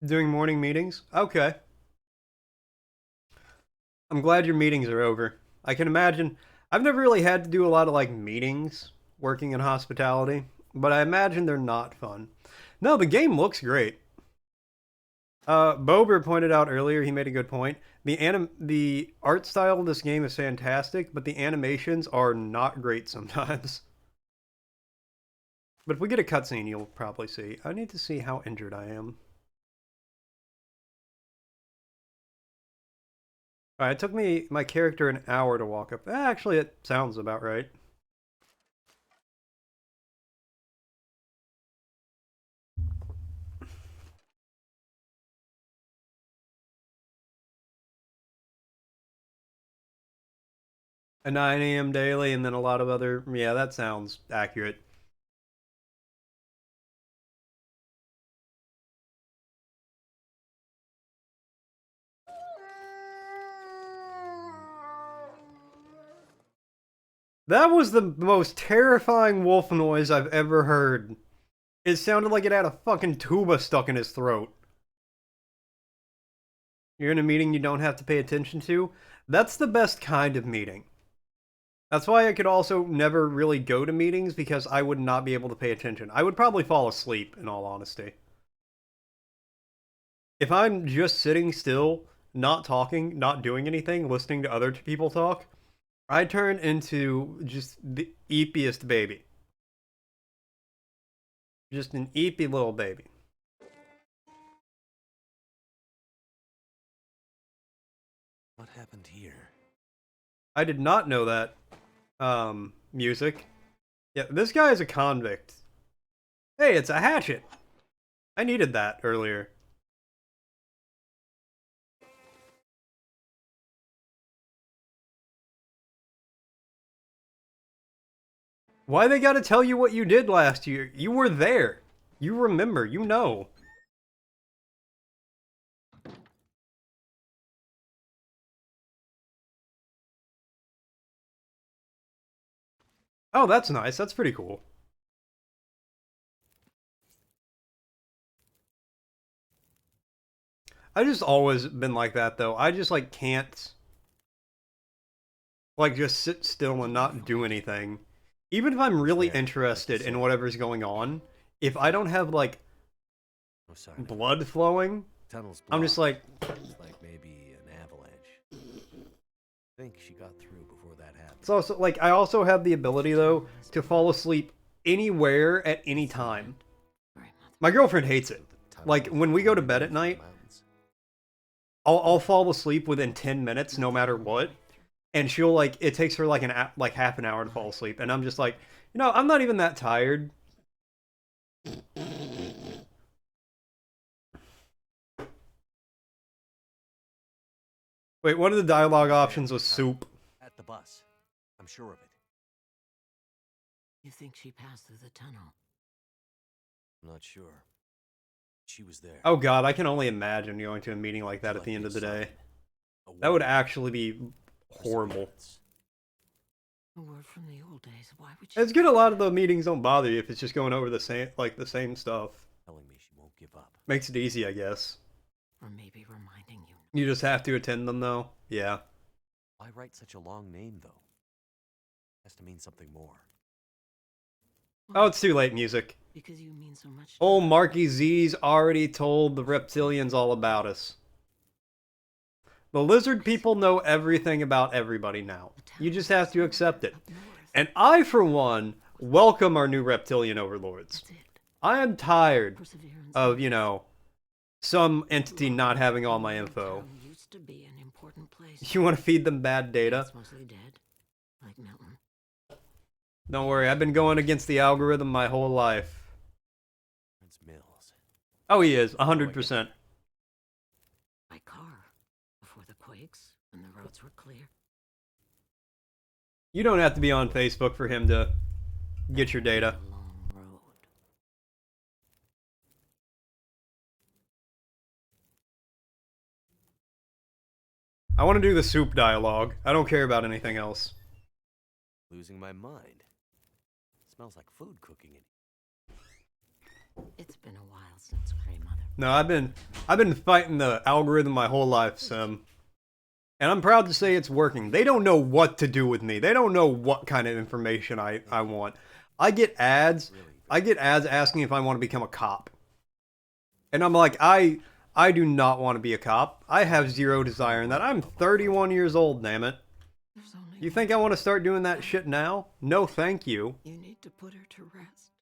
Doing morning meetings? Okay. I'm glad your meetings are over. I can imagine. I've never really had to do a lot of, like, meetings working in hospitality, but I imagine they're not fun. No, the game looks great. Bober pointed out earlier, he made a good point. The art style of this game is fantastic, but the animations are not great sometimes. But if we get a cutscene, you'll probably see. I need to see how injured I am. Alright, it took my character an hour to walk up. Actually, it sounds about right. A 9 a.m. daily, and then a lot of other... Yeah, that sounds accurate. That was the most terrifying wolf noise I've ever heard. It sounded like it had a fucking tuba stuck in his throat. You're in a meeting you don't have to pay attention to? That's the best kind of meeting. That's why I could also never really go to meetings, because I would not be able to pay attention. I would probably fall asleep, in all honesty. If I'm just sitting still, not talking, not doing anything, listening to other people talk, I turn into just the eepiest baby. Just an eepy little baby. What happened here? I did not know that. Music. Yeah, this guy is a convict. Hey, it's a hatchet. I needed that earlier. Why they gotta tell you what you did last year? You were there. You remember. You know. Oh, that's nice. That's pretty cool. I just always been like that, though. I just, like, can't... like, just sit still and not do anything. Even if I'm really interested in whatever's going on, if I don't have, like, blood flowing, I'm just like... Like maybe an avalanche. I think she got through before that happened. It's also, like, I also have the ability, though, to fall asleep anywhere at any time. Grandmother. My girlfriend hates it. Like, when we go to bed at night, I'll fall asleep within 10 minutes no matter what. And she'll, like, it takes her like half an hour to fall asleep. And I'm just like, you know, I'm not even that tired. Wait, one of the dialogue options was soup. At the bus. I'm sure of it. You think she passed through the tunnel? I'm not sure. She was there. Oh god, I can only imagine going to a meeting like that at the end of the day. That would actually be horrible. A word from the old days. Why would she? It's good a lot of the meetings don't bother you if it's just going over the same stuff. Telling me she won't give up. Makes it easy, I guess. Or maybe reminding you. You just have to attend them though. Yeah. Why write such a long name though? Has to mean something more. Oh, it's too late, music. Because you mean so much. Old Marky Z's already told the reptilians all about us. The lizard people know everything about everybody now. You just have to accept it. And I, for one, welcome our new reptilian overlords. I am tired of, you know, some entity not having all my info. Used to be an important place. You want to feed them bad data? It's mostly dead, like Milton. Don't worry, I've been going against the algorithm my whole life. Prince Mills. Oh, he is, 100%. By car, before the quakes, when the roads were clear. You don't have to be on Facebook for him to get your data. A long road. I want to do the soup dialogue. I don't care about anything else. Losing my mind. Smells like food cooking in. It's been a while since Grey Mother. No, I've been fighting the algorithm my whole life, Sim. And I'm proud to say it's working. They don't know what to do with me. They don't know what kind of information I want. I get ads. I get ads asking if I want to become a cop. And I'm like, I do not want to be a cop. I have zero desire in that. I'm 31 years old, damn it. There's only You think I want to start doing that shit now? No, thank you. You need to put her to rest.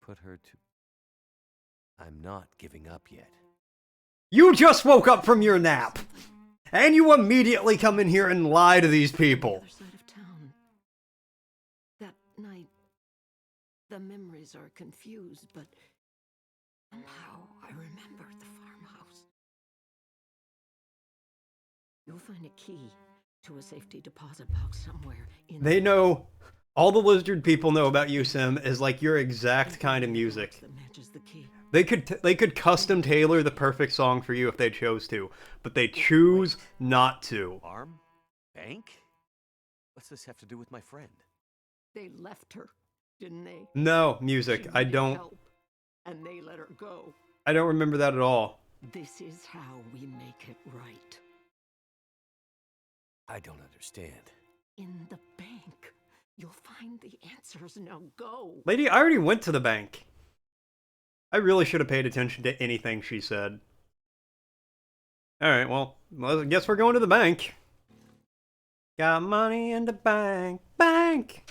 Put her to... I'm not giving up yet. You just woke up from your nap. And you immediately come in here and lie to these people. Other side of town. That night, the memories are confused, but somehow I remember the farmhouse. You'll find a key to a safety deposit box somewhere in They know, all the lizard people know about you, Sim, is like your exact kind of music. that matches the key. They could custom tailor the perfect song for you if they chose to, but they choose not to. Farm? Bank? What's this have to do with my friend? They left her, didn't they? No, She music. I needed don't help, and they let her go. remember that at all. This is how we make it right. I don't understand. In the bank. You'll find the answers. Now go. Lady, I already went to the bank. I really should have paid attention to anything she said. Alright, well, I guess we're going to the bank. Got money in the bank. Bank!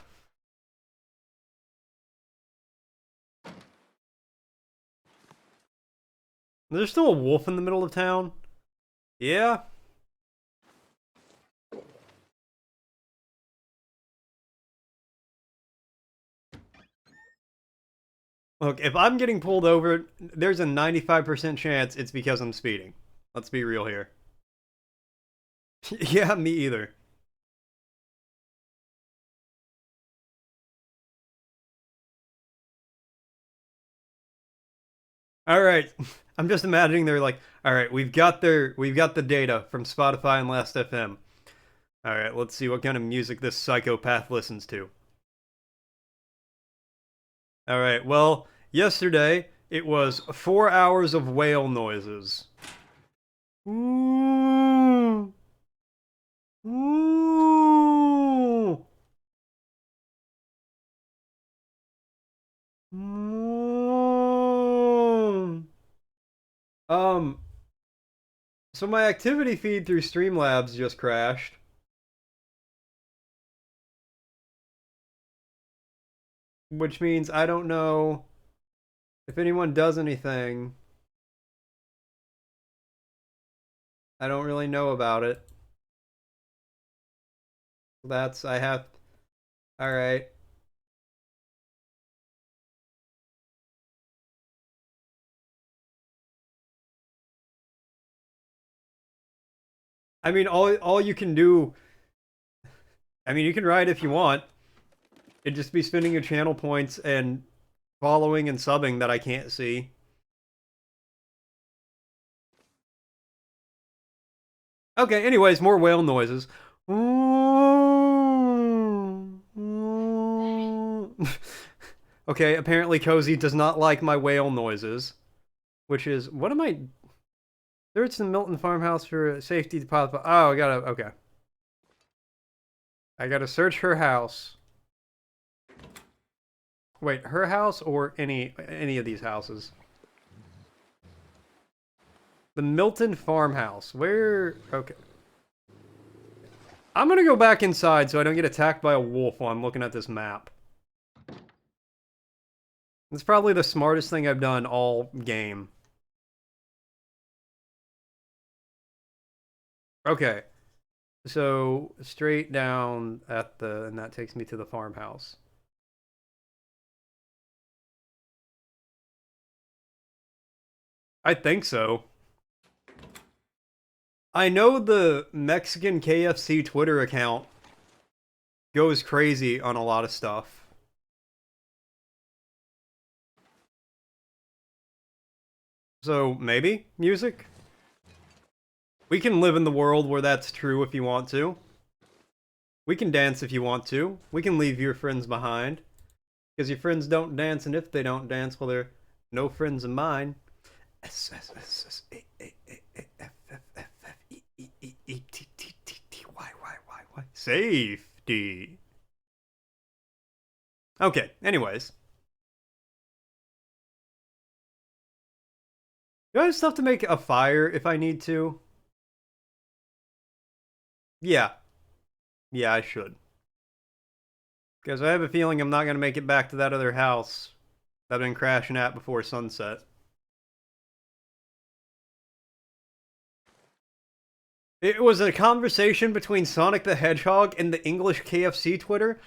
There's still a wolf in the middle of town? Yeah? Look, if I'm getting pulled over, there's a 95% chance it's because I'm speeding. Let's be real here. Yeah, me either. Alright, I'm just imagining they're like, alright, we've got the data from Spotify and Last FM. Alright, let's see what kind of music this psychopath listens to. Alright, well, yesterday, it was 4 hours of whale noises. Ooh. Ooh. Ooh. So my activity feed through Streamlabs just crashed. Which means I don't know If anyone does anything, I don't really know about it. I have, alright. I mean, all you can do, I mean, you can ride if you want. It'd just be spending your channel points and following and subbing that I can't see. Okay, anyways, more whale noises. Okay, apparently Cozy does not like my whale noises. Which is, what am I... Search the Milton farmhouse for safety deposit. Oh, I gotta, okay. I gotta search her house. Wait, her house or any of these houses? The Milton farmhouse. Where? Okay. I'm gonna go back inside so I don't get attacked by a wolf while I'm looking at this map. It's probably the smartest thing I've done all game. Okay. So, straight down at the... And that takes me to the farmhouse. I think so. I know the Mexican KFC Twitter account goes crazy on a lot of stuff. So, maybe music? We can live in the world where that's true if you want to. We can dance if you want to. We can leave your friends behind. Because your friends don't dance, and if they don't dance, well, they're no friends of mine. S-S-S-S-A-F-F-F-F-E-E-E-T-T-T-Y-Y-Y-Y. Safety. Okay, anyways. Do I have stuff to make a fire if I need to? Yeah. Yeah, I should. Because I have a feeling I'm not going to make it back to that other house that I've been crashing at before sunset. It was a conversation between Sonic the Hedgehog and the English KFC Twitter.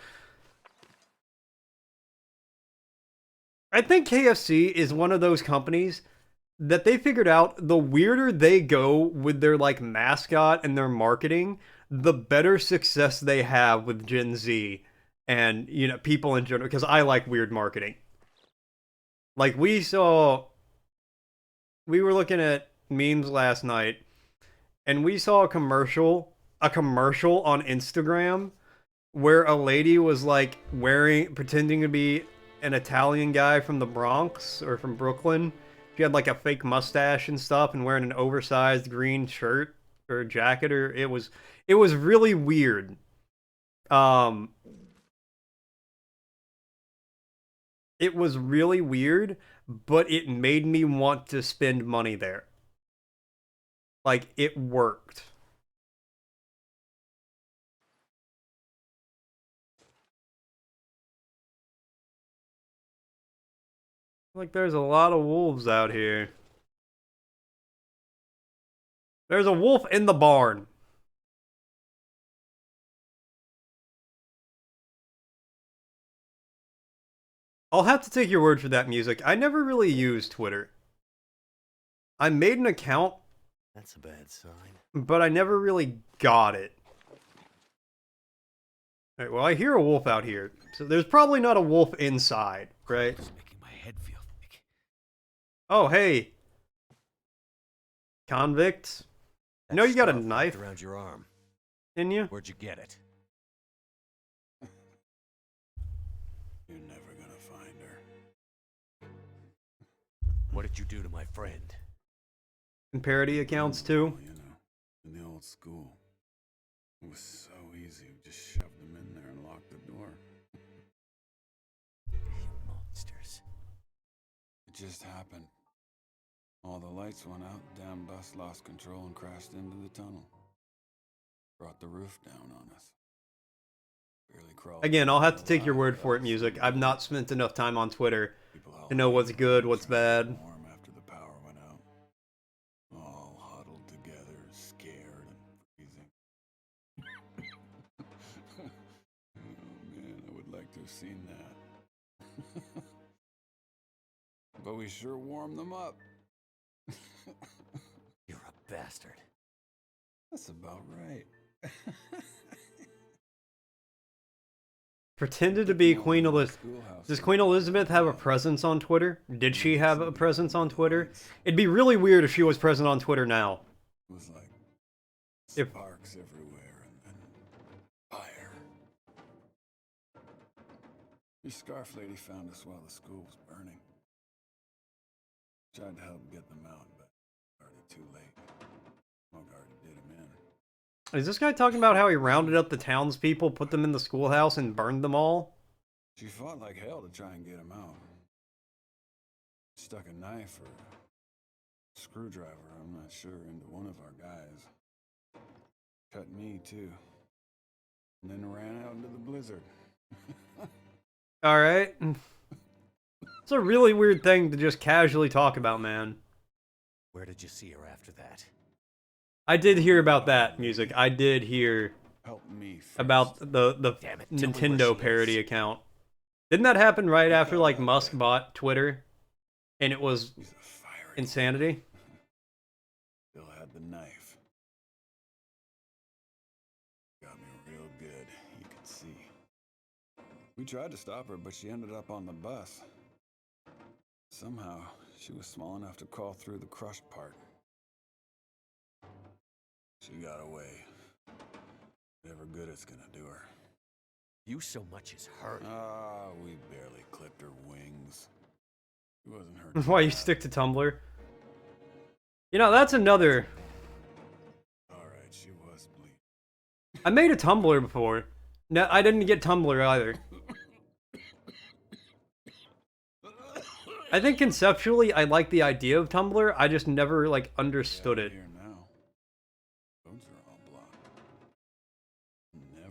I think KFC is one of those companies that they figured out the weirder they go with their like mascot and their marketing, the better success they have with Gen Z and, you know, people in general, because I like weird marketing. Like we were looking at memes last night and we saw a commercial on Instagram where a lady was like pretending to be an Italian guy from the Bronx or from Brooklyn. She had like a fake mustache and stuff and wearing an oversized green shirt or jacket, or it was really weird. It was really weird, but it made me want to spend money there. Like, it worked. Like, there's a lot of wolves out here. There's a wolf in the barn. I'll have to take your word for that, music. I never really used Twitter. I made an account. That's a bad sign. But I never really got it. Alright, well, I hear a wolf out here. So there's probably not a wolf inside, right? It's making my head feel thick. Oh, hey. Convict. I know you got a Scarf knife around your arm. in you. Where'd you get it? You're never gonna find her. What did you do to my friend? And parody accounts, too. Well, you know, in the old school, it was so easy. We just shoved them in there and locked the door. You monsters. It just happened. All the lights went out, the damn bus lost control and crashed into the tunnel. Brought the roof down on us. Barely crawled. Again, I'll have to take your word for it, music. I've not spent enough time on Twitter To know what's good, what's bad. Warm after the power went out. All huddled together, scared and freezing. Oh man, I would like to have seen that. But we sure warmed them up. You're a bastard. That's about right. Pretended to be Queen Elizabeth. Does Queen Elizabeth have a presence on Twitter? Did she have a presence on Twitter? It'd be really weird if she was present on Twitter now. It was like If- sparks everywhere and fire. Your scarf lady found us while the school was burning. Tried to help get them out, but started too late. Smoke already did him in. Is this guy talking about how he rounded up the townspeople, put them in the schoolhouse, and burned them all? She fought like hell to try and get him out. Stuck a knife or a screwdriver, I'm not sure, into one of our guys. Cut me too. And then ran out into the blizzard. Alright. It's a really weird thing to just casually talk about, man. Where did you see her after that? I did hear about that, Music. I did hear Help me first. about the Damn it, tell me where Nintendo she parody is. account. Didn't that happen right after, like, Musk bought Twitter? And it was He's a fiery insanity? Still had the knife. Got me real good, you could see. We tried to stop her, but she ended up on the bus. Somehow, she was small enough to crawl through the crushed part. She got away. Whatever good it's gonna do her. You so much as hurt. Ah, we barely clipped her wings. She wasn't hurt. Why you stick to Tumblr? You know, that's another... Alright, she was bleeding. I made a Tumblr before. No, I didn't get Tumblr either. I think conceptually I like the idea of Tumblr, I just never, like, understood it. Here now. Roads are all blocked. Never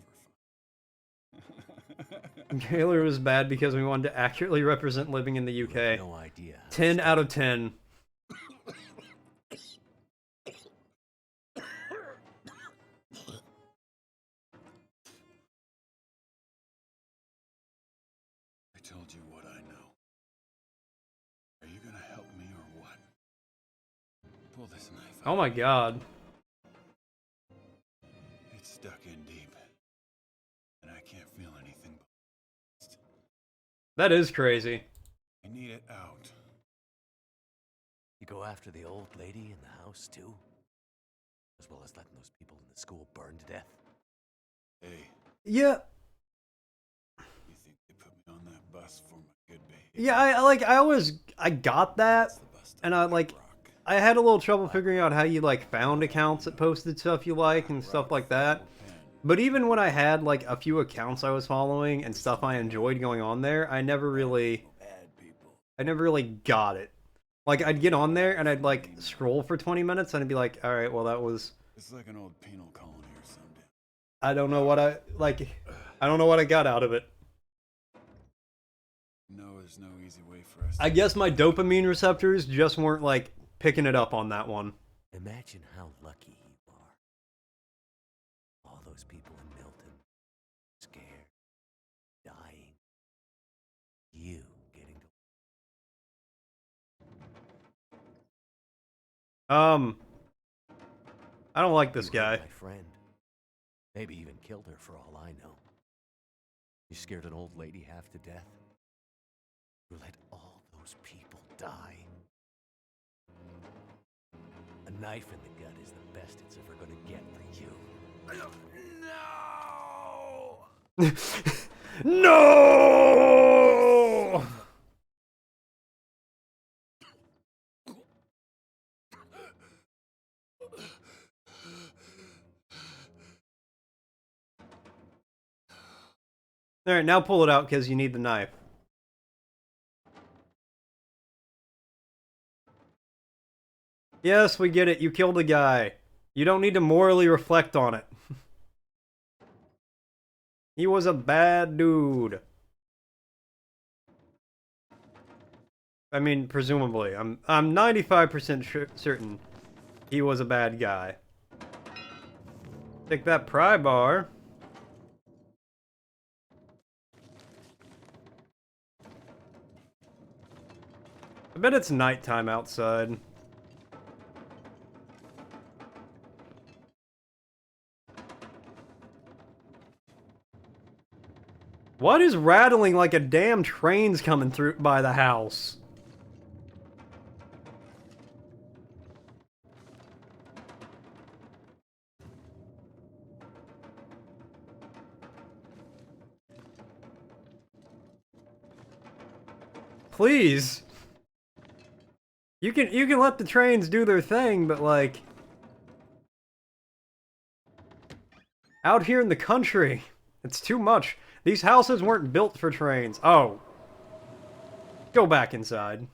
fun. Taylor was bad because we wanted to accurately represent living in the You have UK. no idea. 10 out of 10. I told you what I know. Are you gonna help me or what? Pull this knife out. Oh my god. It's stuck in deep. And I can't feel anything but That is crazy. I need it out. You go after the old lady in the house too? As well as letting those people in the school burn to death? Hey, Yeah, you think they put me on that bus for my good behavior? yeah, I got that, That's the bus stop and I, in like, Rock. I had a little trouble figuring out how you, like, found accounts that posted stuff you like and stuff like that. But even when I had, like, a few accounts I was following and stuff I enjoyed going on there, I never really got it. Like, I'd get on there and I'd, like, scroll for 20 minutes and I'd be like, alright, well, that was... It's like an old penal colony or something. I don't know what I don't know what I got out of it. No, there's no easy way for us. I guess my dopamine receptors just weren't, like, picking it up on that one. Imagine how lucky you are. All those people in Milton, scared, dying. You getting to... I don't like this You hurt guy. my friend. Maybe even killed her for all I know. You scared an old lady half to death. You let all those people die. A knife in the gut is the best it's ever gonna get for you. No! No! Alright, now pull it out because you need the knife. Yes, we get it. You killed a guy. You don't need to morally reflect on it. He was a bad dude. I mean, presumably. I'm 95% certain he was a bad guy. Take that pry bar. I bet it's nighttime outside. What is rattling like a damn train's coming through by the house? Please. You can let the trains do their thing, but like out here in the country, it's too much. These houses weren't built for trains. Oh. Go back inside.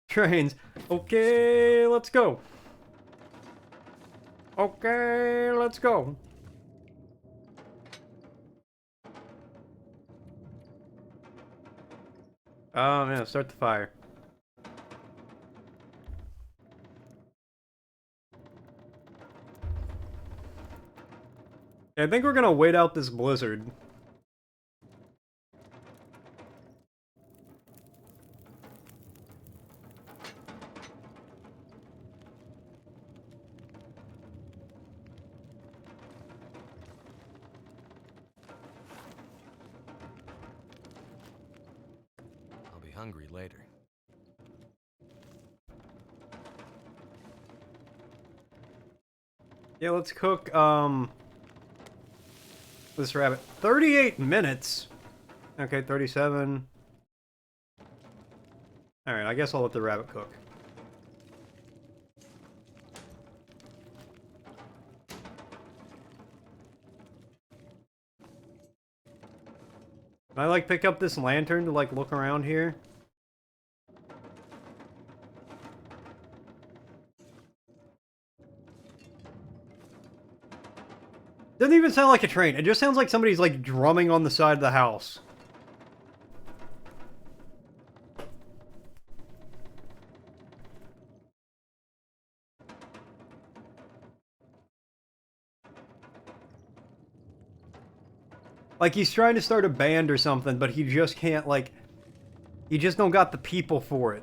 Trains. Okay, let's go. Okay, let's go. Oh man, start the fire. I think we're gonna wait out this blizzard. I'll be hungry later. Yeah, let's cook, this rabbit. 38 minutes! Okay, 37. Alright, I guess I'll let the rabbit cook. Can I, like, pick up this lantern to, like, look around here? Doesn't even sound like a train. It just sounds like somebody's, like, drumming on the side of the house. Like, he's trying to start a band or something, but he just can't, like... He just don't got the people for it.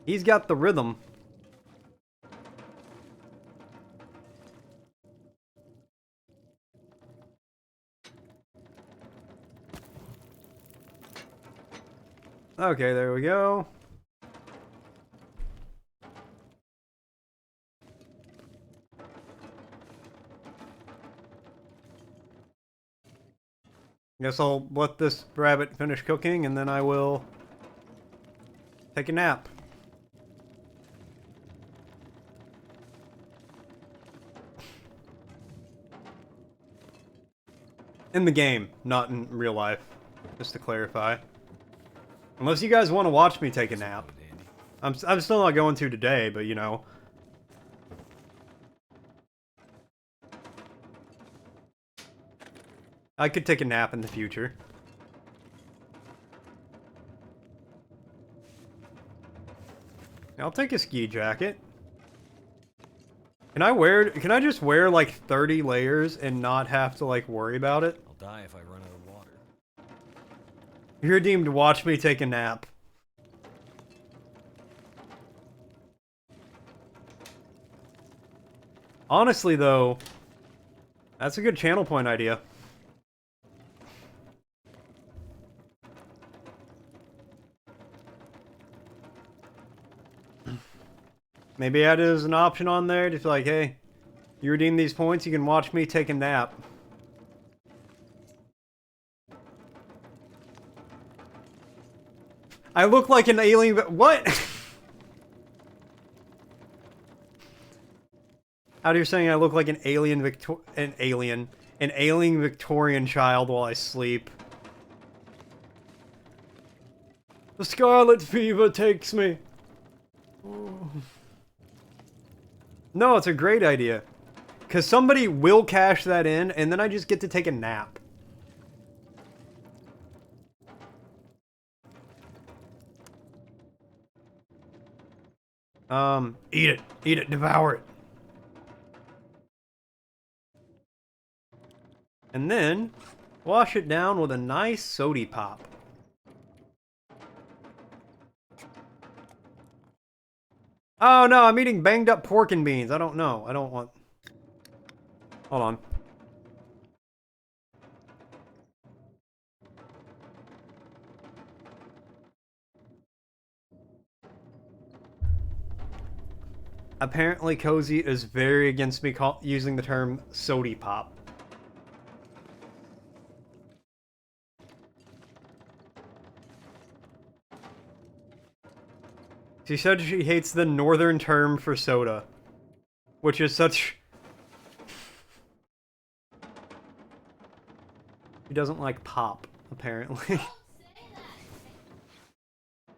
He's got the rhythm. Okay, there we go. Guess I'll let this rabbit finish cooking, and then I will take a nap. In the game, not in real life, just to clarify. Unless you guys want to watch me take a nap. I'm still not going to today, but you know. I could take a nap in the future. I'll take a ski jacket. Can I just wear like 30 layers and not have to like worry about it? I'll die if I run out of water. You're deemed to watch me take a nap. Honestly though, that's a good channel point idea. Maybe add it as an option on there, just like, hey, you redeem these points, you can watch me take a nap. I look like an alien, but what? Out here saying I look like an alien Victorian child while I sleep. The scarlet fever takes me. Oh. No, it's a great idea. Because somebody will cash that in, and then I just get to take a nap. Eat it, devour it. And then, wash it down with a nice sody pop. Oh no, I'm eating banged up pork and beans. I don't know. I don't want... Hold on. Apparently, Cozy is very against me using the term sody pop. She said she hates the northern term for soda, which is such... She doesn't like pop, apparently.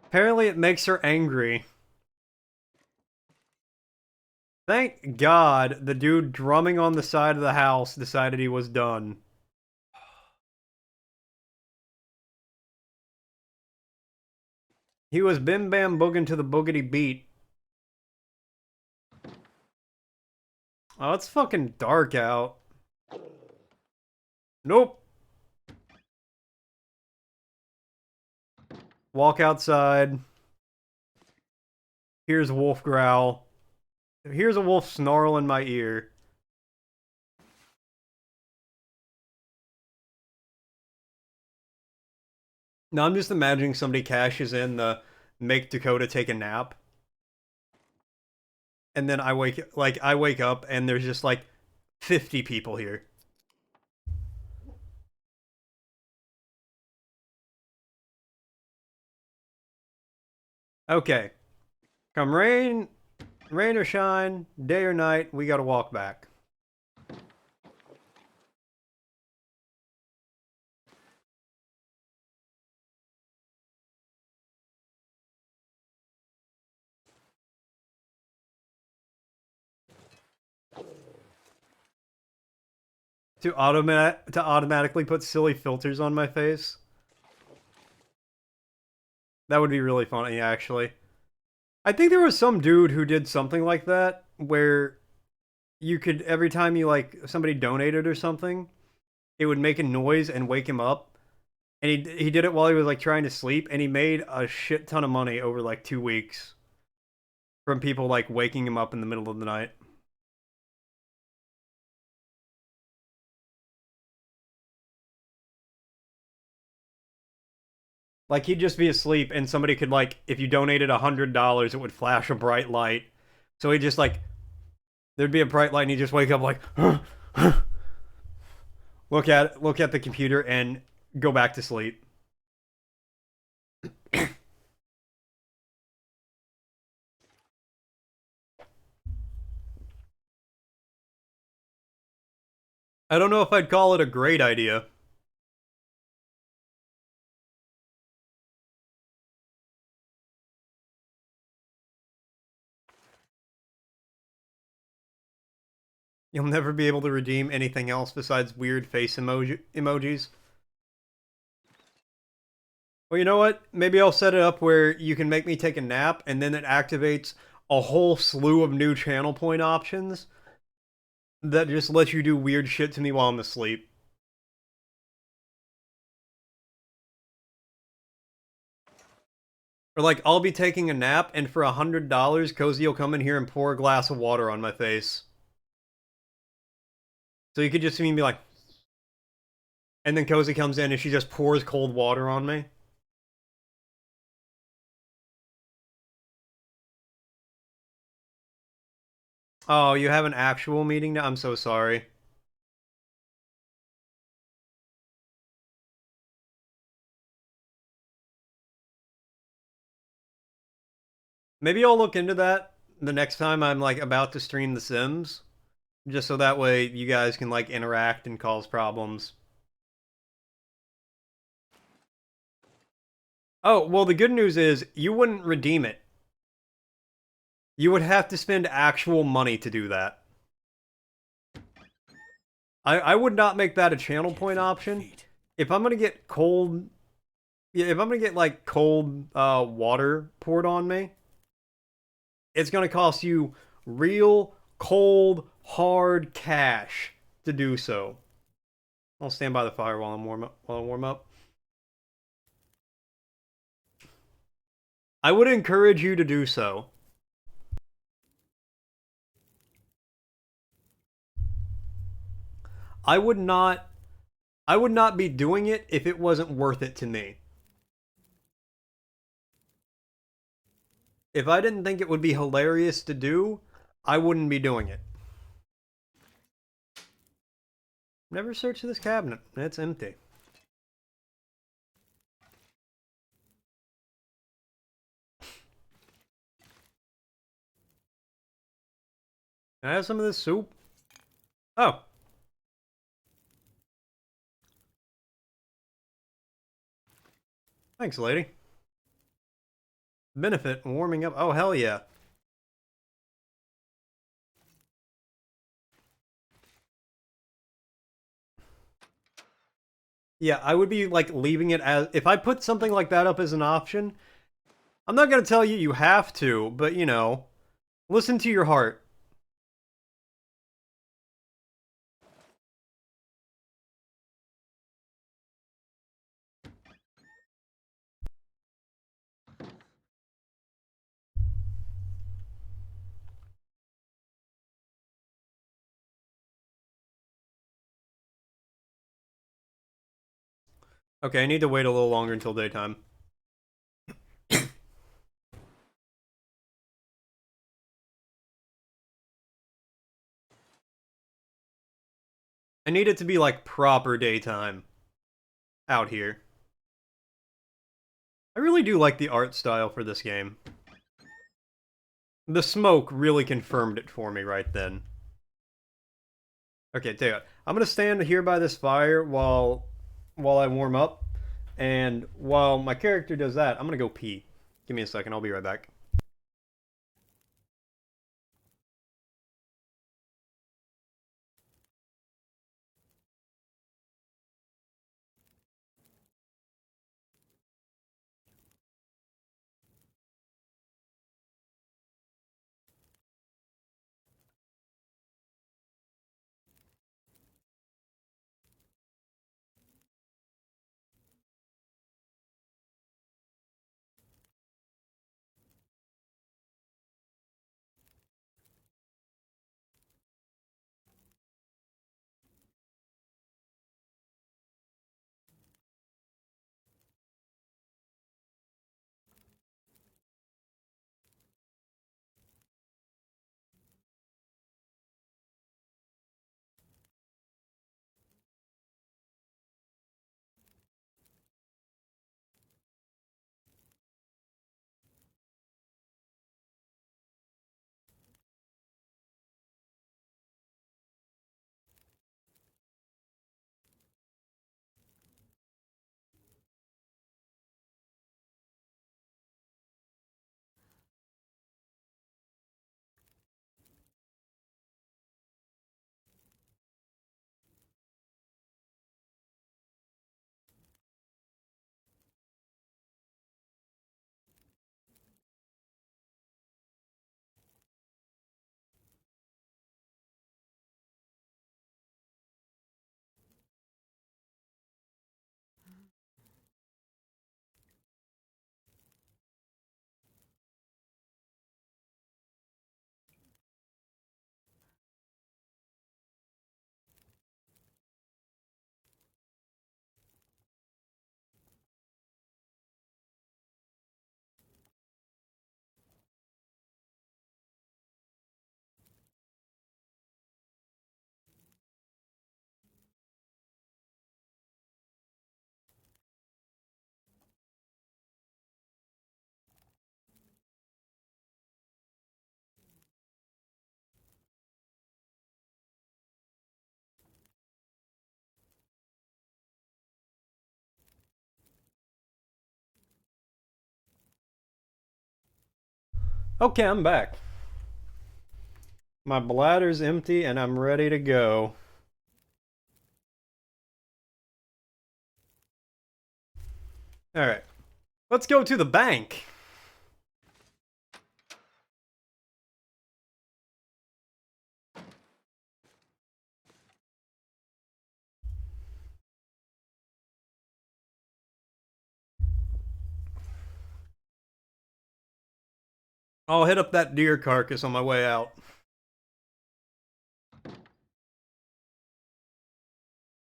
Apparently it makes her angry. Thank God the dude drumming on the side of the house decided he was done. He was bim bam boogin' to the boogity beat. Oh, it's fucking dark out. Nope. Walk outside. Here's a wolf growl. Here's a wolf snarl in my ear. Now I'm just imagining somebody cashes in the make Dakota take a nap. And then I wake up and there's just like 50 people here. Okay. Come rain or shine, day or night, we gotta walk back. To automatically put silly filters on my face. That would be really funny, actually. I think there was some dude who did something like that, where you could, every time you, like, somebody donated or something, it would make a noise and wake him up. And he did it while he was, like, trying to sleep, and he made a shit ton of money over, like, 2 weeks. From people, like, waking him up in the middle of the night. Like, he'd just be asleep, and somebody could, like, if you donated $100, it would flash a bright light. So he'd just, like, there'd be a bright light, and he'd just wake up, like, look at the computer, and go back to sleep. I don't know if I'd call it a great idea. You'll never be able to redeem anything else besides weird face emojis. Well, you know what? Maybe I'll set it up where you can make me take a nap, and then it activates a whole slew of new channel point options that just let you do weird shit to me while I'm asleep. Or like, I'll be taking a nap, and for $100, Cozy will come in here and pour a glass of water on my face. So you could just see me be like... And then Cozy comes in and she just pours cold water on me. Oh, you have an actual meeting now? I'm so sorry. Maybe I'll look into that the next time I'm, like, about to stream The Sims. Just so that way you guys can, like, interact and cause problems. Oh, well, the good news is, you wouldn't redeem it. You would have to spend actual money to do that. I would not make that a channel point option. If I'm gonna get cold... Yeah, if I'm gonna get, like, cold water poured on me, it's going to cost you real, cold, hard cash to do so. I'll stand by the fire while I warm up. I would encourage you to do so. I would not be doing it if it wasn't worth it to me. If I didn't think it would be hilarious to do, I wouldn't be doing it. Never searched this cabinet. It's empty. Can I have some of this soup? Oh. Thanks, lady. Benefit warming up. Oh, hell yeah. Yeah, I would be like leaving it as if I put something like that up as an option. I'm not going to tell you you have to, but you know, listen to your heart. Okay, I need to wait a little longer until daytime. I need it to be like proper daytime out here. I really do like the art style for this game. The smoke really confirmed it for me right then. Okay, tell you what, I'm gonna stand here by this fire while I warm up, and while my character does that, I'm gonna go pee. Give me a second, I'll be right back. Okay, I'm back. My bladder's empty and I'm ready to go. Alright. Let's go to the bank. I'll hit up that deer carcass on my way out.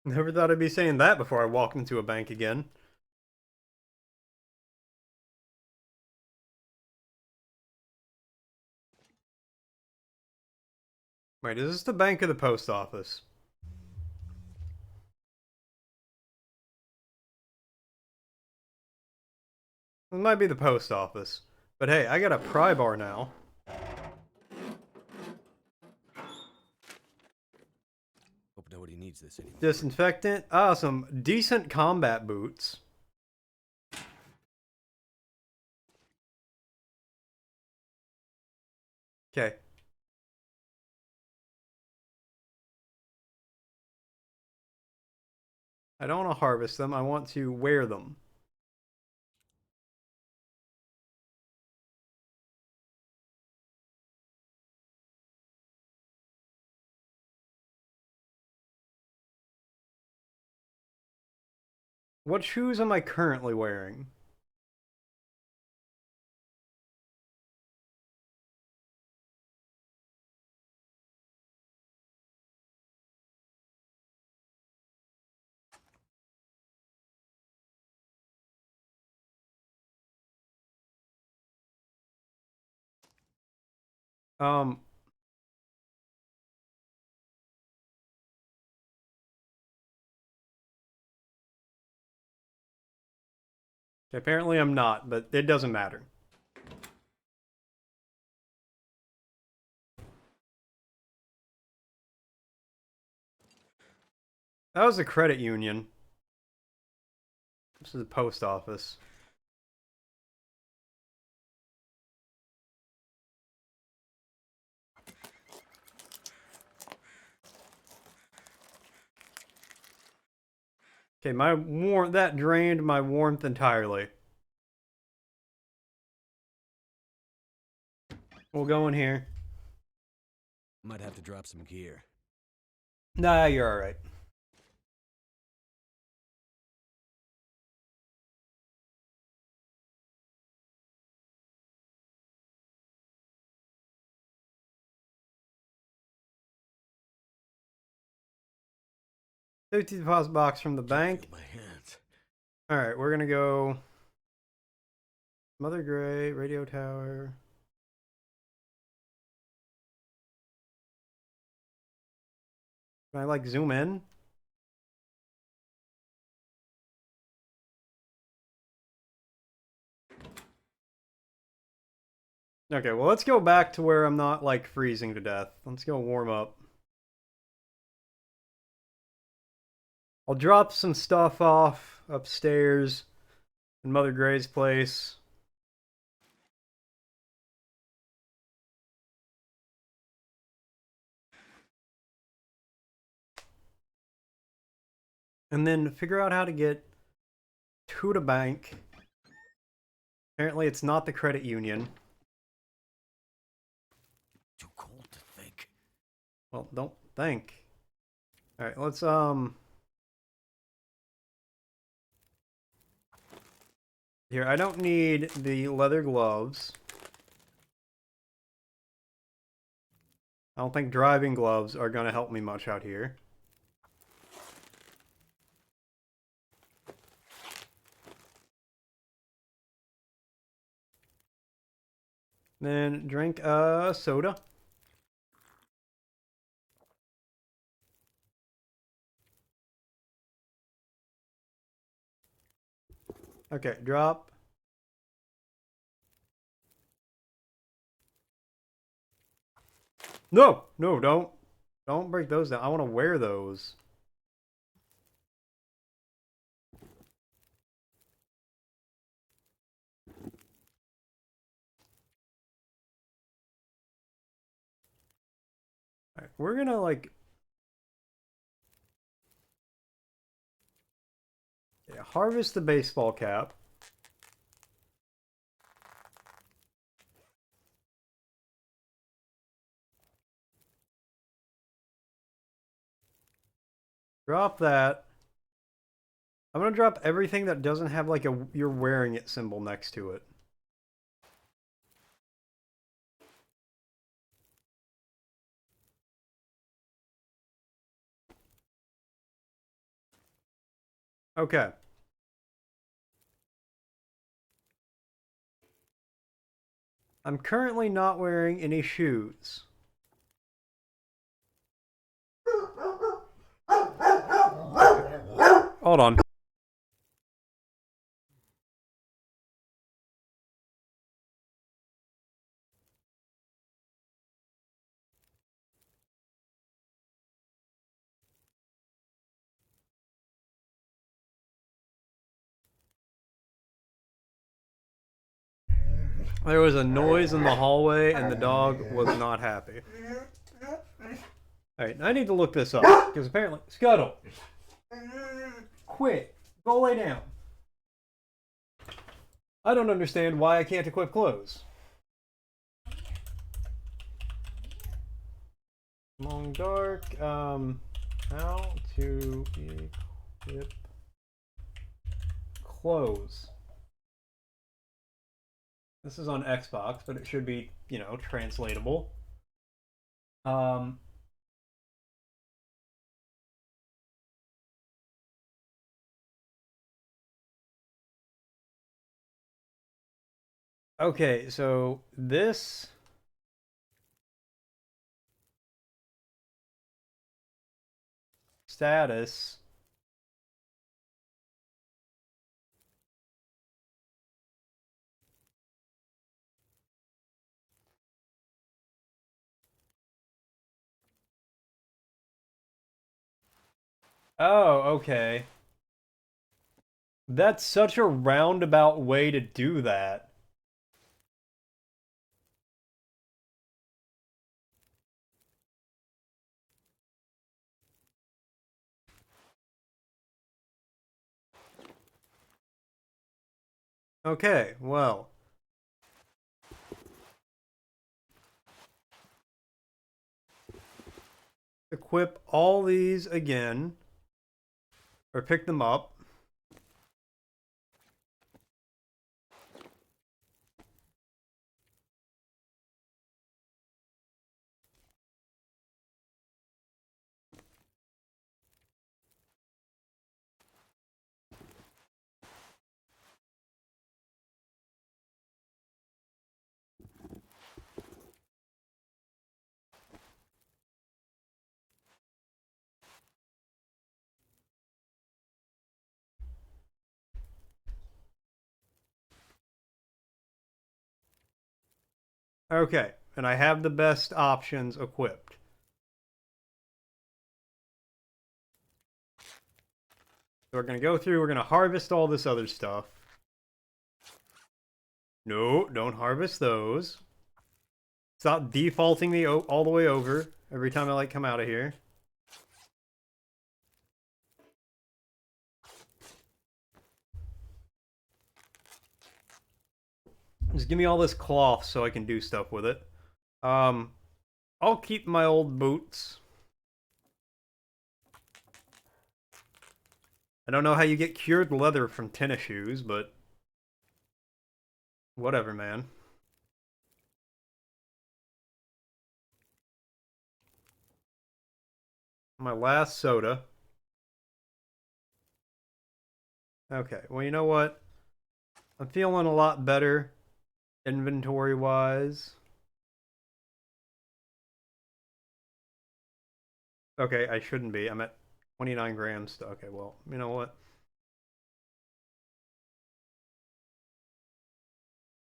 Never thought I'd be saying that before I walked into a bank again. Wait, is this the bank or the post office? It might be the post office. But hey, I got a pry bar now. Hope nobody needs this anymore. Disinfectant. Ah, some decent combat boots. Okay. I don't want to harvest them. I want to wear them. What shoes am I currently wearing? Um, apparently I'm not, but it doesn't matter. That was a credit union. This is a post office. Okay, my warmth, that drained my warmth entirely. We'll go in here. Might have to drop some gear. Nah, you're alright. Safety deposit box from the bank. My hands. Alright, we're gonna go Mother Gray, radio tower. Can I like zoom in? Okay, well let's go back to where I'm not like freezing to death. Let's go warm up. I'll drop some stuff off upstairs in Mother Gray's place. And then figure out how to get to the bank. Apparently it's not the credit union. Too cold to think. Well, don't think. Alright, let's here, I don't need the leather gloves. I don't think driving gloves are gonna help me much out here. Then drink a soda. Okay, drop. No, no, don't break those down. I want to wear those. All right, we're gonna like harvest the baseball cap. Drop that. I'm gonna drop everything that doesn't have like a you're wearing it symbol next to it. Okay. I'm currently not wearing any shoes. Hold on. There was a noise in the hallway and the dog was not happy. Alright, I need to look this up because apparently. Scuttle! Quit! Go lay down. I don't understand why I can't equip clothes. Long dark. How to equip clothes. This is on Xbox, but it should be, you know, translatable. Okay, so this status. Oh, okay. That's such a roundabout way to do that. Okay, well. Equip all these again. Or pick them up. Okay, and I have the best options equipped. So we're going to go through, we're going to harvest all this other stuff. No, don't harvest those. Stop defaulting the all the way over every time I like come out of here. Just give me all this cloth so I can do stuff with it. I'll keep my old boots. I don't know how you get cured leather from tennis shoes, but whatever, man. My last soda. Okay, well, you know what? I'm feeling a lot better inventory-wise. Okay, I shouldn't be. I'm at 29 grams. Okay, well, you know what?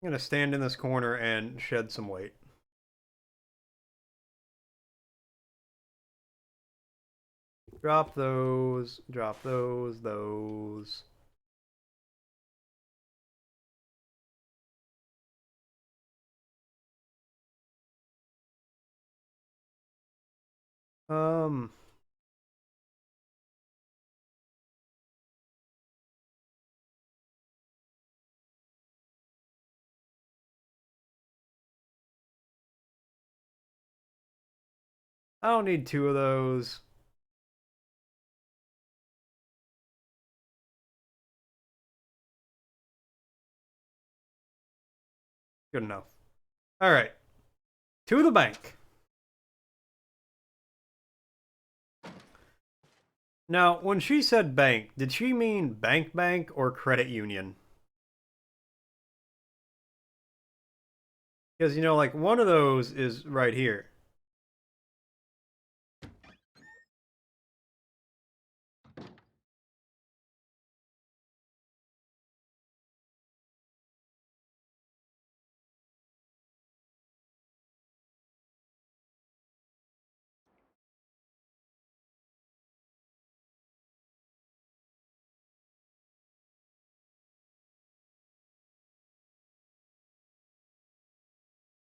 I'm going to stand in this corner and shed some weight. Drop those, those. I don't need two of those. Good enough. All right. To the bank. Now, when she said bank, did she mean bank or credit union? Because, you know, like, one of those is right here.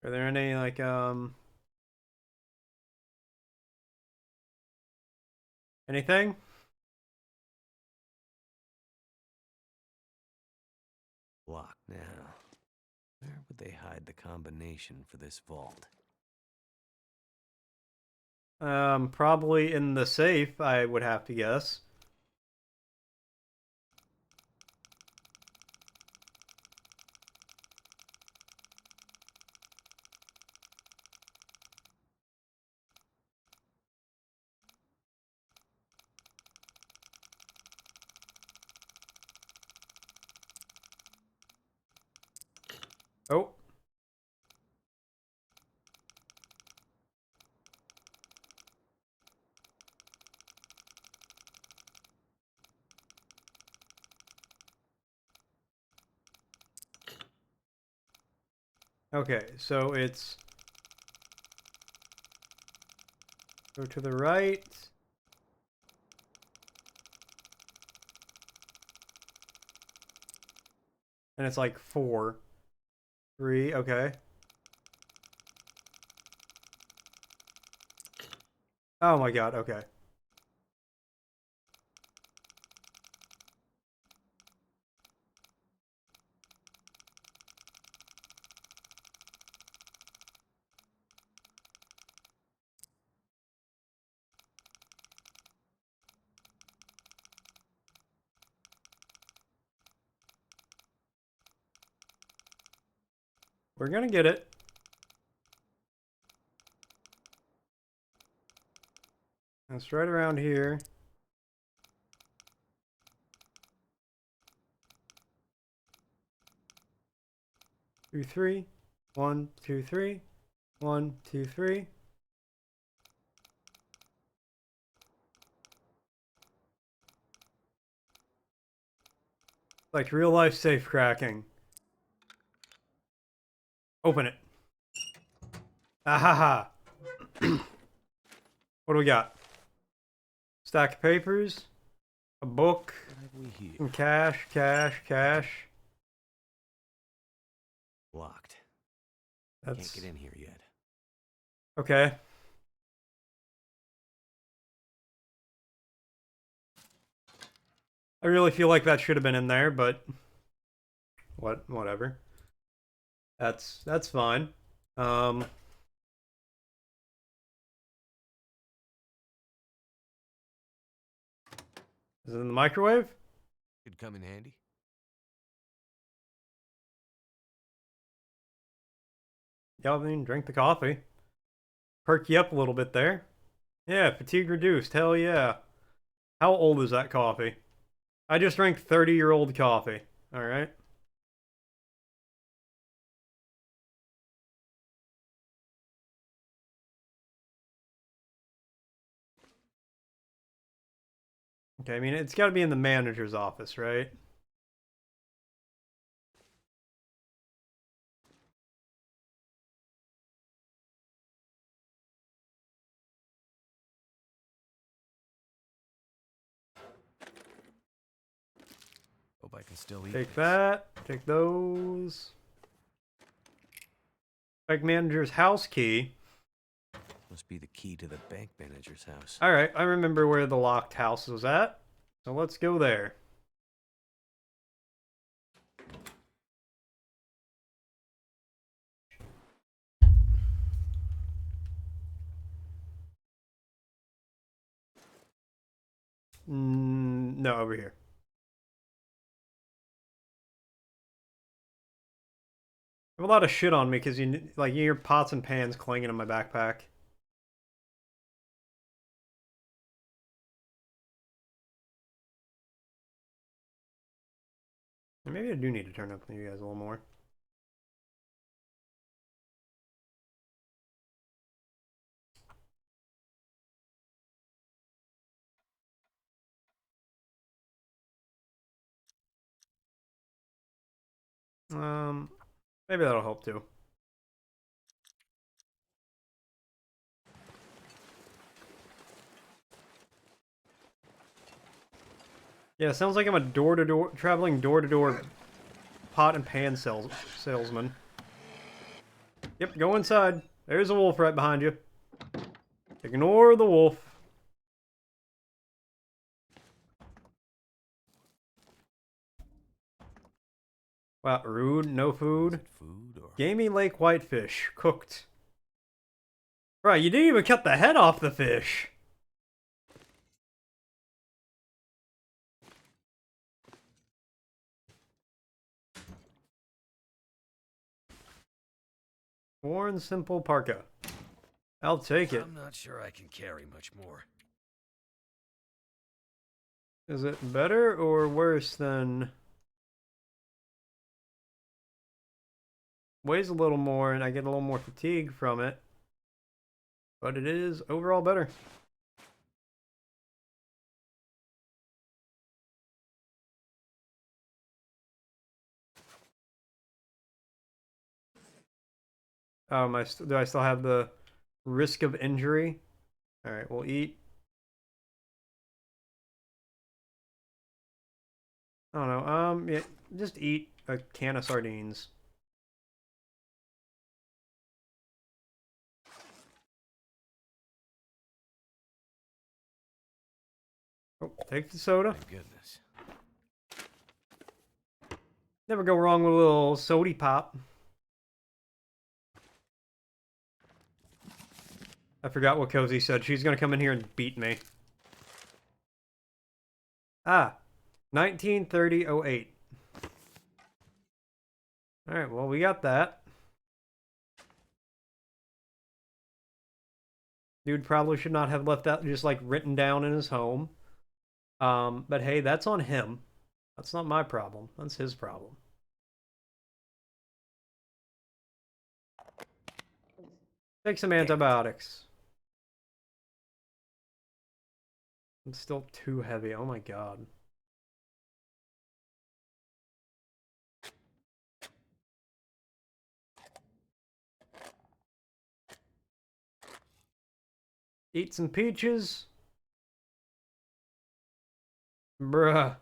Are there any, like, anything? Locked now. Where would they hide the combination for this vault? Probably in the safe, I would have to guess. Oh. Okay, so it's... Go to the right. And it's like 4. 3, okay. Oh my god, okay. We're gonna get it. It's right around here. Two, 3. 1, 2, 3. 1, 2, 3. Like real life safe cracking. Open it. Ahaha. What do we got? Stack of papers. A book. What have we here? Some cash, cash. Locked. That's... Can't get in here yet. Okay. I really feel like that should have been in there, but... Whatever. That's fine. Is it in the microwave? Could come in handy. Yeah, I mean, drink the coffee. Perk you up a little bit there. Yeah, fatigue reduced. Hell yeah. How old is that coffee? I just drank 30-year-old coffee. Alright. Okay, I mean, it's got to be in the manager's office, right? Hope I can still eat Take this. that. Take those. Bank manager's house key. Must be the key to the bank manager's house. Alright, I remember where the locked house was at. So let's go there. No, over here. I have a lot of shit on me because you hear pots and pans clanging in my backpack. Maybe I do need to turn up you guys a little more. Maybe that'll help too. Yeah, it sounds like I'm a traveling door-to-door pot and pan salesman. Yep, go inside. There's a wolf right behind you. Ignore the wolf. Wow, rude, no food. Food or Gamey lake whitefish, cooked. Right, you didn't even cut the head off the fish. Worn simple parka. I'll take it. I'm not sure I can carry much more. Is it better or worse than... Weighs a little more and I get a little more fatigue from it. But it is overall better. Do I still have the risk of injury? Alright, we'll eat. I don't know, yeah, just eat a can of sardines. Oh, take the soda. Thank goodness. Never go wrong with a little sody pop. I forgot what Cozy said. She's gonna come in here and beat me. Ah, 1930-08. Alright, well, we got that. Dude probably should not have left that just, like, written down in his home. But hey, that's on him. That's not my problem. That's his problem. Take some antibiotics. It's still too heavy. Oh my god. Eat some peaches. Bruh.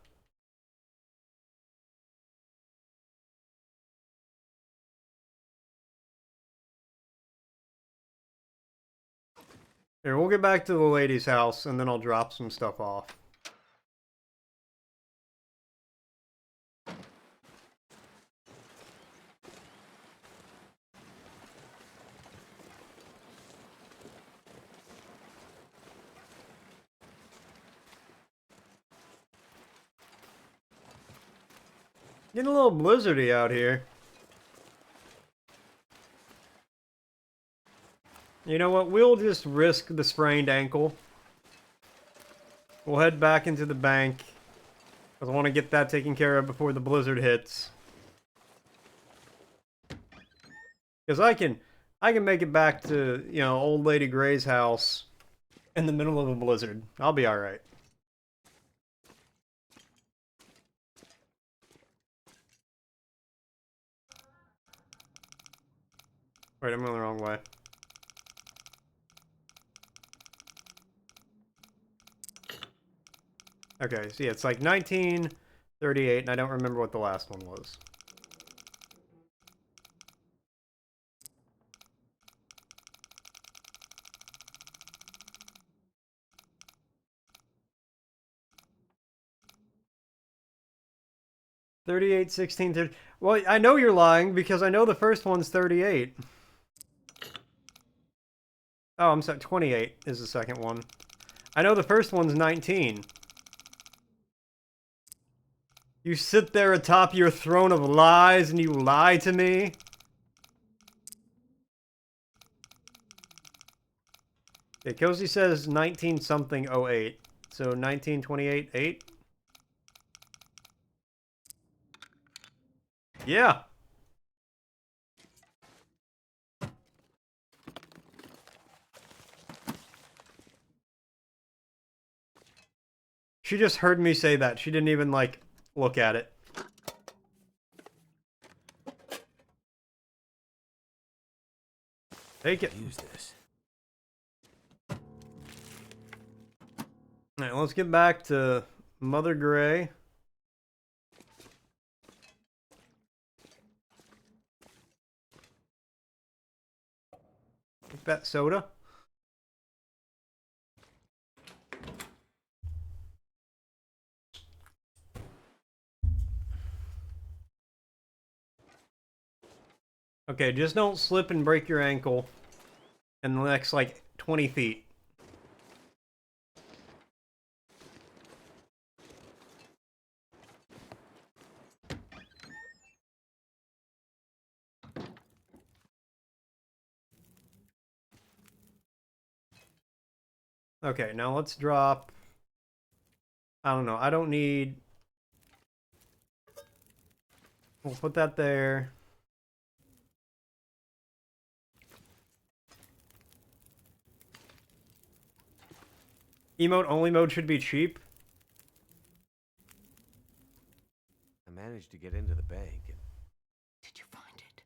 Here, we'll get back to the lady's house, and then I'll drop some stuff off. Getting a little blizzardy out here. You know what? We'll just risk the sprained ankle. We'll head back into the bank. Because I want to get that taken care of before the blizzard hits. Because I can make it back to, you know, old lady Gray's house in the middle of a blizzard. I'll be alright. Wait, I'm going the wrong way. Okay, so yeah, it's like 1938, and I don't remember what the last one was. $38, 16, 30. Well, I know you're lying because I know the first one's 38. Oh, I'm sorry, 28 is the second one. I know the first one's 19. You sit there atop your throne of lies and you lie to me? Okay, Cozy says 19-something-08. So 1928-8? Yeah. She just heard me say that. She didn't even, like, look at it. Take it. Use this. Alright, let's get back to Mother Gray. Take that soda. Okay, just don't slip and break your ankle in the next, like, 20 feet. Okay, now let's drop... I don't know, I don't need... We'll put that there. Emote only mode should be cheap. I managed to get into the bank, and Did you find it?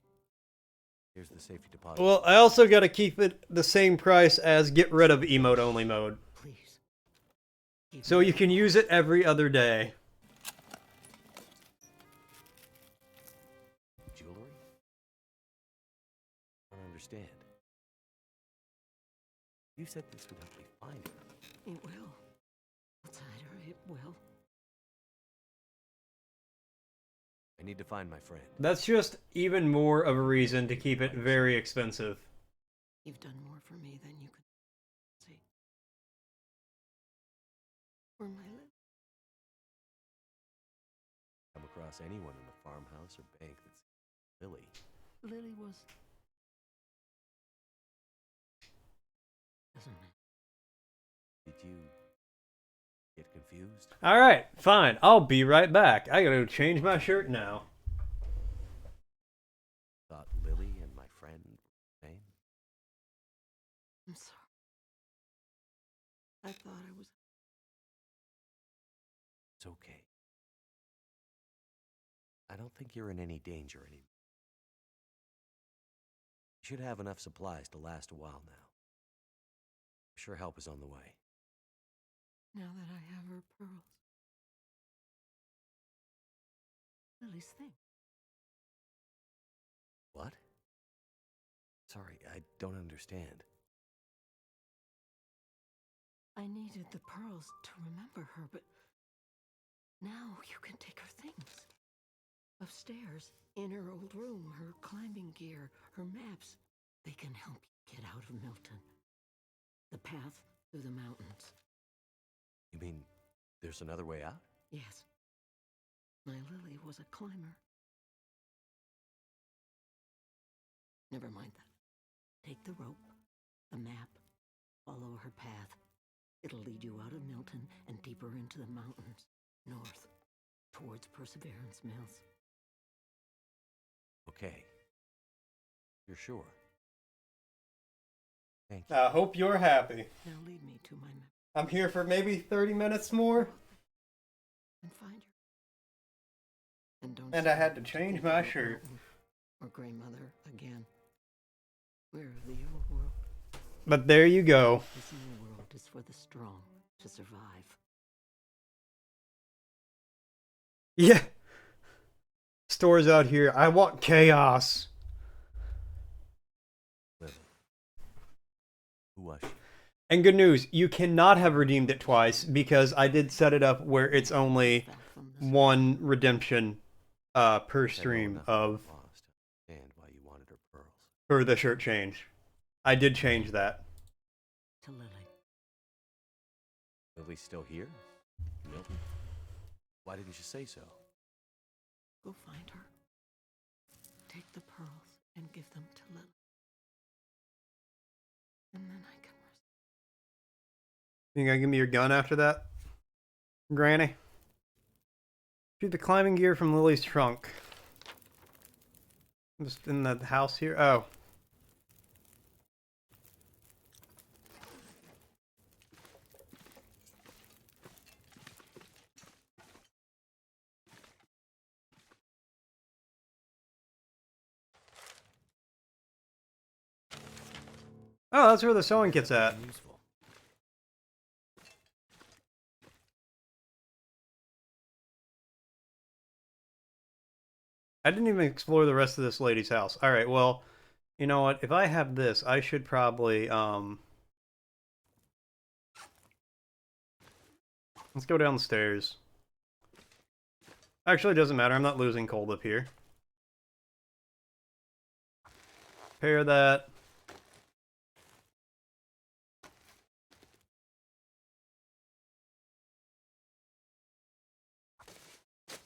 here's the safety deposit. Well, I also gotta keep it the same price as get rid of emote only mode. Please. Give So me you can use it every other day. Jewelry? I don't understand. You said this would help me find it. It will. Outside her, it will. I need to find my friend. That's just even more of a reason to keep it very expensive. You've done more for me than you could see. For my life. Come across anyone in a farmhouse or bank that's Lily. Lily was... Doesn't it? Did you get confused? Alright, fine. I'll be right back. I gotta change my shirt now. Thought Lily and my friend were the same? I'm sorry. I thought I was... It's okay. I don't think you're in any danger anymore. You should have enough supplies to last a while now. I'm sure help is on the way. Now that I have her pearls. Lily's thing. What? Sorry, I don't understand. I needed the pearls to remember her, but now you can take her things. Upstairs, in her old room, her climbing gear, her maps. They can help you get out of Milton. The path through the mountains. You mean there's another way out? Yes. My Lily was a climber. Never mind that. Take the rope, the map, follow her path. It'll lead you out of Milton and deeper into the mountains, north, towards Perseverance Mills. Okay. You're sure? Thank you. I hope you're happy. Now lead me to my map I'm here for maybe 30 minutes more. and find her. And don't. And I had to stop change take my her shirt. mountain Or Grey Mother again. We're of the old world. But there you go. This new world is for the strong to survive. Yeah. Stores out here. I want chaos. Lily. Who was she? And good news, you cannot have redeemed it twice because I did set it up where it's only Fell from the one redemption per I know stream enough of about Lost to understand why you wanted her pearls. for the shirt change. I did change that. to Lily. Lily's still here? Milton? Why didn't you say so? Go find her. Take the pearls and give them to Lily. And then I can rest. You gonna give me your gun after that, Granny? Shoot the climbing gear from Lily's trunk. Just in the house here. Oh. Oh, that's where the sewing kit's at. Useful. I didn't even explore the rest of this lady's house. Alright, well, you know what? If I have this, I should probably, let's go downstairs. Actually, it doesn't matter. I'm not losing cold up here. Repair that.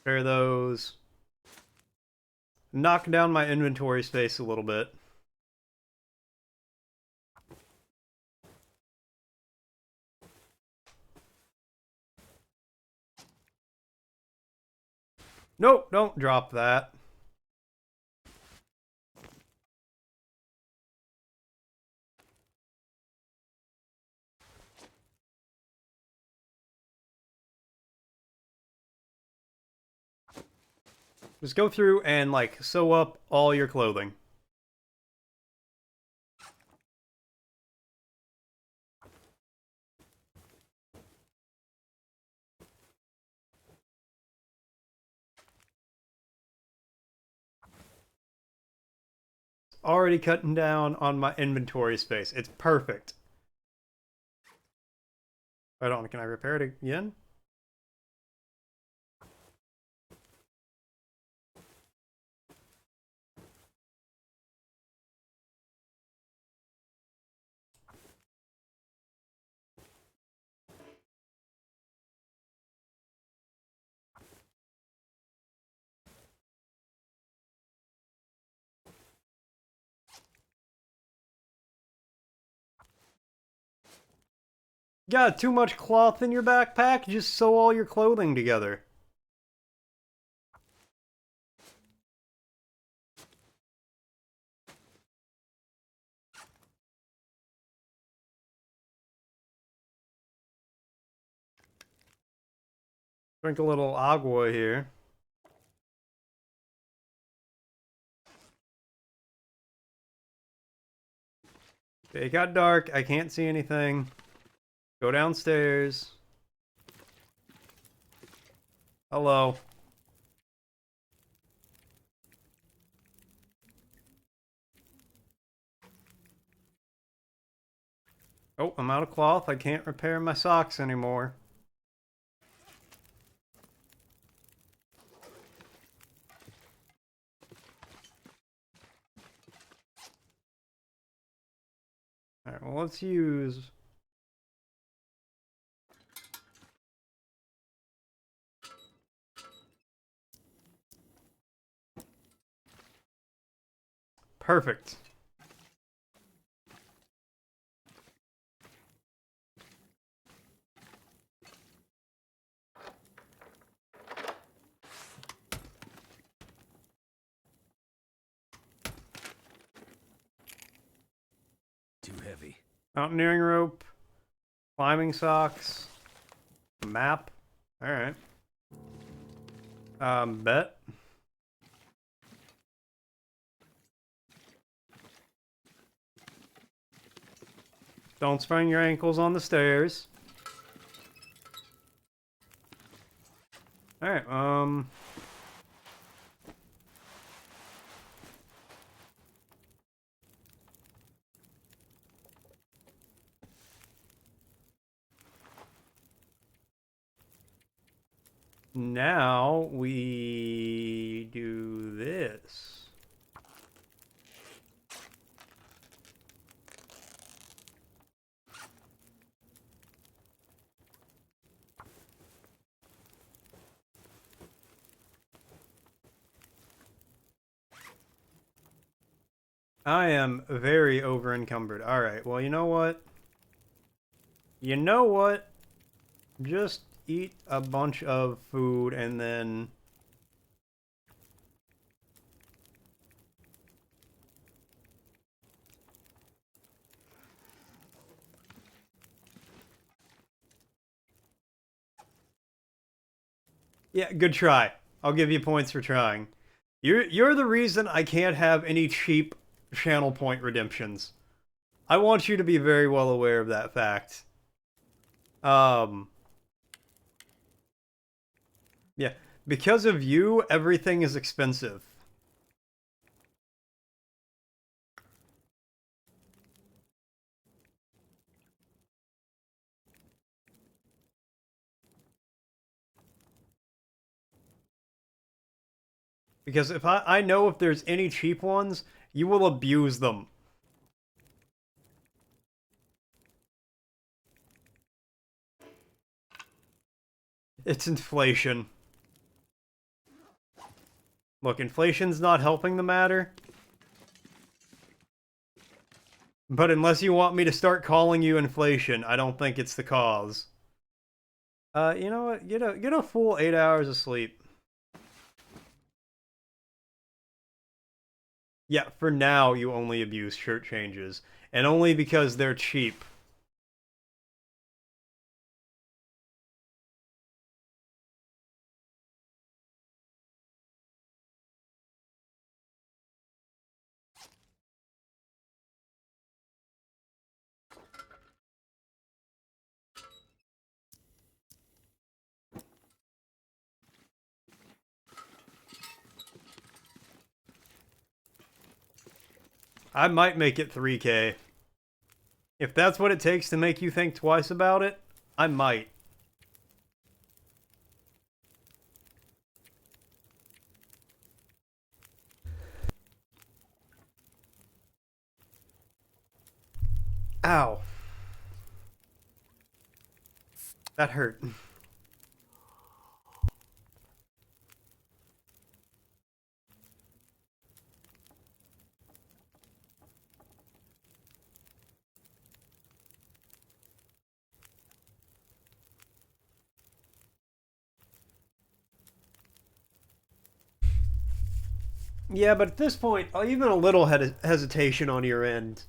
Repair those. Knock down my inventory space a little bit. Nope, don't drop that. Just go through and, like, sew up all your clothing. Already cutting down on my inventory space. It's perfect. Hold on, can I repair it again? Got too much cloth in your backpack? Just sew all your clothing together. Drink a little agua here. Okay, it got dark. I can't see anything. Go downstairs. Hello. Oh, I'm out of cloth. I can't repair my socks anymore. Alright, well, let's use... Perfect. Too heavy. Mountaineering rope. Climbing socks. Map. Alright. Bet. Don't sprain your ankles on the stairs. Alright, now we do this. I am very over encumbered. Alright, well, you know what? You know what? Just eat a bunch of food and then... Yeah, good try. I'll give you points for trying. You're the reason I can't have any cheap channel point redemptions. I want you to be very well aware of that fact. Yeah, because of you, everything is expensive. Because if I know if there's any cheap ones, you will abuse them. It's inflation. Look, inflation's not helping the matter. But unless you want me to start calling you inflation, I don't think it's the cause. You know what? Get a full 8 hours of sleep. Yeah, for now you only abuse shirt changes. And only because they're cheap. I might make it 3K. If that's what it takes to make you think twice about it, I might. Ow. That hurt. Yeah, but at this point, even a little hesitation on your end,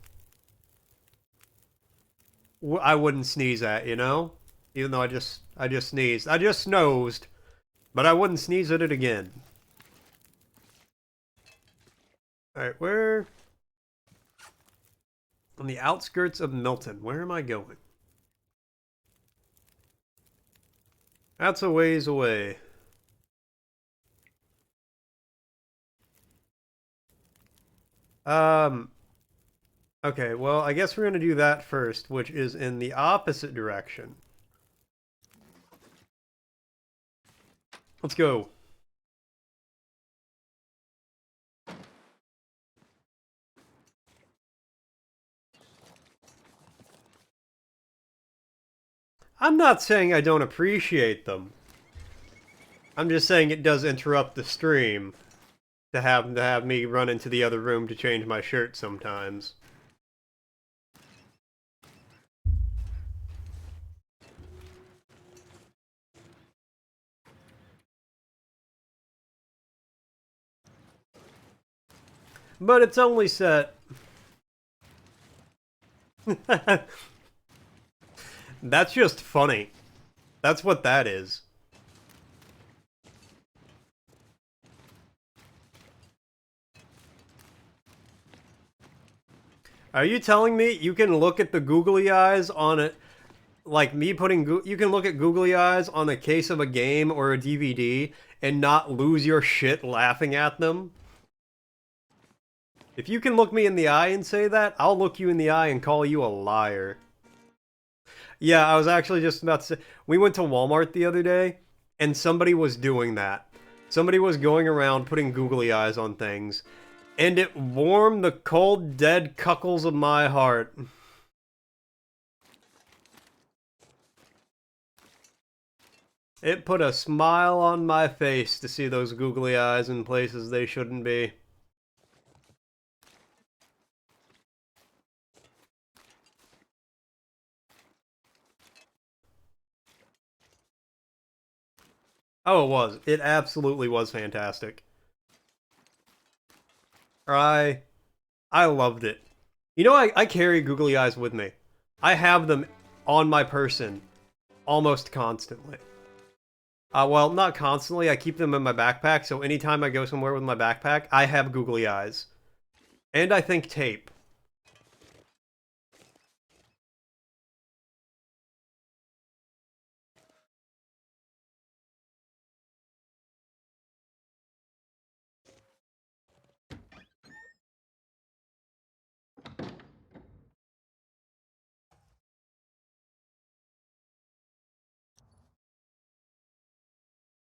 I wouldn't sneeze at, you know? Even though I just sneezed. I just snosed, but I wouldn't sneeze at it again. Alright, where... On the outskirts of Milton. Where am I going? That's a ways away. Okay, well, I guess we're gonna do that first, which is in the opposite direction. Let's go. I'm not saying I don't appreciate them. I'm just saying it does interrupt the stream to have me run into the other room to change my shirt sometimes. But it's only set. That's just funny. That's what that is. Are you telling me you can look at the googly eyes on it, like me putting, you can look at googly eyes on a case of a game or a DVD and not lose your shit laughing at them? If you can look me in the eye and say that, I'll look you in the eye and call you a liar. Yeah, I was actually just about to say, we went to Walmart the other day, and somebody was doing that. Somebody was going around putting googly eyes on things, and it warmed the cold, dead cuckles of my heart. It put a smile on my face to see those googly eyes in places they shouldn't be. Oh, it was. It absolutely was fantastic. I loved it. You know, I carry googly eyes with me. I have them on my person almost constantly. Well, not constantly. I keep them in my backpack, so anytime I go somewhere with my backpack, I have googly eyes. And I think tape.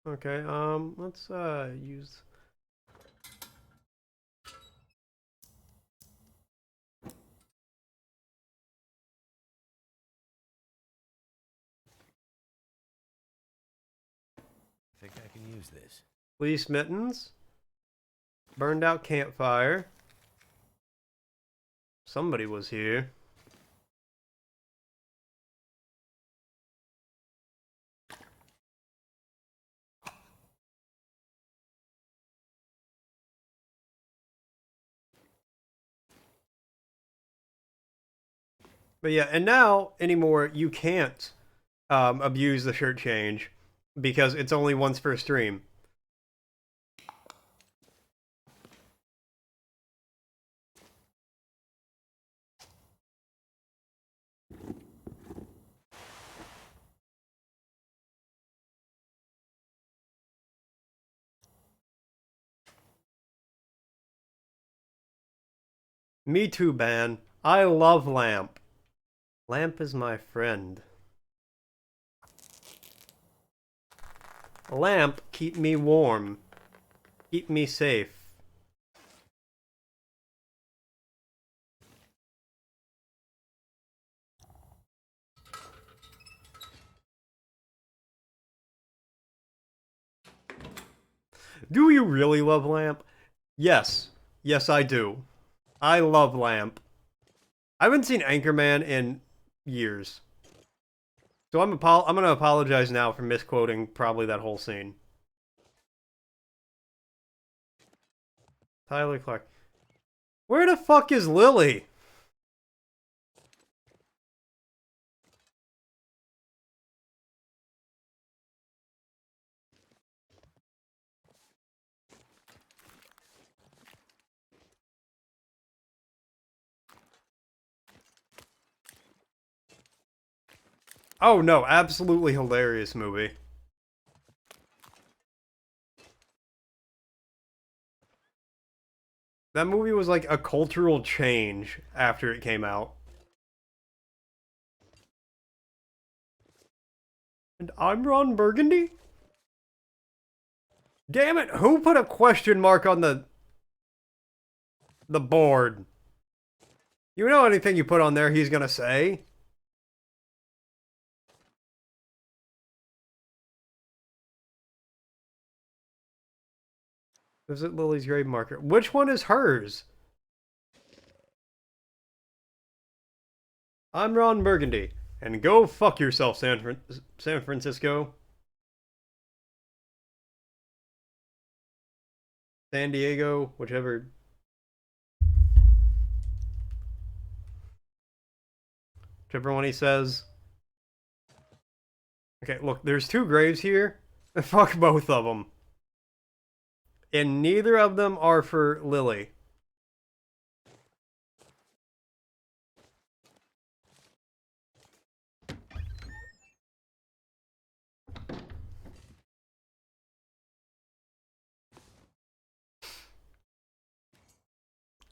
Okay, let's use. I think I can use this. Fleece mittens. Burned out campfire. Somebody was here. But yeah, and now anymore you can't abuse the shirt change because it's only once per stream. Me too, Ban. I love Lamp. Lamp is my friend. Lamp, keep me warm. Keep me safe. Do you really love Lamp? Yes. Yes, I do. I love Lamp. I haven't seen Anchorman in years. So I'm gonna apologize now for misquoting probably that whole scene. Tyler Clark. Where the fuck is Lily? Oh no, absolutely hilarious movie. That movie was like a cultural change after it came out. And I'm Ron Burgundy? Damn it, who put a question mark on the board? You know anything you put on there he's gonna say? Visit Lily's grave marker. Which one is hers? I'm Ron Burgundy. And go fuck yourself, San Francisco. San Diego, whichever. Whichever one he says. Okay, look, there's two graves here. Fuck both of them. And neither of them are for Lily.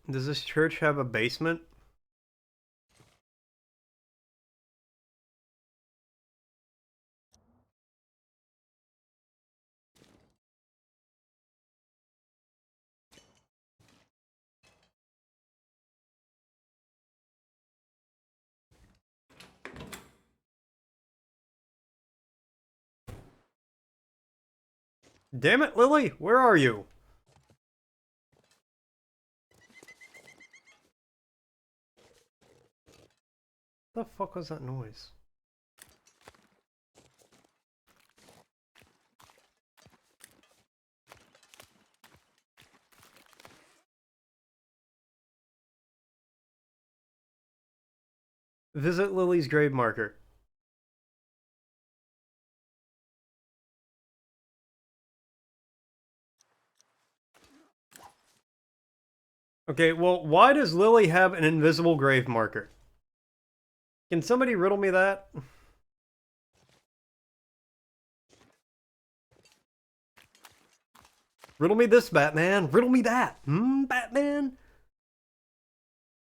Does this church have a basement? Damn it, Lily, where are you? The fuck was that noise? Visit Lily's grave marker. Okay, well, why does Lily have an invisible grave marker? Can somebody riddle me that? Riddle me this, Batman. Riddle me that. Batman?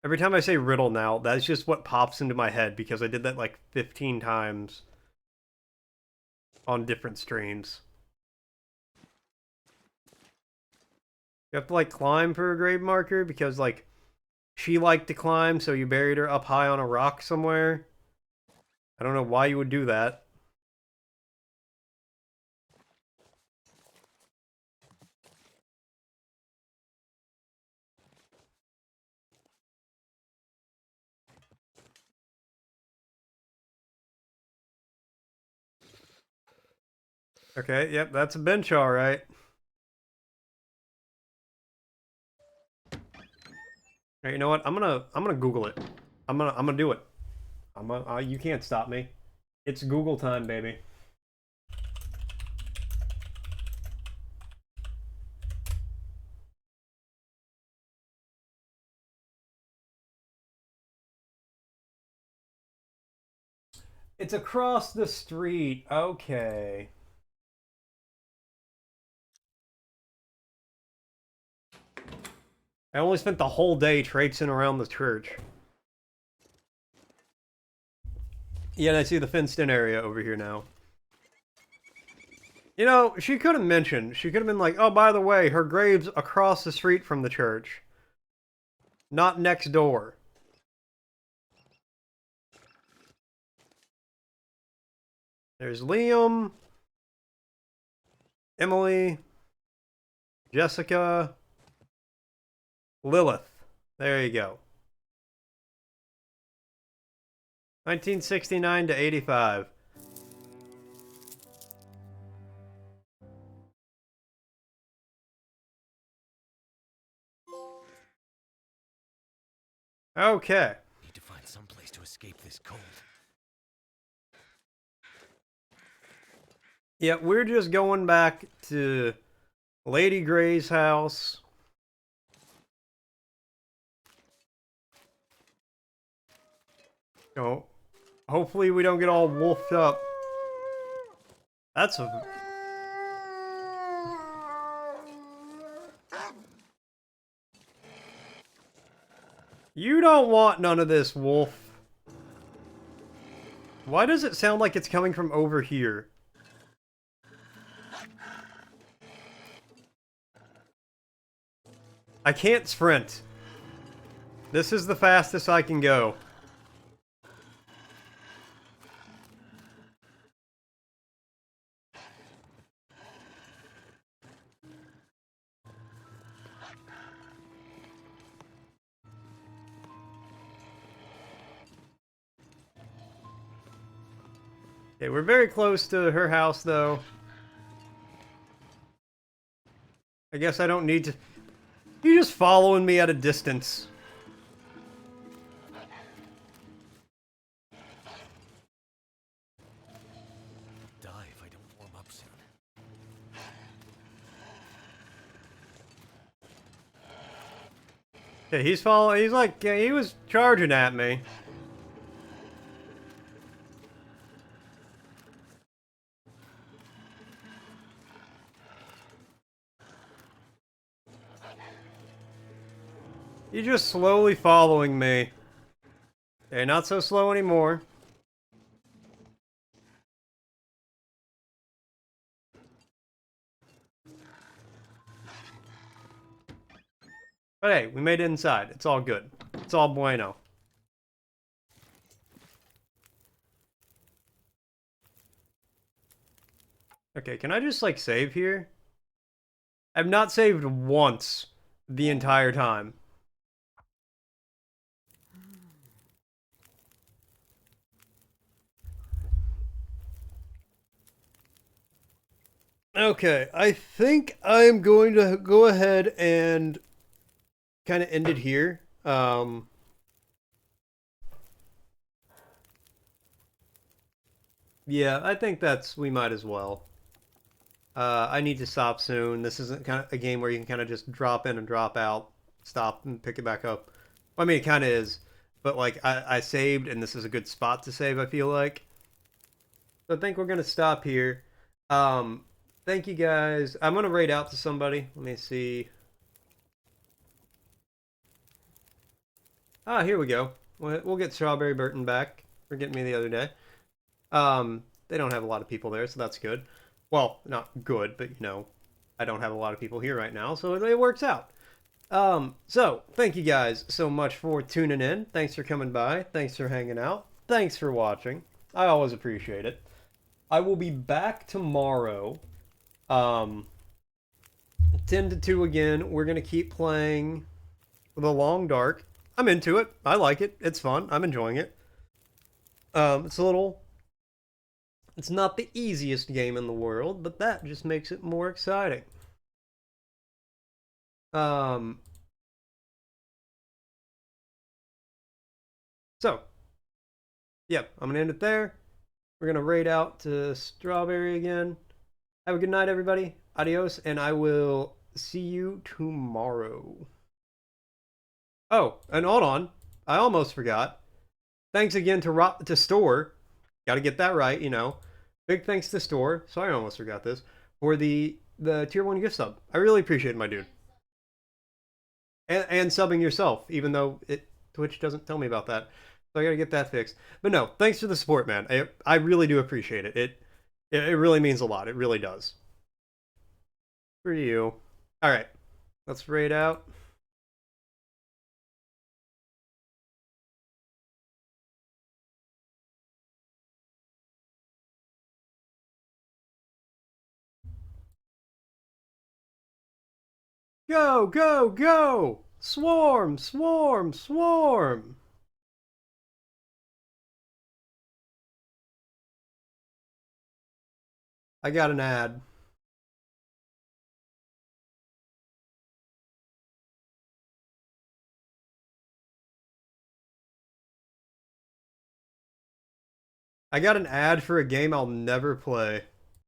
Every time I say riddle now, that's just what pops into my head because I did that like 15 times on different streams. You have to like climb for a grave marker because like she liked to climb, so you buried her up high on a rock somewhere. I don't know why you would do that. Okay, yep, that's a bench, all right. Hey, you know what? I'm gonna Google it. I'm gonna do it. You can't stop me. It's Google time, baby. It's across the street. Okay. I only spent the whole day traipsing around the church. Yeah, and I see the fenced-in area over here now. You know, she could have mentioned. She could have been like, oh, by the way, her grave's across the street from the church. Not next door. There's Liam. Emily. Jessica. Lilith. There you go. 1969 to 85. Okay. Need to find some place to escape this cold. Yeah, we're just going back to Lady Gray's house. Oh, hopefully we don't get all wolfed up. That's a... You don't want none of this, wolf. Why does it sound like it's coming from over here? I can't sprint. This is the fastest I can go. Okay, we're very close to her house, though. I guess I don't need to... You're just following me at a distance. Die if I don't warm up soon. Okay, he's following... He's like... Yeah, he was charging at me. You're just slowly following me. Okay, not so slow anymore. But hey, we made it inside. It's all good. It's all bueno. Okay, can I just, like, save here? I've not saved once the entire time. Okay, I think I'm going to go ahead and kind of end it here. Yeah, I think we might as well. I need to stop soon. This isn't kind of a game where you can kind of just drop in and drop out. stop and pick it back up. Well, I mean, it kind of is, but like I saved, and this is a good spot to save. I feel like. So I think we're gonna stop here. Thank you guys. I'm gonna raid out to somebody. Let me see. Ah, here we go. We'll get Strawberry Burton back for getting me the other day. They don't have a lot of people there, so that's good. Well, not good, but you know, I don't have a lot of people here right now, so it works out. So thank you guys so much for tuning in. Thanks for coming by. Thanks for hanging out. Thanks for watching. I always appreciate it. I will be back tomorrow. 10 to 2 again. We're gonna keep playing The Long Dark. I'm into it. I like it. It's fun. I'm enjoying it. It's not the easiest game in the world, but that just makes it more exciting. So, yep, I'm gonna end it there. We're gonna raid out to Strawberry again. Have a good night, everybody. Adios, and I will see you tomorrow. Oh, and hold on. I almost forgot. Thanks again to Store. Got to get that right, you know. Big thanks to Store. Sorry, I almost forgot this. For the tier 1 gift sub. I really appreciate it, my dude. And subbing yourself, even though Twitch doesn't tell me about that. So I got to get that fixed. But no, thanks for the support, man. I really do appreciate it. It really means a lot. It really does. For you. All right. Let's raid out. Go, go, go! Swarm, swarm, swarm! I got an ad. I got an ad for a game I'll never play.